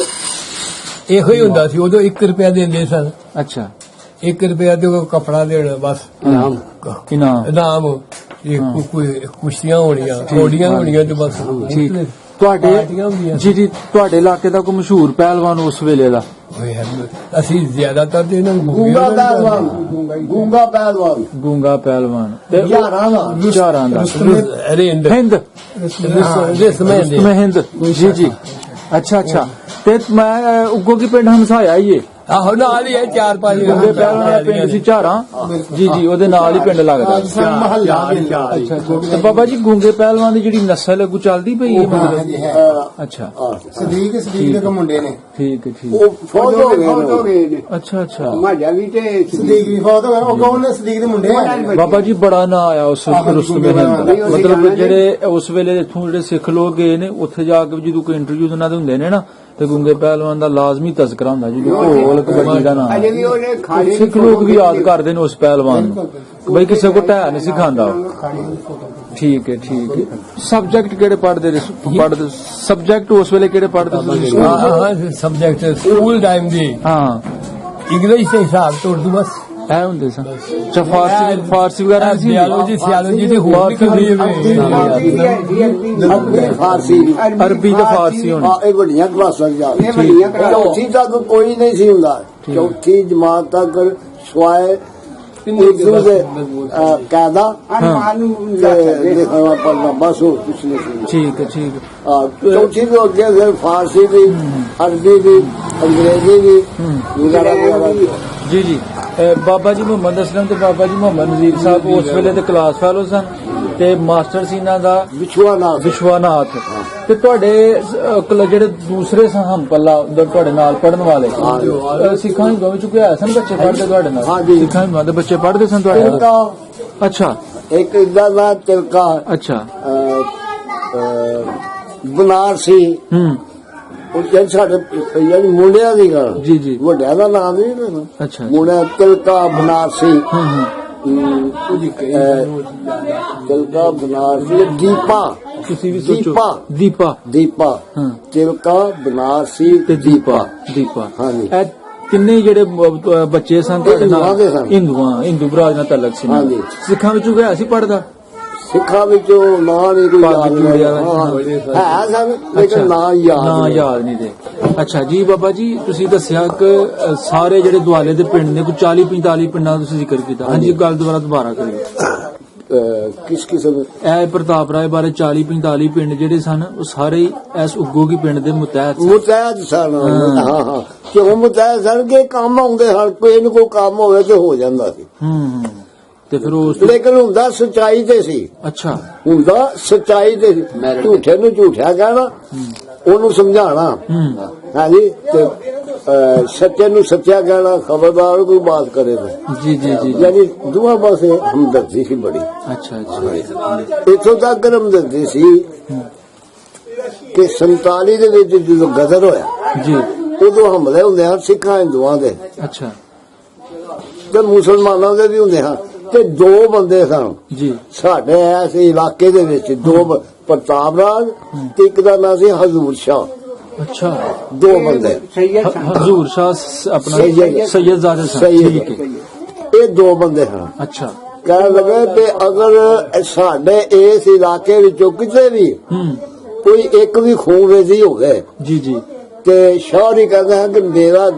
[SPEAKER 7] ਇਹੋ ਹੀ ਹੁੰਦਾ ਸੀ ਉਦੋਂ 1 ਰੁਪਿਆ ਦਿੰਦੇ ਸਨ
[SPEAKER 1] ਅੱਛਾ
[SPEAKER 7] 1 ਰੁਪਿਆ ਤੇ ਉਹ ਕੱਪੜਾ ਦੇਣਾ ਬਸ
[SPEAKER 1] ਇਨਾਮ
[SPEAKER 7] ਇਨਾਮ ਇਹ ਕੋਈ ਕੁਸ਼ਤੀਆਂ ਹੋਣੀਆਂ ਕੋਡੀਆਂ ਹੋਣੀਆਂ ਤੇ ਬਸ
[SPEAKER 1] ਠੀਕ
[SPEAKER 7] ਪਾਰਟੀਆਂ
[SPEAKER 1] ਤੁਹਾਡੇ
[SPEAKER 7] ਹੁੰਦੀਆਂ
[SPEAKER 1] ਜੀ ਜੀ ਤੁਹਾਡੇ ਇਲਾਕੇ ਦਾ ਕੋਈ ਮਸ਼ਹੂਰ ਪਹਿਲਵਾਨ ਉਸ ਵੇਲੇ ਦਾ?
[SPEAKER 7] ਹੋਏ ਹਨ। ਅਸੀਂ ਜ਼ਿਆਦਾਤਰ ਤੇ ਇਹਨਾਂ ਨੂੰ
[SPEAKER 6] ਗੂੰਗਾ ਪਹਿਲਵਾਨ ਗੂੰਗਾ ਪਹਿਲਵਾਨ
[SPEAKER 1] ਗੂੰਗਾ ਪਹਿਲਵਾਨ ਤੇ
[SPEAKER 6] ਯਾਰਾਂ ਦਾ
[SPEAKER 1] ਚਾਰਾਂ ਦਾ
[SPEAKER 7] ਰਿੰਦ
[SPEAKER 1] ਹਿੰਦ ਹਿੰਦ ਜੀ ਜੀ। ਅੱਛਾ ਅੱਛਾ ਤੇ ਮੈਂ ਉੱਗੋ ਕੀ ਪਿੰਡ ਹਮਸਾਇਆ ਹੀ
[SPEAKER 7] ਆਹੋ ਨਾਲ ਹੀ ਹੈ 4-5
[SPEAKER 1] ਗੂੰਗੇ ਪਹਿਲਵਾਨ ਦਾ ਪਿੰਡ ਸੀ ਝਾਰਾਂ ਜੀ ਜੀ ਉਹਦੇ ਨਾਲ ਹੀ ਪਿੰਡ ਲੱਗਦਾ।
[SPEAKER 6] ਮਹੱਲਾ
[SPEAKER 1] ਅੱਛਾ ਅੱਛਾ ਤੇ ਬਾਬਾ ਜੀ ਗੂੰਗੇ ਪਹਿਲਵਾਨ ਦੀ ਜਿਹੜੀ ਨਸਲ ਅੱਗੂ ਚੱਲਦੀ ਪਈ ਹੈ ਮਤਲਬ? ਅੱਛਾ
[SPEAKER 3] ਸਦੀਕ ਦੇ ਮੁੰਡੇ ਨੇ
[SPEAKER 1] ਠੀਕ ਹੈ ਠੀਕ।
[SPEAKER 6] ਉਹ ਫੌਜ ਹੋ
[SPEAKER 3] ਹੋ
[SPEAKER 6] ਗਏ
[SPEAKER 3] ਗਏ ਨੇ
[SPEAKER 1] ਅੱਛਾ ਅੱਛਾ
[SPEAKER 3] ਮਾਝਾ ਵੀ ਤੇ
[SPEAKER 8] ਸਦੀਕ ਵੀ ਫੌਤ ਹੋ ਗਿਆ ਉਹ ਕੌਣ ਨੇ ਸਦੀਕ ਦੇ ਮੁੰਡੇ
[SPEAKER 1] ਬਾਬਾ ਜੀ ਬੜਾ ਨਾਂ ਆਇਆ ਉਸ ਰੁਸਤਮ ਹਿੰਦ ਦਾ। ਮਤਲਬ ਜਿਹੜੇ ਉਸ ਵੇਲੇ ਇੱਥੋਂ ਜਿਹੜੇ ਸਿੱਖ ਲੋਕ ਗਏ ਨੇ ਉੱਥੇ ਜਾ ਕੇ ਜਦੋਂ ਕੋਈ ਇੰਟਰਵਿਊ ਉਹਨਾਂ ਦੇ ਹੁੰਦੇ ਨੇ ਨਾ ਤੇ ਗੁੰਗੇ ਪਹਿਲਵਾਨ ਦਾ ਲਾਜ਼ਮੀ ਤਜ਼ਕਰਾ ਹੁੰਦਾ ਜੀ ਘੋਲ ਕਬੱਡੀ ਦਾ ਨਾਮ।
[SPEAKER 3] ਅਜੇ ਵੀ ਉਹਨੇ ਖਾਣੇ
[SPEAKER 1] ਸਿੱਖ ਲੋਕ ਵੀ ਯਾਦ ਕਰਦੇ ਨੇ ਉਸ ਪਹਿਲਵਾਨ ਨੂੰ ਬਈ ਕਿਸੇ ਕੋ ਢਹਿ ਨਹੀਂ ਸਿਖਾਉਂਦਾ। ਠੀਕ ਹੈ ਠੀਕ ਹੈ। ਸਬਜੈਕਟ ਕਿਹੜੇ ਪੜ੍ਹਦੇ ਸਬਜੈਕਟ ਉਸ ਵੇਲੇ ਕਿਹੜੇ ਪੜ੍ਹਦੇ ਸੀ?
[SPEAKER 7] ਹਾਂ ਸਬਜੈਕਟ ਸਕੂਲ ਟਾਈਮ ਦੀ
[SPEAKER 1] ਹਾਂ
[SPEAKER 7] ਇੰਗਲਿਸ਼ ਦੇ ਹਿਸਾਬ ਤੋਂ ਉਰਦੂ ਬਸ
[SPEAKER 1] ਇਹ ਹੁੰਦੇ ਸਨ। ਅੱਛਾ ਫਾਰਸੀ ਵਗੈਰਾ ਨਹੀਂ ਸੀ?
[SPEAKER 7] ਸਿਆਲੋਜੀ ਦੀ ਹੋਰ ਨਿਕਲਦੀ
[SPEAKER 6] ਫਾਰਸੀ
[SPEAKER 1] ਅਰਬੀ ਤੇ ਫਾਰਸੀ ਹੋਣੀ।
[SPEAKER 6] ਇਹ ਵੱਡੀਆਂ ਕਲਾਸਾਂ ਜਾ
[SPEAKER 3] ਇਹ ਵੱਡੀਆਂ ਕਲਾਸਾਂ।
[SPEAKER 6] ਚੌਥੀ ਤੱਕ ਕੋਈ ਨਹੀਂ ਸੀ ਹੁੰਦਾ ਚੌਥੀ ਜਮਾਤ ਤੱਕ ਸਵਾਏ ਉਰਦੂ ਦੇ ਕਾਇਦਾ
[SPEAKER 3] ਅਨੁਮਾਨ ਨੂੰ
[SPEAKER 6] ਤੇ ਲਿਖਣਾ ਪੜ੍ਹਨਾ ਬਸ ਹੋਰ ਕੁਛ ਨਹੀਂ ਸੀ।
[SPEAKER 1] ਠੀਕ ਹੈ ਠੀਕ ਹੈ।
[SPEAKER 6] ਚੌਥੀ ਤੋਂ ਅੱਗੇ ਫਿਰ ਫਾਰਸੀ ਵੀ ਅਰਬੀ ਵੀ ਅੰਗਰੇਜ਼ੀ ਵੀ ਵਗੈਰਾ ਵਗੈਰਾ।
[SPEAKER 1] ਜੀ ਜੀ ਬਾਬਾ ਜੀ ਮੁਹੰਮਦ ਅਸਲਮ ਤੇ ਬਾਬਾ ਜੀ ਮੁਹੰਮਦ ਨਜ਼ੀਰ ਸਾਹਿਬ ਉਸ ਵੇਲੇ ਦੇ ਕਲਾਸ ਫੈਲੋ ਸਨ ਤੇ ਮਾਸਟਰ ਸੀ ਇਹਨਾਂ ਦਾ ਵਿਸ਼ਵਾਨਾਥ। ਤੇ ਤੁਹਾਡੇ ਜਿਹੜੇ ਦੂਸਰੇ ਸਨ ਹਮਪੱਲਾ ਤੁਹਾਡੇ ਨਾਲ ਪੜਨ ਵਾਲੇ ਸਿੱਖਾਂ ਹਿੰਦੂਆਂ ਵਿੱਚ ਕੋਈ ਆਇਆ ਸਨ ਬੱਚੇ ਪੜ੍ਹਦੇ ਤੁਹਾਡੇ ਨਾਲ? ਸਿੱਖਾਂ ਹਿੰਦੂਆਂ ਦੇ ਬੱਚੇ ਪੜ੍ਹਦੇ ਸਨ ਤੁਹਾਡੇ ਨਾਲ? ਅੱਛਾ
[SPEAKER 6] ਇੱਕ ਇਦਾਂ ਦਾ ਤਿਲਕਾ
[SPEAKER 1] ਅੱਛਾ
[SPEAKER 6] ਬਨਾਰਸੀ ਉਹ ਜਿਹੜੇ ਸਾਡੇ ਯਾਨੀ ਮੁੰਡਿਆਂ ਦੀ ਗੱਲ
[SPEAKER 1] ਜੀ ਜੀ
[SPEAKER 6] ਵੱਡਿਆਂ ਦਾ ਨਾਮ ਨਹੀਂ ਲੈਣਾ
[SPEAKER 1] ਅੱਛਾ
[SPEAKER 6] ਮੁੰਡਿਆਂ ਤਿਲਕਾ ਬਨਾਰਸੀ ਤਿਲਕਾ ਬਨਾਰਸੀ ਦੀਪਾ
[SPEAKER 1] ਤੁਸੀਂ ਵੀ ਸੋਚੋ ਦੀਪਾ
[SPEAKER 6] ਤਿਲਕਾ ਬਨਾਰਸੀ
[SPEAKER 1] ਤੇ ਦੀਪਾ
[SPEAKER 6] ਹਾਂਜੀ
[SPEAKER 1] ਇਹ ਤਿੰਨੇ ਜਿਹੜੇ ਬੱਚੇ ਸਨ ਤੁਹਾਡੇ ਨਾਲ
[SPEAKER 6] ਹਿੰਦੂਆਂ
[SPEAKER 1] ਹਿੰਦੂ ਬਰਾਜ ਨਾਲ ਤਲਕ ਸੀ?
[SPEAKER 6] ਹਾਂਜੀ।
[SPEAKER 1] ਸਿੱਖਾਂ ਵਿੱਚੋਂ ਗਿਆ ਸੀ ਪੜਦਾ?
[SPEAKER 6] ਸਿੱਖਾਂ ਵਿੱਚੋਂ ਨਾਂ ਨਹੀਂ ਕੋਈ ਹੈ ਸਨ ਲੇਕਿਨ ਨਾਂ
[SPEAKER 1] ਯਾਦ ਨਹੀਂ ਦੇ। ਅੱਛਾ ਜੀ ਬਾਬਾ ਜੀ ਤੁਸੀਂ ਦੱਸਿਆ ਕਿ ਸਾਰੇ ਜਿਹੜੇ ਦੁਆਲੇ ਦੇ ਪਿੰਡ ਨੇ ਕੋਈ 40-45 ਪਿੰਡਾਂ ਦਾ ਤੁਸੀਂ ਜ਼ਿਕਰ ਕੀਤਾ। ਹਾਂਜੀ ਗੱਲ ਦੁਬਾਰਾ ਕਰਿਓ।
[SPEAKER 6] ਕਿਸ ਕਿਸਮ
[SPEAKER 1] ਇਹ ਪ੍ਰਤਾਪ ਰਾਏ ਬਾਰੇ 40-45 ਪਿੰਡ ਜਿਹੜੇ ਸਨ ਉਹ ਸਾਰੇ ਇਸ ਉੱਗੋ ਕੀ ਪਿੰਡ ਦੇ ਮੁਤਹਿਦ
[SPEAKER 6] ਸਨ। ਹਾਂ ਕਿਉਂ ਮੁਤਹਿਦ ਸਨ ਕਿ ਕੰਮ ਆਉਂਦੇ ਹਨ ਕੋਈ ਨੂੰ ਕੋਈ ਕੰਮ ਹੋਵੇ ਤੇ ਹੋ ਜਾਂਦਾ ਸੀ।
[SPEAKER 1] ਤੇ ਫਿਰ ਉਸ
[SPEAKER 6] ਲੇਕਿਨ ਹੁੰਦਾ ਸੱਚਾਈ ਤੇ ਸੀ।
[SPEAKER 1] ਅੱਛਾ
[SPEAKER 6] ਹੁੰਦਾ ਸੱਚਾਈ ਤੇ ਝੂਠੇ ਨੂੰ ਝੂਠਿਆ ਕਹਿਣਾ ਉਹਨੂੰ ਸਮਝਾਣਾ ਹਾਂਜੀ ਤੇ ਸੱਚੇ ਨੂੰ ਸੱਚਾ ਕਹਿਣਾ ਖਬਰਦਾਰ ਕੋਈ ਬਾਤ ਕਰੇ ਤਾਂ
[SPEAKER 1] ਜੀ ਜੀ ਜੀ
[SPEAKER 6] ਯਾਨੀ ਦੋਵਾਂ ਪਾਸੇ ਹਮਦਰਦੀ ਸੀ ਬੜੀ।
[SPEAKER 1] ਅੱਛਾ ਅੱਛਾ
[SPEAKER 6] ਇੱਥੋਂ ਤੱਕ ਹਮਦਰਦੀ ਸੀ ਕਿ 47 ਦੇ ਵਿੱਚ ਜਦੋਂ ਗਦਰ ਹੋਇਆ ਜੀ ਉਦੋਂ ਹਮਲੇ ਹੁੰਦੇ ਹਨ ਸਿੱਖਾਂ ਹਿੰਦੂਆਂ ਦੇ।
[SPEAKER 1] ਅੱਛਾ
[SPEAKER 6] ਤੇ ਮੁਸਲਮਾਨਾਂ ਦੇ ਵੀ ਹੁੰਦੇ ਹਨ ਤੇ ਦੋ ਬੰਦੇ ਸਨ
[SPEAKER 1] ਜੀ ਸਾਡੇ
[SPEAKER 6] ਇਸ ਇਲਾਕੇ ਦੇ ਵਿੱਚ ਦੋ ਪ੍ਰਤਾਪ ਰਾਜ ਤੇ ਇੱਕ ਦਾ ਨਾਂ ਸੀ ਹਜ਼ੂਰ ਸ਼ਾਹ।
[SPEAKER 1] ਅੱਛਾ
[SPEAKER 6] ਦੋ ਬੰਦੇ
[SPEAKER 1] ਹਜ਼ੂਰ ਸ਼ਾਹ ਆਪਣਾ ਸੈਯਦਜ਼ਾਦੇ ਸਨ। ਠੀਕ ਹੈ
[SPEAKER 6] ਇਹ ਦੋ ਬੰਦੇ ਹਨ।
[SPEAKER 1] ਅੱਛਾ
[SPEAKER 6] ਕਹਿਣ ਲੱਗੇ ਕਿ ਅਗਰ ਸਾਡੇ ਇਸ ਇਲਾਕੇ ਵਿੱਚੋਂ ਕਿਤੇ ਵੀ ਕੋਈ ਇੱਕ ਵੀ ਖੂਨਰੇਜ਼ੀ ਹੋਵੇ
[SPEAKER 1] ਜੀ ਜੀ
[SPEAKER 6] ਤੇ ਸ਼ਾਹ ਹੀ ਕਹਿੰਦੇ ਹਨ ਕਿ ਮੇਰਾ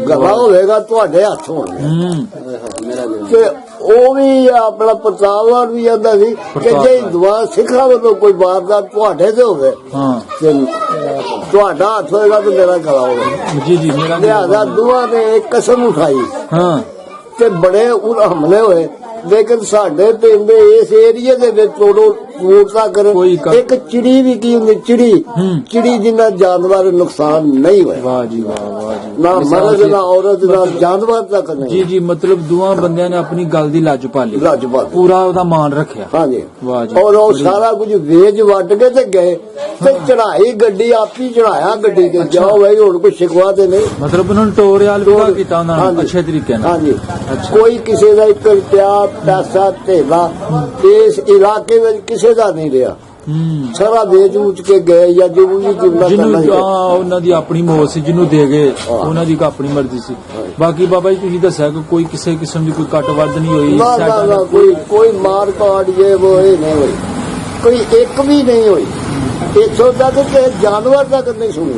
[SPEAKER 6] ਗਲਾ ਹੋਵੇਗਾ ਤੁਹਾਡੇ ਹੱਥ ਹੋਣਗੇ। ਤੇ ਉਹ ਵੀ ਆਪਣਾ ਪ੍ਰਤਾਪਵਾਨ ਵੀ ਆਂਦਾ ਸੀ ਕਿ ਜੇ ਦੁਆ ਸਿੱਖਾਂ ਵੱਲੋਂ ਕੋਈ ਵਾਰਦਾਤ ਤੁਹਾਡੇ ਤੇ ਹੋਵੇ ਤੇ ਤੁਹਾਡਾ ਹੱਥ ਹੋਏਗਾ ਤੇ ਮੇਰਾ ਗਲਾ ਹੋਵੇਗਾ।
[SPEAKER 1] ਜੀ ਜੀ ਮੇਰਾ
[SPEAKER 6] ਲਿਹਾਜ਼ਾ ਦੁਆ ਨੇ ਇੱਕ ਕਸਮ ਉਠਾਈ ਤੇ ਬੜੇ ਹਮਲੇ ਹੋਏ ਲੇਕਿਨ ਸਾਡੇ ਪਿੰਡ ਇਸ ਏਰੀਏ ਦੇ ਵਿੱਚ ਮੂਰਤਾ ਕਰਨ ਇੱਕ ਚਿੜੀ ਵੀ ਕੀ ਹੁੰਦੀ ਚਿੜੀ ਜਿੰਨਾ ਜਾਨਵਰ ਨੁਕਸਾਨ ਨਹੀਂ ਹੋਇਆ।
[SPEAKER 1] ਵਾਹ ਜੀ ਵਾਹ ਜੀ।
[SPEAKER 6] ਨਾ
[SPEAKER 1] ਮਿਸਾਲ
[SPEAKER 6] ਮਰਦ
[SPEAKER 1] ਜੀ-
[SPEAKER 6] ਨਾ ਔਰਤ ਨਾ ਜਾਨਵਰ ਤੱਕ ਨਹੀਂ।
[SPEAKER 1] ਜੀ ਜੀ, ਮਤਲਬ ਦੋਵਾਂ ਬੰਦਿਆਂ ਨੇ ਆਪਣੀ ਗੱਲ ਦੀ ਲੱਜ ਪਾਲੀ,
[SPEAKER 6] ਲੱਜ ਪਾਲੀ।
[SPEAKER 1] ਪੂਰਾ ਉਹਦਾ ਮਾਣ ਰੱਖਿਆ।
[SPEAKER 6] ਹਾਂਜੀ
[SPEAKER 1] ਵਾਹ ਜੀ।
[SPEAKER 6] ਔਰ ਉਹ
[SPEAKER 1] ਬੜੀ-
[SPEAKER 6] ਸਾਰਾ ਕੁਝ ਵੇਚ ਵੱਟ ਕੇ ਤੇ ਗਏ ਤੇ ਚੜਾਈ ਗੱਡੀ ਆਪੀ ਚੜਾਇਆ ਗੱਡੀ ਤੇ ਜਾਓ ਭਾਈ ਹੁਣ ਕੋਈ ਸ਼ਿਕਵਾ ਤੇ ਨਹੀਂ।
[SPEAKER 1] ਮਤਲਬ ਉਹਨਾਂ ਨੂੰ ਟੋਰਿਆਲ ਵਿਦਾ ਕੀਤਾ ਉਹਨਾਂ ਨੇ
[SPEAKER 6] ਹਾਂਜੀ।
[SPEAKER 1] ਅੱਛੇ ਤਰੀਕੇ ਨਾਲ।
[SPEAKER 6] ਹਾਂਜੀ
[SPEAKER 1] ਅੱਛਾ।
[SPEAKER 6] ਕੋਈ ਕਿਸੇ ਦਾ 1 ਰੁਪਿਆ ਪੈਸਾ ਧੇਲਾ ਇਸ ਇਲਾਕੇ ਵਿੱਚ ਕਿਸੇ ਦਾ ਨਹੀਂ ਰਿਹਾ। ਸਾਰਾ ਵੇਚ ਵੂਚ ਕੇ ਗਏ ਜਾਂ ਜੋ ਵੀ ਕਿੰਨਾ
[SPEAKER 1] ਜਿਹਨੂੰ
[SPEAKER 6] ਕਰਨਾ ਸੀ।
[SPEAKER 1] ਉਹਨਾਂ ਦੀ ਆਪਣੀ ਮੌਤ ਸੀ, ਜਿਹਨੂੰ ਦੇ ਗਏ ਉਹਨਾਂ ਦੀ ਆਪਣੀ ਮਰਜ਼ੀ ਸੀ। ਬਾਕੀ ਬਾਬਾ ਜੀ ਤੁਸੀਂ ਦੱਸਿਆ ਕਿ ਕੋਈ ਕਿਸੇ ਕਿਸਮ ਦੀ ਕੋਈ ਕੱਟ ਵੱਧ ਨਹੀਂ ਹੋਈ।
[SPEAKER 6] ਨਾ ਨਾ
[SPEAKER 1] ਸਾਡਾ
[SPEAKER 6] ਨਾ ਕੋਈ ਮਾਰ ਕਾਟ ਜੇ ਉਹ ਇਹ ਨਹੀਂ ਹੋਈ, ਕੋਈ ਇੱਕ ਵੀ ਨਹੀਂ ਹੋਈ। ਇੱਥੋਂ ਤੱਕ ਕਿ ਜਾਨਵਰ ਤੱਕ ਨਹੀਂ ਸੁਣੀ।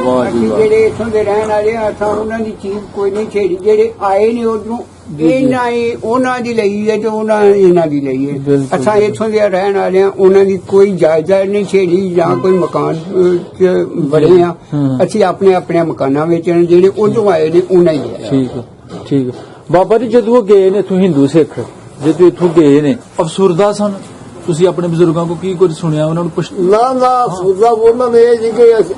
[SPEAKER 1] ਵਾਹ ਜੀ
[SPEAKER 3] ਅਸੀਂ
[SPEAKER 1] ਵਾਹ।
[SPEAKER 3] ਜਿਹੜੇ ਇੱਥੋਂ ਦੇ ਰਹਿਣ ਵਾਲੇ ਆ, ਅਸਾਂ ਉਹਨਾਂ ਦੀ ਚੀਜ਼ ਕੋਈ ਨਹੀਂ ਛੇੜੀ। ਜਿਹੜੇ ਆਏ ਨੇ ਉਧਰੋਂ ਇਹਨਾਂ ਹੀ ਉਹਨਾਂ ਦੀ ਲਈ ਹੈ ਤੇ ਉਹਨਾਂ ਇਹਨਾਂ ਦੀ ਲਈ ਹੈ।
[SPEAKER 1] ਬਿਲਕੁਲ।
[SPEAKER 3] ਅਸਾਂ ਇੱਥੋਂ ਦੇ ਰਹਿਣ ਵਾਲੇ ਆ, ਉਹਨਾਂ ਦੀ ਕੋਈ ਜਾਇਦਾਦ ਨਹੀਂ ਛੇੜੀ ਜਾਂ ਕੋਈ ਮਕਾਨ ਚ ਬੜੇ ਆ। ਅਸੀਂ ਆਪਣੇ ਆਪਣੇ ਮਕਾਨਾਂ ਵਿੱਚ ਜਿਹੜੇ ਉਧਰੋਂ ਆਏ ਨੇ ਉਹਨਾਂ ਹੀ ਲਿਆ।
[SPEAKER 1] ਠੀਕ ਹੈ, ਠੀਕ ਹੈ। ਬਾਬਾ ਜੀ ਜਦੋਂ ਉਹ ਗਏ ਨੇ ਇੱਥੋਂ ਹਿੰਦੂ ਸਿੱਖ, ਜਦੋਂ ਇੱਥੋਂ ਗਏ ਨੇ ਅਫਸੁਰਦਾ ਸਨ, ਤੁਸੀਂ ਆਪਣੇ ਬਜ਼ੁਰਗਾਂ ਕੋਲ ਕੀ ਕੁਝ ਸੁਣਿਆ, ਉਹਨਾਂ ਨੂੰ ਪੁੱਛ?
[SPEAKER 6] ਨਾ ਨਾ ਸੂਜ਼ਾ ਉਹਨਾਂ ਨੇ ਇਹ ਜੀ ਕਿ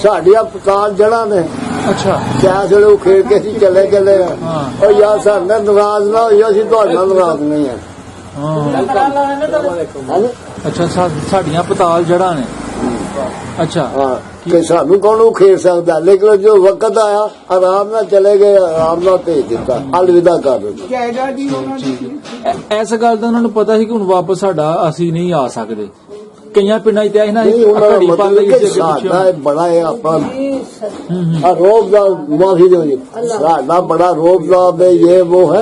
[SPEAKER 6] ਸਾਡੀਆਂ ਪਤਾਲ ਜੜਾਂ ਨੇ
[SPEAKER 1] ਅੱਛਾ।
[SPEAKER 6] ਕਿਆ ਉਹ ਖੇਡ ਕੇ ਅਸੀਂ ਚਲੇ ਗਏ।
[SPEAKER 1] ਹਾਂ।
[SPEAKER 6] ਉਹ ਯਾਰ ਸਾਡੇ ਨਾਲ ਨਾਰਾਜ਼ ਨਾ ਹੋਈਓ, ਅਸੀਂ ਤੁਹਾਡੇ ਨਾਲ ਨਾਰਾਜ਼ ਨਹੀਂ ਹੈ। ਹਾਂਜੀ
[SPEAKER 1] ਅੱਛਾ, ਸਾਡੀਆਂ ਪਤਾਲ ਜੜਾਂ ਨੇ। ਅੱਛਾ।
[SPEAKER 6] ਹਾਂ ਕਿ ਸਾਨੂੰ ਕੌਣ ਉਹ ਖੇਡ ਸਕਦਾ, ਲੇਕਿਨ ਜੋ ਵਕਤ ਆਇਆ ਆਰਾਮ ਨਾਲ ਚਲੇ ਗਏ, ਆਰਾਮ ਨਾਲ ਭੇਜ ਦਿੱਤਾ, ਅਲਵਿਦਾ ਕਰ ਦਿੱਤਾ।
[SPEAKER 3] ਜਾਇਦਾਦ ਹੀ ਉਹਨਾਂ ਦੀ ਸੀ।
[SPEAKER 1] ਇਸ ਗੱਲ ਦਾ ਉਹਨਾਂ ਨੂੰ ਪਤਾ ਸੀ ਕਿ ਹੁਣ ਵਾਪਸ ਸਾਡਾ ਅਸੀਂ ਨਹੀਂ ਆ ਸਕਦੇ। ਕਈਆਂ ਪਿੰਡਾਂ 'ਚ ਇਹ ਨਾ
[SPEAKER 6] ਨਹੀਂ ਉਹਨਾਂ ਦਾ
[SPEAKER 1] ਘੜੀ ਪਾ
[SPEAKER 6] ਮਤਲਬ
[SPEAKER 1] ਲਈ
[SPEAKER 6] ਕਿ
[SPEAKER 1] ਸੀ ਅੱਗੇ
[SPEAKER 6] ਸਾਡਾ
[SPEAKER 1] ਪਿੱਛੇ।
[SPEAKER 6] ਇਹ ਬੜਾ ਹੈ ਆਪਾਂ ਰੋਬ ਦਾ ਮਾਫੀ ਦਿਓ ਜੀ, ਸਾਡਾ ਬੜਾ ਰੋਬ ਦਾ ਬੇ ਇਹ ਉਹ ਹੈ,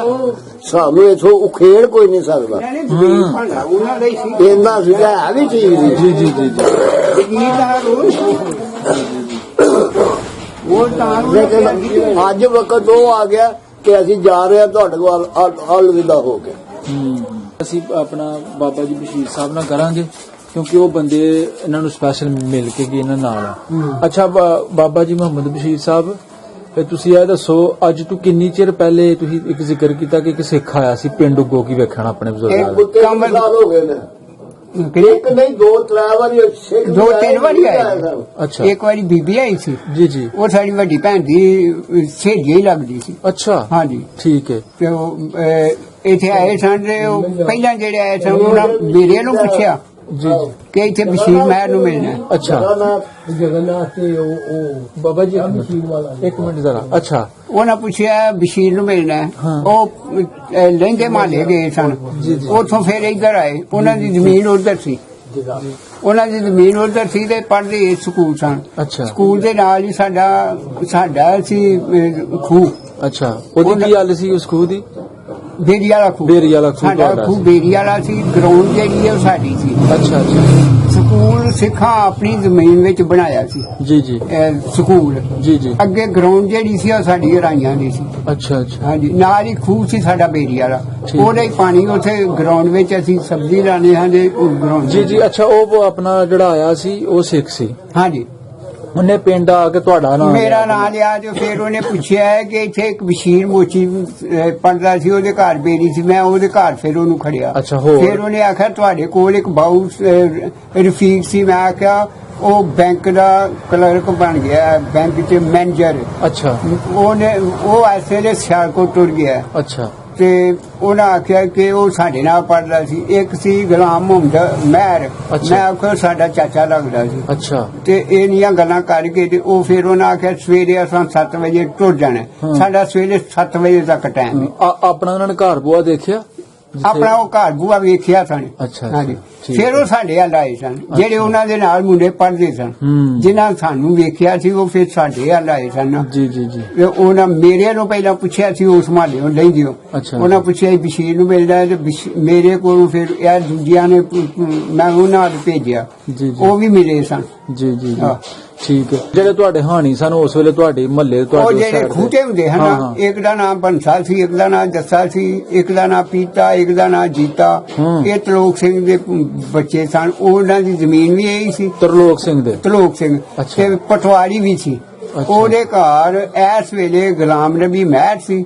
[SPEAKER 6] ਸਾਨੂੰ ਇਥੋਂ ਉਖੇੜ ਕੋਈ ਨਹੀਂ ਸਕਦਾ।
[SPEAKER 3] ਨਹੀਂ, ਜ਼ਮੀਨ ਭਾਂਡਾ ਉਹਨਾਂ ਦਾ ਹੀ ਸੀ।
[SPEAKER 6] ਇਹਨਾਂ ਸੁਝਾ ਹੈ ਵੀ ਚੀਜ਼ ਦੀ।
[SPEAKER 1] ਜੀ ਜੀ ਜੀ ਜੀ।
[SPEAKER 3] ਜ਼ਮੀਨ ਦਾ ਰੋਲ ਉਹ ਤਾਂ
[SPEAKER 6] ਲੇਕਿਨ ਅੱਜ ਵਕਤ ਉਹ ਆ ਗਿਆ ਕਿ ਅਸੀਂ ਜਾ ਰਹੇ ਹਾਂ ਤੁਹਾਡੇ ਕੋਲ ਅਲਵਿਦਾ ਹੋ ਕੇ।
[SPEAKER 1] ਅਸੀਂ ਆਪਣਾ ਬਾਬਾ ਜੀ ਬਸ਼ੀਰ ਸਾਹਿਬ ਨਾਲ ਕਰਾਂਗੇ ਕਿਉਂਕਿ ਉਹ ਬੰਦੇ ਇਹਨਾਂ ਨੂੰ ਸਪੈਸ਼ਲ ਮਿਲ ਕੇ ਗਏ ਇਹਨਾਂ ਨਾਲ ਆ। ਅੱਛਾ ਬਾਬਾ ਜੀ ਮੁਹੰਮਦ ਬਸ਼ੀਰ ਸਾਹਿਬ, ਤੇ ਤੁਸੀਂ ਇਹ ਦੱਸੋ ਅੱਜ ਤੋਂ ਕਿੰਨੀ ਚਿਰ ਪਹਿਲੇ ਤੁਸੀਂ ਇੱਕ ਜ਼ਿਕਰ ਕੀਤਾ ਕਿ ਇੱਕ ਸਿੱਖ ਆਇਆ ਸੀ ਪਿੰਡ ਉਗੋ ਕੀ ਵੇਖਣ ਆਪਣੇ ਬਜ਼ੁਰਗਾਂ ਦਾ?
[SPEAKER 6] ਕੁੱਤੇ ਸਾਲ ਹੋ ਗਏ ਨੇ, ਇੱਕ ਨਹੀਂ 2-3 ਵਾਰੀ ਸਿੱਖ
[SPEAKER 3] 2-3 ਵਾਰੀ ਆਏ।
[SPEAKER 1] ਅੱਛਾ।
[SPEAKER 3] ਇੱਕ ਵਾਰੀ ਬੀਬੀ ਆਈ ਸੀ,
[SPEAKER 1] ਜੀ ਜੀ।
[SPEAKER 3] ਉਹ ਸਾਡੀ ਵੱਡੀ ਭੈਣ ਦੀ ਸਹੇਲੀ ਹੀ ਲੱਗਦੀ ਸੀ।
[SPEAKER 1] ਅੱਛਾ।
[SPEAKER 3] ਹਾਂਜੀ।
[SPEAKER 1] ਠੀਕ ਹੈ।
[SPEAKER 3] ਤੇ ਉਹ ਇੱਥੇ ਆਏ ਸਨ ਤੇ ਉਹ ਪਹਿਲਾਂ ਜਿਹੜੇ ਆਏ ਸਨ ਉਹਨਾਂ ਮੇਰੇ ਨੂੰ ਪੁੱਛਿਆ
[SPEAKER 1] ਜੀ ਜੀ।
[SPEAKER 3] ਕਿ ਇੱਥੇ ਬਸ਼ੀਰ ਮਹਿਰ ਨੂੰ ਮਿਲਣਾ ਹੈ।
[SPEAKER 1] ਅੱਛਾ
[SPEAKER 7] ਜਗਨਨਾਥ ਤੇ ਉਹ
[SPEAKER 1] ਬਾਬਾ ਜੀ
[SPEAKER 7] ਮਸ਼ੀਨ ਵਾਲਾ
[SPEAKER 1] ਇੱਕ ਮਿੰਟ ਜ਼ਰਾ। ਅੱਛਾ
[SPEAKER 3] ਉਹਨਾਂ ਪੁੱਛਿਆ ਬਸ਼ੀਰ ਨੂੰ ਮਿਲਣਾ ਹੈ।
[SPEAKER 1] ਹਾਂ।
[SPEAKER 3] ਉਹ ਲਹਿੰਦੇ ਮਾਲੇ ਗਏ ਸਨ, ਉੱਥੋਂ ਫਿਰ ਇੱਧਰ ਆਏ। ਉਹਨਾਂ ਦੀ ਜ਼ਮੀਨ ਉਧਰ ਸੀ, ਉਹਨਾਂ ਦੀ ਜ਼ਮੀਨ ਉਧਰ ਸੀ ਤੇ ਪੜ੍ਹਦੇ ਸਕੂਲ ਸਨ।
[SPEAKER 1] ਅੱਛਾ।
[SPEAKER 3] ਸਕੂਲ ਦੇ ਨਾਲ ਹੀ ਸਾਡਾ ਸੀ ਖੂਹ,
[SPEAKER 1] ਅੱਛਾ। ਉਹਦੀ ਕੀ ਗੱਲ ਸੀ ਉਸ ਖੂਹ ਦੀ?
[SPEAKER 3] ਬੇਰੀ ਵਾਲਾ ਖੂਹ।
[SPEAKER 1] ਬੇਰੀ ਵਾਲਾ ਖੂਹ
[SPEAKER 3] ਸਾਡਾ
[SPEAKER 1] ਤੁਹਾਡਾ
[SPEAKER 3] ਖੂਹ
[SPEAKER 1] ਸੀ।
[SPEAKER 3] ਬੇਰੀ ਵਾਲਾ ਸੀ। ਗਰਾਊਂਡ ਜਿਹੜੀ ਹੈ ਉਹ ਸਾਡੀ ਸੀ।
[SPEAKER 1] ਅੱਛਾ ਅੱਛਾ।
[SPEAKER 3] ਸਕੂਲ ਸਿੱਖਾਂ ਆਪਣੀ ਜ਼ਮੀਨ ਵਿੱਚ ਬਣਾਇਆ ਸੀ।
[SPEAKER 1] ਜੀ ਜੀ
[SPEAKER 3] ਸਕੂਲ
[SPEAKER 1] ਜੀ ਜੀ।
[SPEAKER 3] ਅੱਗੇ ਗਰਾਊਂਡ ਜਿਹੜੀ ਸੀ ਉਹ ਸਾਡੀ ਰਾਈਆਂ ਦੀ ਸੀ।
[SPEAKER 1] ਅੱਛਾ ਅੱਛਾ।
[SPEAKER 3] ਹਾਂਜੀ, ਨਾਲ ਹੀ ਖੂਹ ਸੀ ਸਾਡਾ ਬੇਰੀ ਵਾਲਾ।
[SPEAKER 1] ਠੀਕ।
[SPEAKER 3] ਉਹਦੇ ਹੀ ਪਾਣੀ ਉੱਥੇ ਗਰਾਊਂਡ ਵਿੱਚ ਅਸੀਂ ਸਬਜ਼ੀ ਲਾਣੇ ਹਾਂ ਦੇ ਗਰਾਊਂਡ।
[SPEAKER 1] ਜੀ ਜੀ। ਅੱਛਾ, ਉਹ ਆਪਣਾ ਜਿਹੜਾ ਆਇਆ ਸੀ ਉਹ ਸਿੱਖ ਸੀ,
[SPEAKER 3] ਹਾਂਜੀ।
[SPEAKER 1] ਉਹਨੇ ਪਿੰਡ ਆ ਕੇ ਤੁਹਾਡਾ ਨਾਮ
[SPEAKER 3] ਮੇਰਾ ਨਾਂ ਲਿਆ ਤੇ ਫਿਰ ਉਹਨੇ ਪੁੱਛਿਆ ਹੈ ਕਿ ਇੱਥੇ ਇੱਕ ਬਸ਼ੀਰ ਮੋਚੀ ਪੜਦਾ ਸੀ, ਉਹਦੇ ਘਰ ਬੇਰੀ ਸੀ। ਮੈਂ ਉਹਦੇ ਘਰ ਫਿਰ ਉਹਨੂੰ ਖੜਿਆ।
[SPEAKER 1] ਅੱਛਾ, ਹੋਰ?
[SPEAKER 3] ਫਿਰ ਉਹਨੇ ਆਖਿਆ ਤੁਹਾਡੇ ਕੋਲ ਇੱਕ ਬਾਊ ਰਫੀਕ ਸੀ। ਮੈਂ ਆਖਿਆ ਉਹ ਬੈਂਕ ਦਾ ਕਲਰਕ ਬਣ ਗਿਆ, ਬੈਂਕ 'ਚ ਮੈਨੇਜਰ।
[SPEAKER 1] ਅੱਛਾ
[SPEAKER 3] ਉਹ ਇਸ ਵੇਲੇ ਸਿਆਲਕੋਟ ਟੁਰ ਗਿਆ।
[SPEAKER 1] ਅੱਛਾ।
[SPEAKER 3] ਤੇ ਉਹਨਾਂ ਆਖਿਆ ਕਿ ਉਹ ਸਾਡੇ ਨਾਲ ਪੜਦਾ ਸੀ। ਇੱਕ ਸੀ ਗੁਲਾਮ ਮੁਹੰਮਦ ਮਹਿਰ,
[SPEAKER 1] ਅੱਛਾ।
[SPEAKER 3] ਮੈਂ ਆਖਿਆ ਸਾਡਾ ਚਾਚਾ ਲੱਗਦਾ ਸੀ।
[SPEAKER 1] ਅੱਛਾ।
[SPEAKER 3] ਤੇ ਇਹਨੀਆਂ ਗੱਲਾਂ ਕਰਕੇ ਤੇ ਉਹ ਫਿਰ ਉਹਨਾਂ ਆਖਿਆ ਸਵੇਰੇ ਅਸਾਂ 7 ਵਜੇ ਟੁਰ ਜਾਣਾ। ਸਾਡਾ ਸਵੇਰੇ 7 ਵਜੇ ਤੱਕ ਟਾਈਮ ਹੈ।
[SPEAKER 1] ਆਪਣਾ ਉਹਨਾਂ ਨੇ ਘਰ ਬੂਆ ਦੇਖਿਆ? ਜਿੱਥੇ-
[SPEAKER 3] ਆਪਣਾ ਉਹ ਘਰ ਬੂਆ ਵੇਖਿਆ ਸਨ।
[SPEAKER 1] ਅੱਛਾ,
[SPEAKER 3] ਹਾਂਜੀ।
[SPEAKER 1] ਠੀਕ
[SPEAKER 3] ਫਿਰ ਉਹ ਸਾਡੇ ਹੱਲ ਆਏ ਸਨ, ਜਿਹੜੇ ਉਹਨਾਂ ਦੇ ਨਾਲ ਮੁੰਡੇ ਪੜ੍ਹਦੇ ਸਨ। ਜਿਨ੍ਹਾਂ ਸਾਨੂੰ ਵੇਖਿਆ ਸੀ ਉਹ ਫਿਰ ਸਾਡੇ ਹੱਲ ਆਏ ਸਨ।
[SPEAKER 1] ਜੀ ਜੀ ਜੀ।
[SPEAKER 3] ਤੇ ਉਹਨਾਂ ਮੇਰੇ ਨੂੰ ਪਹਿਲਾਂ ਪੁੱਛਿਆ ਸੀ ਉਸ ਮਾਲੇ ਨੂੰ ਲਈ ਦਿਓ।
[SPEAKER 1] ਅੱਛਾ।
[SPEAKER 3] ਉਹਨਾਂ ਪੁੱਛਿਆ ਬਸ਼ੀਰ ਨੂੰ ਮਿਲਦਾ ਹੈ ਤੇ ਮੇਰੇ ਕੋਲੋਂ ਫਿਰ ਇਹ ਦੂਜਿਆਂ ਨੇ ਮੈਂ ਉਹਨਾਂ ਨੂੰ ਭੇਜਿਆ।
[SPEAKER 1] ਜੀ ਜੀ
[SPEAKER 3] ਉਹ ਵੀ ਮਿਲੇ ਸਨ।
[SPEAKER 1] ਜੀ ਜੀ ਜੀ।
[SPEAKER 3] ਹਾਂ।
[SPEAKER 1] ਠੀਕ ਹੈ। ਜਿਹੜੇ ਤੁਹਾਡੇ ਹਾਣੀ ਸਨ ਉਸ ਵੇਲੇ ਤੁਹਾਡੇ ਮਹੱਲੇ
[SPEAKER 3] ਉਹ ਜਿਹੜੇ ਖੂਟੇ ਹੁੰਦੇ ਹਨ
[SPEAKER 1] ਹਾਂ,
[SPEAKER 3] ਨਾ,
[SPEAKER 1] ਹਾਂ।
[SPEAKER 3] ਇੱਕ ਦਾ ਨਾਮ ਬੰਸਾ ਸੀ, ਇੱਕ ਦਾ ਨਾਮ ਜੱਸਾ ਸੀ, ਇੱਕ ਦਾ ਨਾਮ ਪੀਤਾ, ਇੱਕ ਦਾ ਨਾਮ ਜੀਤਾ। ਇਹ ਤਲੋਕ ਸਿੰਘ ਦੇ ਬੱਚੇ ਸਨ। ਉਹਨਾਂ ਦੀ ਜ਼ਮੀਨ ਵੀ ਇਹੀ ਸੀ,
[SPEAKER 1] ਤਰਲੋਕ ਸਿੰਘ ਦੇ।
[SPEAKER 3] ਤਲੋਕ ਸਿੰਘ।
[SPEAKER 1] ਅੱਛਾ।
[SPEAKER 3] ਤੇ ਪਟਵਾਰੀ ਵੀ ਸੀ।
[SPEAKER 1] ਅੱਛਾ।
[SPEAKER 3] ਉਹਦੇ ਘਰ ਇਸ ਵੇਲੇ ਗੁਲਾਮ ਨਬੀ ਮਹਿਰ ਸੀ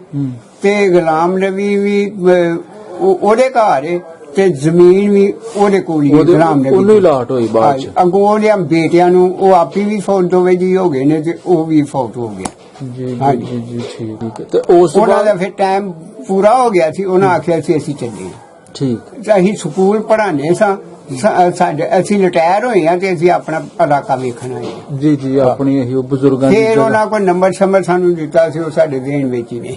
[SPEAKER 3] ਤੇ ਗੁਲਾਮ ਨਬੀ ਵੀ ਉਹਦੇ ਘਰ ਏ ਤੇ ਜ਼ਮੀਨ ਵੀ ਉਹਦੇ ਕੋਲ ਹੀ ਹੈ, ਗੁਲਾਮ ਨਬੀ
[SPEAKER 1] ਉਹਨੂੰ ਹੀ ਲਾਟ ਹੋਈ ਬਾਅਦ ਚ।
[SPEAKER 3] ਅੱਗੋਂ ਉਹਦੇ ਬੇਟਿਆਂ ਨੂੰ ਉਹ ਆਪੀ ਵੀ ਫੌਜ 2 ਵਜੇ ਹੋ ਗਏ ਨੇ ਤੇ ਉਹ ਵੀ ਫੌਤ ਹੋ ਗਿਆ।
[SPEAKER 1] ਜੀ
[SPEAKER 3] ਹਾਂਜੀ।
[SPEAKER 1] ਜੀ ਜੀ ਠੀਕ ਹੈ। ਤੇ ਉਸ ਤੋਂ
[SPEAKER 3] ਉਹਨਾਂ ਦਾ
[SPEAKER 1] ਬਾਅਦ
[SPEAKER 3] ਫਿਰ ਟਾਈਮ ਪੂਰਾ ਹੋ ਗਿਆ ਸੀ, ਉਹਨਾਂ ਆਖਿਆ ਸੀ ਅਸੀਂ ਚੱਲੇ ਹਾਂ।
[SPEAKER 1] ਠੀਕ
[SPEAKER 3] ਤੇ ਅਸੀਂ ਸਕੂਲ ਪੜ੍ਹਾਉਂਦੇ ਸਾਂ, ਸਾਡੇ ਅਸੀਂ ਰਿਟਾਇਰ ਹੋਏ ਆ ਤੇ ਅਸੀਂ ਆਪਣਾ ਇਲਾਕਾ ਵੇਖਣਾ ਹੈ।
[SPEAKER 1] ਜੀ ਜੀ ਆਪਣੀ ਇਹੀ ਉਹ ਬਜ਼ੁਰਗਾਂ ਦੀ
[SPEAKER 3] ਫਿਰ
[SPEAKER 1] ਜਗ੍ਹਾ।
[SPEAKER 3] ਉਹਨਾਂ ਕੋਈ ਨੰਬਰ ਸ਼ੰਬਰ ਸਾਨੂੰ ਦਿੱਤਾ ਸੀ, ਉਹ ਸਾਡੇ ਦੇਣ ਵਿੱਚ ਹੀ ਨਹੀਂ।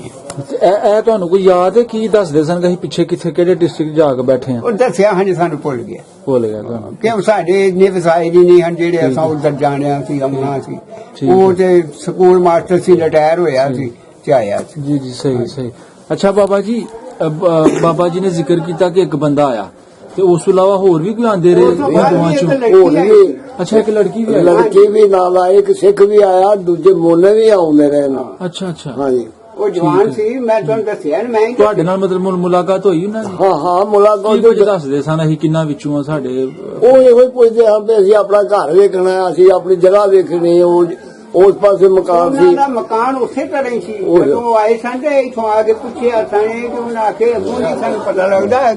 [SPEAKER 1] ਤੇ ਇਹ ਤੁਹਾਨੂੰ ਕੋਈ ਯਾਦ ਹੈ ਕੀ ਦੱਸਦੇ ਸਨ ਕਿ ਅਸੀਂ ਪਿੱਛੇ ਕਿੱਥੇ ਕਿਹੜੇ ਡਿਸਟ੍ਰਿਕਟ ਜਾ ਕੇ ਬੈਠੇ ਹਾਂ?
[SPEAKER 3] ਉਹ ਦੱਸਿਆ ਹਾਂਜੀ, ਸਾਨੂੰ ਭੁੱਲ ਗਿਆ
[SPEAKER 1] ਭੁੱਲ ਗਿਆ ਤੁਹਾਨੂੰ?
[SPEAKER 3] ਕਿਉਂ ਸਾਡੇ ਇੰਨੇ ਵਸਾਇਲ ਹੀ ਨਹੀਂ ਹਨ ਜਿਹੜੇ ਅਸਾਂ ਉੱਧਰ ਜਾਣਿਆ ਸੀ, ਆਉਣਾ ਸੀ।
[SPEAKER 1] ਠੀਕ
[SPEAKER 3] ਉਹ
[SPEAKER 1] ਹੈ।
[SPEAKER 3] ਤੇ ਸਕੂਲ ਮਾਸਟਰ ਸੀ, ਰਿਟਾਇਰ ਹੋਇਆ ਸੀ ਤੇ ਆਇਆ ਸੀ।
[SPEAKER 1] ਜੀ ਜੀ ਸਹੀ ਸਹੀ। ਅੱਛਾ ਬਾਬਾ ਜੀ, ਬਾਬਾ ਜੀ ਨੇ ਜ਼ਿਕਰ ਕੀਤਾ ਕਿ ਇੱਕ ਬੰਦਾ ਆਇਆ, ਤੇ ਉਸ ਤੋਂ ਇਲਾਵਾ ਹੋਰ ਵੀ ਕੋਈ ਆਂਦੇ ਰਹੇ
[SPEAKER 3] ਉਸ ਤੋਂ ਬਾਅਦ
[SPEAKER 1] ਦੋਵਾਂ
[SPEAKER 3] ਵੀ ਇੱਕ
[SPEAKER 1] ਚੋਂ?
[SPEAKER 3] ਲੜਕੀ
[SPEAKER 6] ਹੋਰ ਵੀ
[SPEAKER 1] ਅੱਛਾ ਇੱਕ ਲੜਕੀ ਵੀ ਆਈ?
[SPEAKER 6] ਲੜਕੀ ਵੀ ਨਾਲ ਆਈ, ਇੱਕ ਸਿੱਖ ਵੀ ਆਇਆ, ਦੂਜੇ ਮੋਨੇ ਵੀ ਆਉਂਦੇ ਰਹੇ ਨਾਲ।
[SPEAKER 1] ਅੱਛਾ ਅੱਛਾ।
[SPEAKER 6] ਹਾਂਜੀ
[SPEAKER 3] ਉਹ ਜਵਾਨ ਸੀ, ਮੈਂ ਤੁਹਾਨੂੰ ਦੱਸਿਆ ਨਾ, ਮੈਂ ਹੀ
[SPEAKER 1] ਤੁਹਾਡੇ ਨਾਲ ਮਤਲਬ ਮੁਲਾਕਾਤ ਹੋਈ ਉਹਨਾਂ ਦੀ?
[SPEAKER 6] ਹਾਂ ਹਾਂ
[SPEAKER 1] ਕੀ
[SPEAKER 6] ਮੁਲਾਕਾਤ
[SPEAKER 1] ਕੁਝ ਦੱਸਦੇ ਸਨ ਅਸੀਂ ਕਿੰਨਾ ਵਿੱਚੋਂ ਆ ਸਾਡੇ?
[SPEAKER 6] ਉਹ ਇਹੋ ਹੀ ਪੁੱਛਦੇ ਹਨ ਵੀ ਅਸੀਂ ਆਪਣਾ ਘਰ ਵੇਖਣਾ, ਅਸੀਂ ਆਪਣੀ ਜਗ੍ਹਾ ਵੇਖਣੀ। ਉਹ ਉਸ ਪਾਸੇ ਮਕਾਨ
[SPEAKER 3] ਉਹਨਾਂ
[SPEAKER 6] ਸੀ।
[SPEAKER 3] ਦਾ ਮਕਾਨ ਉਸੇ ਤਰ੍ਹਾਂ ਹੀ ਸੀ।
[SPEAKER 6] ਉਹ-
[SPEAKER 3] ਜਦੋਂ ਆਏ ਸਨ ਤੇ ਇੱਥੋਂ ਆ ਕੇ ਪੁੱਛਿਆ ਸਾਨੇ ਕਿ ਉਹਨਾਂ ਆਖੇ ਅੱਗੋਂ ਨਹੀਂ ਸਾਨੂੰ ਪਤਾ ਲੱਗਦਾ।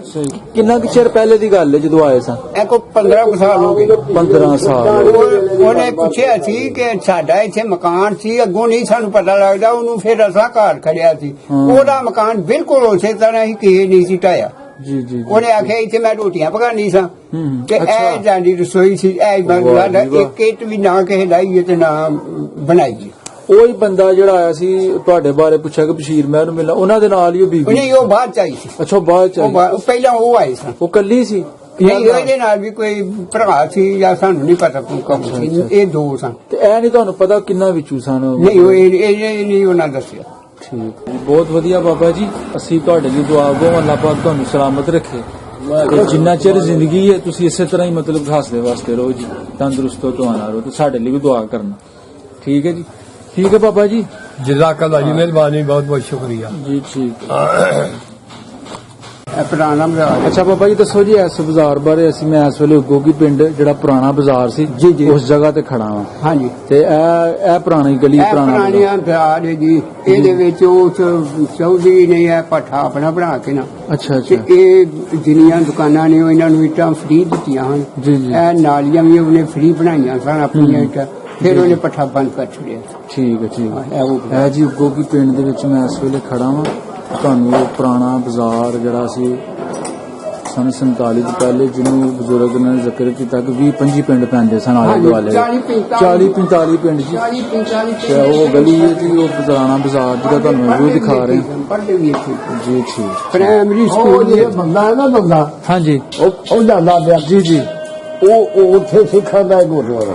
[SPEAKER 1] ਕਿੰਨਾ ਕੁ ਚਿਰ ਪਹਿਲੇ ਦੀ ਗੱਲ ਹੈ ਜਦੋਂ ਆਏ ਸਨ?
[SPEAKER 3] ਇਹ ਕੋ 15 ਕੁ ਸਾਲ ਹੋ ਗਏ।
[SPEAKER 1] 15 ਸਾਲ।
[SPEAKER 3] ਉਹਨੇ ਪੁੱਛਿਆ ਸੀ ਕਿ ਸਾਡਾ ਇੱਥੇ ਮਕਾਨ ਸੀ, ਅੱਗੋਂ ਨਹੀਂ ਸਾਨੂੰ ਪਤਾ ਲੱਗਦਾ। ਉਹਨੂੰ ਫਿਰ ਅਸਾਂ ਘਰ ਖੜਿਆ ਸੀ। ਉਹਦਾ ਮਕਾਨ ਬਿਲਕੁਲ ਉਸੇ ਤਰ੍ਹਾਂ ਹੀ, ਕਿਸੇ ਨਹੀਂ ਸੀ ਢਾਇਆ।
[SPEAKER 1] ਜੀ ਜੀ ਜੀ।
[SPEAKER 3] ਉਹਨੇ ਆਖਿਆ ਇੱਥੇ ਮੈਂ ਰੋਟੀਆਂ ਪਕਾਉਣੀ ਸਾਂ
[SPEAKER 1] ਹੂੰ,
[SPEAKER 3] ਤੇ
[SPEAKER 1] ਅੱਛਾ।
[SPEAKER 3] ਇਹ ਜਾਂਦੀ ਰਸੋਈ ਸੀ। ਇਹ
[SPEAKER 1] ਵਾਹ
[SPEAKER 3] ਸਾਡਾ
[SPEAKER 1] ਜੀ ਵਾਹ।
[SPEAKER 3] ਇੱਕ ਇੱਟ ਵੀ ਨਾ ਕਿਸੇ ਲਾਈਏ ਤੇ ਨਾ ਬਣਾਈਏ।
[SPEAKER 1] ਉਹੀ ਬੰਦਾ ਜਿਹੜਾ ਆਇਆ ਸੀ ਤੁਹਾਡੇ ਬਾਰੇ ਪੁੱਛਿਆ ਕਿ ਬਸ਼ੀਰ ਮੈਂ ਉਹਨੂੰ ਮਿਲਣਾ, ਉਹਨਾਂ ਦੇ ਨਾਲ ਹੀ ਉਹ ਬੀਬੀ?
[SPEAKER 3] ਨਹੀਂ, ਉਹ ਬਾਅਦ ਚ ਆਈ ਸੀ।
[SPEAKER 1] ਅੱਛਾ ਉਹ ਬਾਅਦ ਚ ਆਈ।
[SPEAKER 3] ਉਹ ਪਹਿਲਾਂ ਉਹ ਆਏ ਸਨ।
[SPEAKER 1] ਉਹ ਕੱਲੀ ਸੀ?
[SPEAKER 3] ਨਹੀਂ, ਇਹਦੇ ਨਾਲ ਵੀ ਕੋਈ ਭਰਾ ਸੀ ਜਾਂ ਸਾਨੂੰ ਨਹੀਂ ਪਤਾ ਕੋਈ ਕੌਣ ਸੀ। ਇਹ ਦੋ ਸਨ।
[SPEAKER 1] ਤੇ ਇਹ ਨਹੀਂ ਤੁਹਾਨੂੰ ਪਤਾ ਕਿੰਨਾ ਵਿੱਚੋਂ ਸਨ?
[SPEAKER 3] ਨਹੀਂ, ਉਹ ਇਹ ਨਹੀਂ ਉਹਨਾਂ ਦੱਸਿਆ।
[SPEAKER 1] ਠੀਕ, ਬਹੁਤ ਵਧੀਆ ਬਾਬਾ ਜੀ। ਅਸੀਂ ਤੁਹਾਡੇ ਲਈ ਦੁਆ ਗੋ, ਅੱਲਾਹ ਪਾਕ ਤੁਹਾਨੂੰ ਸਲਾਮਤ ਰੱਖੇ ਤੇ ਜਿੰਨਾ ਚਿਰ ਜ਼ਿੰਦਗੀ ਹੈ ਤੁਸੀਂ ਇਸੇ ਤਰ੍ਹਾਂ ਹੀ ਮਤਲਬ ਹੱਸਦੇ ਵਾਸਤੇ ਰਹੋ ਜੀ, ਤੰਦਰੁਸਤੋ ਤੁਹਾਨਾ ਰਹੋ ਤੇ ਸਾਡੇ ਲਈ ਵੀ ਦੁਆ ਕਰਨਾ। ਠੀਕ ਹੈ ਜੀ, ਠੀਕ ਹੈ ਬਾਬਾ ਜੀ।
[SPEAKER 7] ਜਜ਼ਾਕੱਲਾ ਜੀ, ਮਿਹਰਬਾਨੀ, ਬਹੁਤ ਬਹੁਤ ਸ਼ੁਕਰੀਆ
[SPEAKER 1] ਜੀ ਠੀਕ।
[SPEAKER 3] ਇਹ ਪੁਰਾਣਾ ਬਾਜ਼ਾਰ।
[SPEAKER 1] ਅੱਛਾ ਬਾਬਾ ਜੀ ਦੱਸੋ ਜੀ ਇਸ ਬਾਜ਼ਾਰ ਬਾਰੇ। ਅਸੀਂ ਮੈਂ ਇਸ ਵੇਲੇ ਗੋਗੀ ਪਿੰਡ ਜਿਹੜਾ ਪੁਰਾਣਾ ਬਾਜ਼ਾਰ ਸੀ
[SPEAKER 3] ਜੀ, ਜੀ।
[SPEAKER 1] ਉਸ ਜਗ੍ਹਾ ਤੇ ਖੜਾ ਹਾਂ
[SPEAKER 3] ਹਾਂਜੀ,
[SPEAKER 1] ਤੇ ਇਹ ਪੁਰਾਣੀ ਗਲੀ
[SPEAKER 3] ਇਹ
[SPEAKER 1] ਪੁਰਾਣਾ
[SPEAKER 3] ਪੁਰਾਣੀਆਂ ਬਾਜ਼ਾਰ ਹੈ ਜੀ। ਇਹਦੇ ਵਿੱਚ ਉਸ ਚੌਧਰੀ ਨੇ ਇਹ ਪੱਠਾ ਆਪਣਾ ਬਣਾ ਕੇ ਨਾ
[SPEAKER 1] ਅੱਛਾ
[SPEAKER 3] ਤੇ
[SPEAKER 1] ਅੱਛਾ।
[SPEAKER 3] ਇਹ ਜਿੰਨੀਆਂ ਦੁਕਾਨਾਂ ਨੇ ਉਹ ਇਹਨਾਂ ਨੂੰ ਇੱਟਾਂ ਫ੍ਰੀ ਦਿੱਤੀਆਂ ਹਨ।
[SPEAKER 1] ਜੀ, ਜੀ।
[SPEAKER 3] ਇਹ ਨਾਲੀਆਂ ਵੀ ਉਹਨੇ ਫ੍ਰੀ ਬਣਾਈਆਂ ਸਨ ਆਪਣੀਆਂ ਇੱਟਾਂ। ਫਿਰ ਉਹਨੇ ਪੱਠਾ ਬੰਦ ਕਰ ਛੱਡਿਆ।
[SPEAKER 1] ਠੀਕ ਹੈ ਠੀਕ ਹੈ।
[SPEAKER 3] ਇਹ ਉਹ
[SPEAKER 1] ਇਹ ਜੀ ਗੋਗੀ ਪਿੰਡ ਦੇ ਵਿੱਚ ਮੈਂ ਇਸ ਵੇਲੇ ਖੜਾ ਹਾਂ। ਤੁਹਾਨੂੰ ਉਹ ਪੁਰਾਣਾ ਬਾਜ਼ਾਰ ਜਿਹੜਾ ਸੀ ਸਨ 47 ਤੋਂ ਪਹਿਲੇ, ਜਿਹਨੂੰ ਬਜ਼ੁਰਗ ਨੇ ਜ਼ਿਕਰ ਕੀਤਾ ਕਿ 20-25 ਪਿੰਡ ਪੈਂਦੇ ਸਨ ਆਲੇ ਦੁਆਲੇ, 40-45 ਪਿੰਡ ਜੀ।
[SPEAKER 3] 40-45
[SPEAKER 1] ਤੇ ਉਹ ਗਲੀ ਹੈ ਜੀ, ਉਹ ਪੁਰਾਣਾ ਬਾਜ਼ਾਰ ਜਿਹੜਾ ਤੁਹਾਨੂੰ ਵੀਡੀਓ ਦਿਖਾ ਰਹੇ ਹਾਂ।
[SPEAKER 3] ਪੜ੍ਹਦੇ ਵੀ ਇੱਥੇ
[SPEAKER 1] ਜੀ ਠੀਕ।
[SPEAKER 3] ਪ੍ਰਾਇਮਰੀ
[SPEAKER 6] ਉਹ
[SPEAKER 3] ਸਕੂਲ ਦੇ
[SPEAKER 6] ਜਿਹੜਾ ਬੰਦਾ ਹੈ ਨਾ, ਬੰਦਾ
[SPEAKER 1] ਹਾਂਜੀ
[SPEAKER 6] ਉਹ ਜਾਂਦਾ ਪਿਆ।
[SPEAKER 1] ਜੀ ਜੀ।
[SPEAKER 6] ਉਹ ਉੱਥੇ ਸਿੱਖਾਂ ਦਾ ਗੁਰਦੁਆਰਾ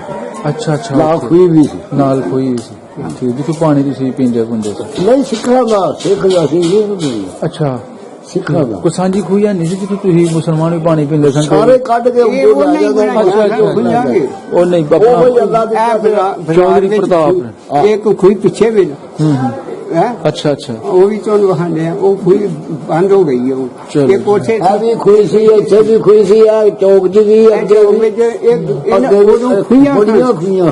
[SPEAKER 1] ਅੱਛਾ ਅੱਛਾ।
[SPEAKER 6] ਨਾ
[SPEAKER 1] ਉੱਥੇ
[SPEAKER 6] ਕੋਈ ਵੀ ਸੀ।
[SPEAKER 1] ਨਾਲ ਕੋਈ ਵੀ ਸੀ? ਠੀਕ, ਜਿੱਥੋਂ ਪਾਣੀ ਤੁਸੀਂ ਪੀਂਦੇ ਹੁੰਦੇ ਸੀ?
[SPEAKER 6] ਨਹੀਂ, ਸਿੱਖਾਂ ਦਾ ਸਿੱਖ ਦਾ ਸੀ ਨਹੀਂ,
[SPEAKER 1] ਅੱਛਾ,
[SPEAKER 6] ਸਿੱਖਾਂ ਦਾ
[SPEAKER 1] ਕੋਈ ਸਾਂਝੀ ਖੂਹ ਹੈ ਨਹੀਂ ਸੀ ਜਿੱਥੋਂ ਤੁਸੀਂ ਮੁਸਲਮਾਨ ਵੀ ਪਾਣੀ ਪੀਂਦੇ ਸਨ?
[SPEAKER 6] ਸਾਰੇ ਕੱਢ ਕੇ
[SPEAKER 3] ਇਹ ਉਹ ਨਹੀਂ ਬਣਾਇਆ
[SPEAKER 1] ਅੱਛਾ, ਅੱਛਾ,
[SPEAKER 3] ਉਹ ਬਣਾਇਆ।
[SPEAKER 1] ਉਹ ਨਹੀਂ
[SPEAKER 6] ਉਹ ਹੀ
[SPEAKER 1] ਆਪਣਾ
[SPEAKER 6] ਅੱਲਾ ਦੀ
[SPEAKER 1] ਚੌਧਰੀ ਪ੍ਰਤਾਪ।
[SPEAKER 3] ਇੱਕ ਖੂਹ ਪਿੱਛੇ ਵੀ
[SPEAKER 1] ਹੂੰ
[SPEAKER 3] ਹੈ,
[SPEAKER 1] ਅੱਛਾ ਅੱਛਾ।
[SPEAKER 3] ਉਹ ਵੀ ਤੁਹਾਨੂੰ ਵਹਾਂਦੇ ਆ। ਉਹ ਖੂਹ ਬੰਦ ਹੋ ਗਈ ਹੈ। ਉਹ
[SPEAKER 1] ਚਲੋ।
[SPEAKER 3] ਇੱਕ ਉੱਥੇ
[SPEAKER 6] ਇਹ ਵੀ ਖੁਈ ਸੀ, ਇੱਥੇ ਵੀ ਖੁਈ ਸੀ, ਆ ਚੌਕ ਜੀ ਵੀ ਅੱਗੇ
[SPEAKER 3] ਚੌਕ
[SPEAKER 6] ਵੀ
[SPEAKER 3] ਵਿੱਚ ਇੱਕ
[SPEAKER 6] ਅੱਗੇ
[SPEAKER 3] ਉਦੋਂ ਖੂਹੀਆਂ
[SPEAKER 6] ਬੜੀਆਂ
[SPEAKER 3] ਸਨ।
[SPEAKER 6] ਖੁਈਆਂ।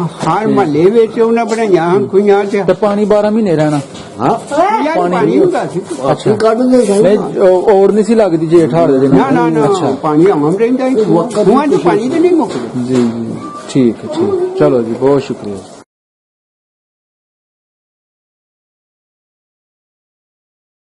[SPEAKER 3] ਹਰ ਮਹੱਲੇ ਵਿੱਚ ਉਹਨਾਂ ਬਣਾਈਆਂ ਹਨ ਖੂਹੀਆਂ ਚ।
[SPEAKER 1] ਤੇ ਪਾਣੀ 12 ਮਹੀਨੇ ਰਹਿਣਾ?
[SPEAKER 6] ਹਾਂ
[SPEAKER 3] ਖੂਹੀਆਂ 'ਚ ਪਾਣੀ ਹੁੰਦਾ ਸੀ।
[SPEAKER 6] ਅਸੀਂ ਕੱਢਦੇ ਸੀ
[SPEAKER 1] ਨਹੀਂ ਔਰ ਨਹੀਂ ਸੀ ਲੱਗਦੀ ਜੇਠ ਹਾੜ ਦੇ ਦਿਨ?
[SPEAKER 3] ਨਾ ਨਾ ਨਾ,
[SPEAKER 1] ਅੱਛਾ
[SPEAKER 3] ਪਾਣੀ ਆਮ ਰਹਿੰਦਾ ਹੈ। ਖੂਹਾਂ 'ਚ ਪਾਣੀ ਤੇ ਨਹੀਂ ਮੁੱਕਦਾ।
[SPEAKER 1] ਜੀ ਜੀ, ਠੀਕ ਹੈ ਠੀਕ। ਚਲੋ ਜੀ, ਬਹੁਤ ਸ਼ੁਕਰੀਆ।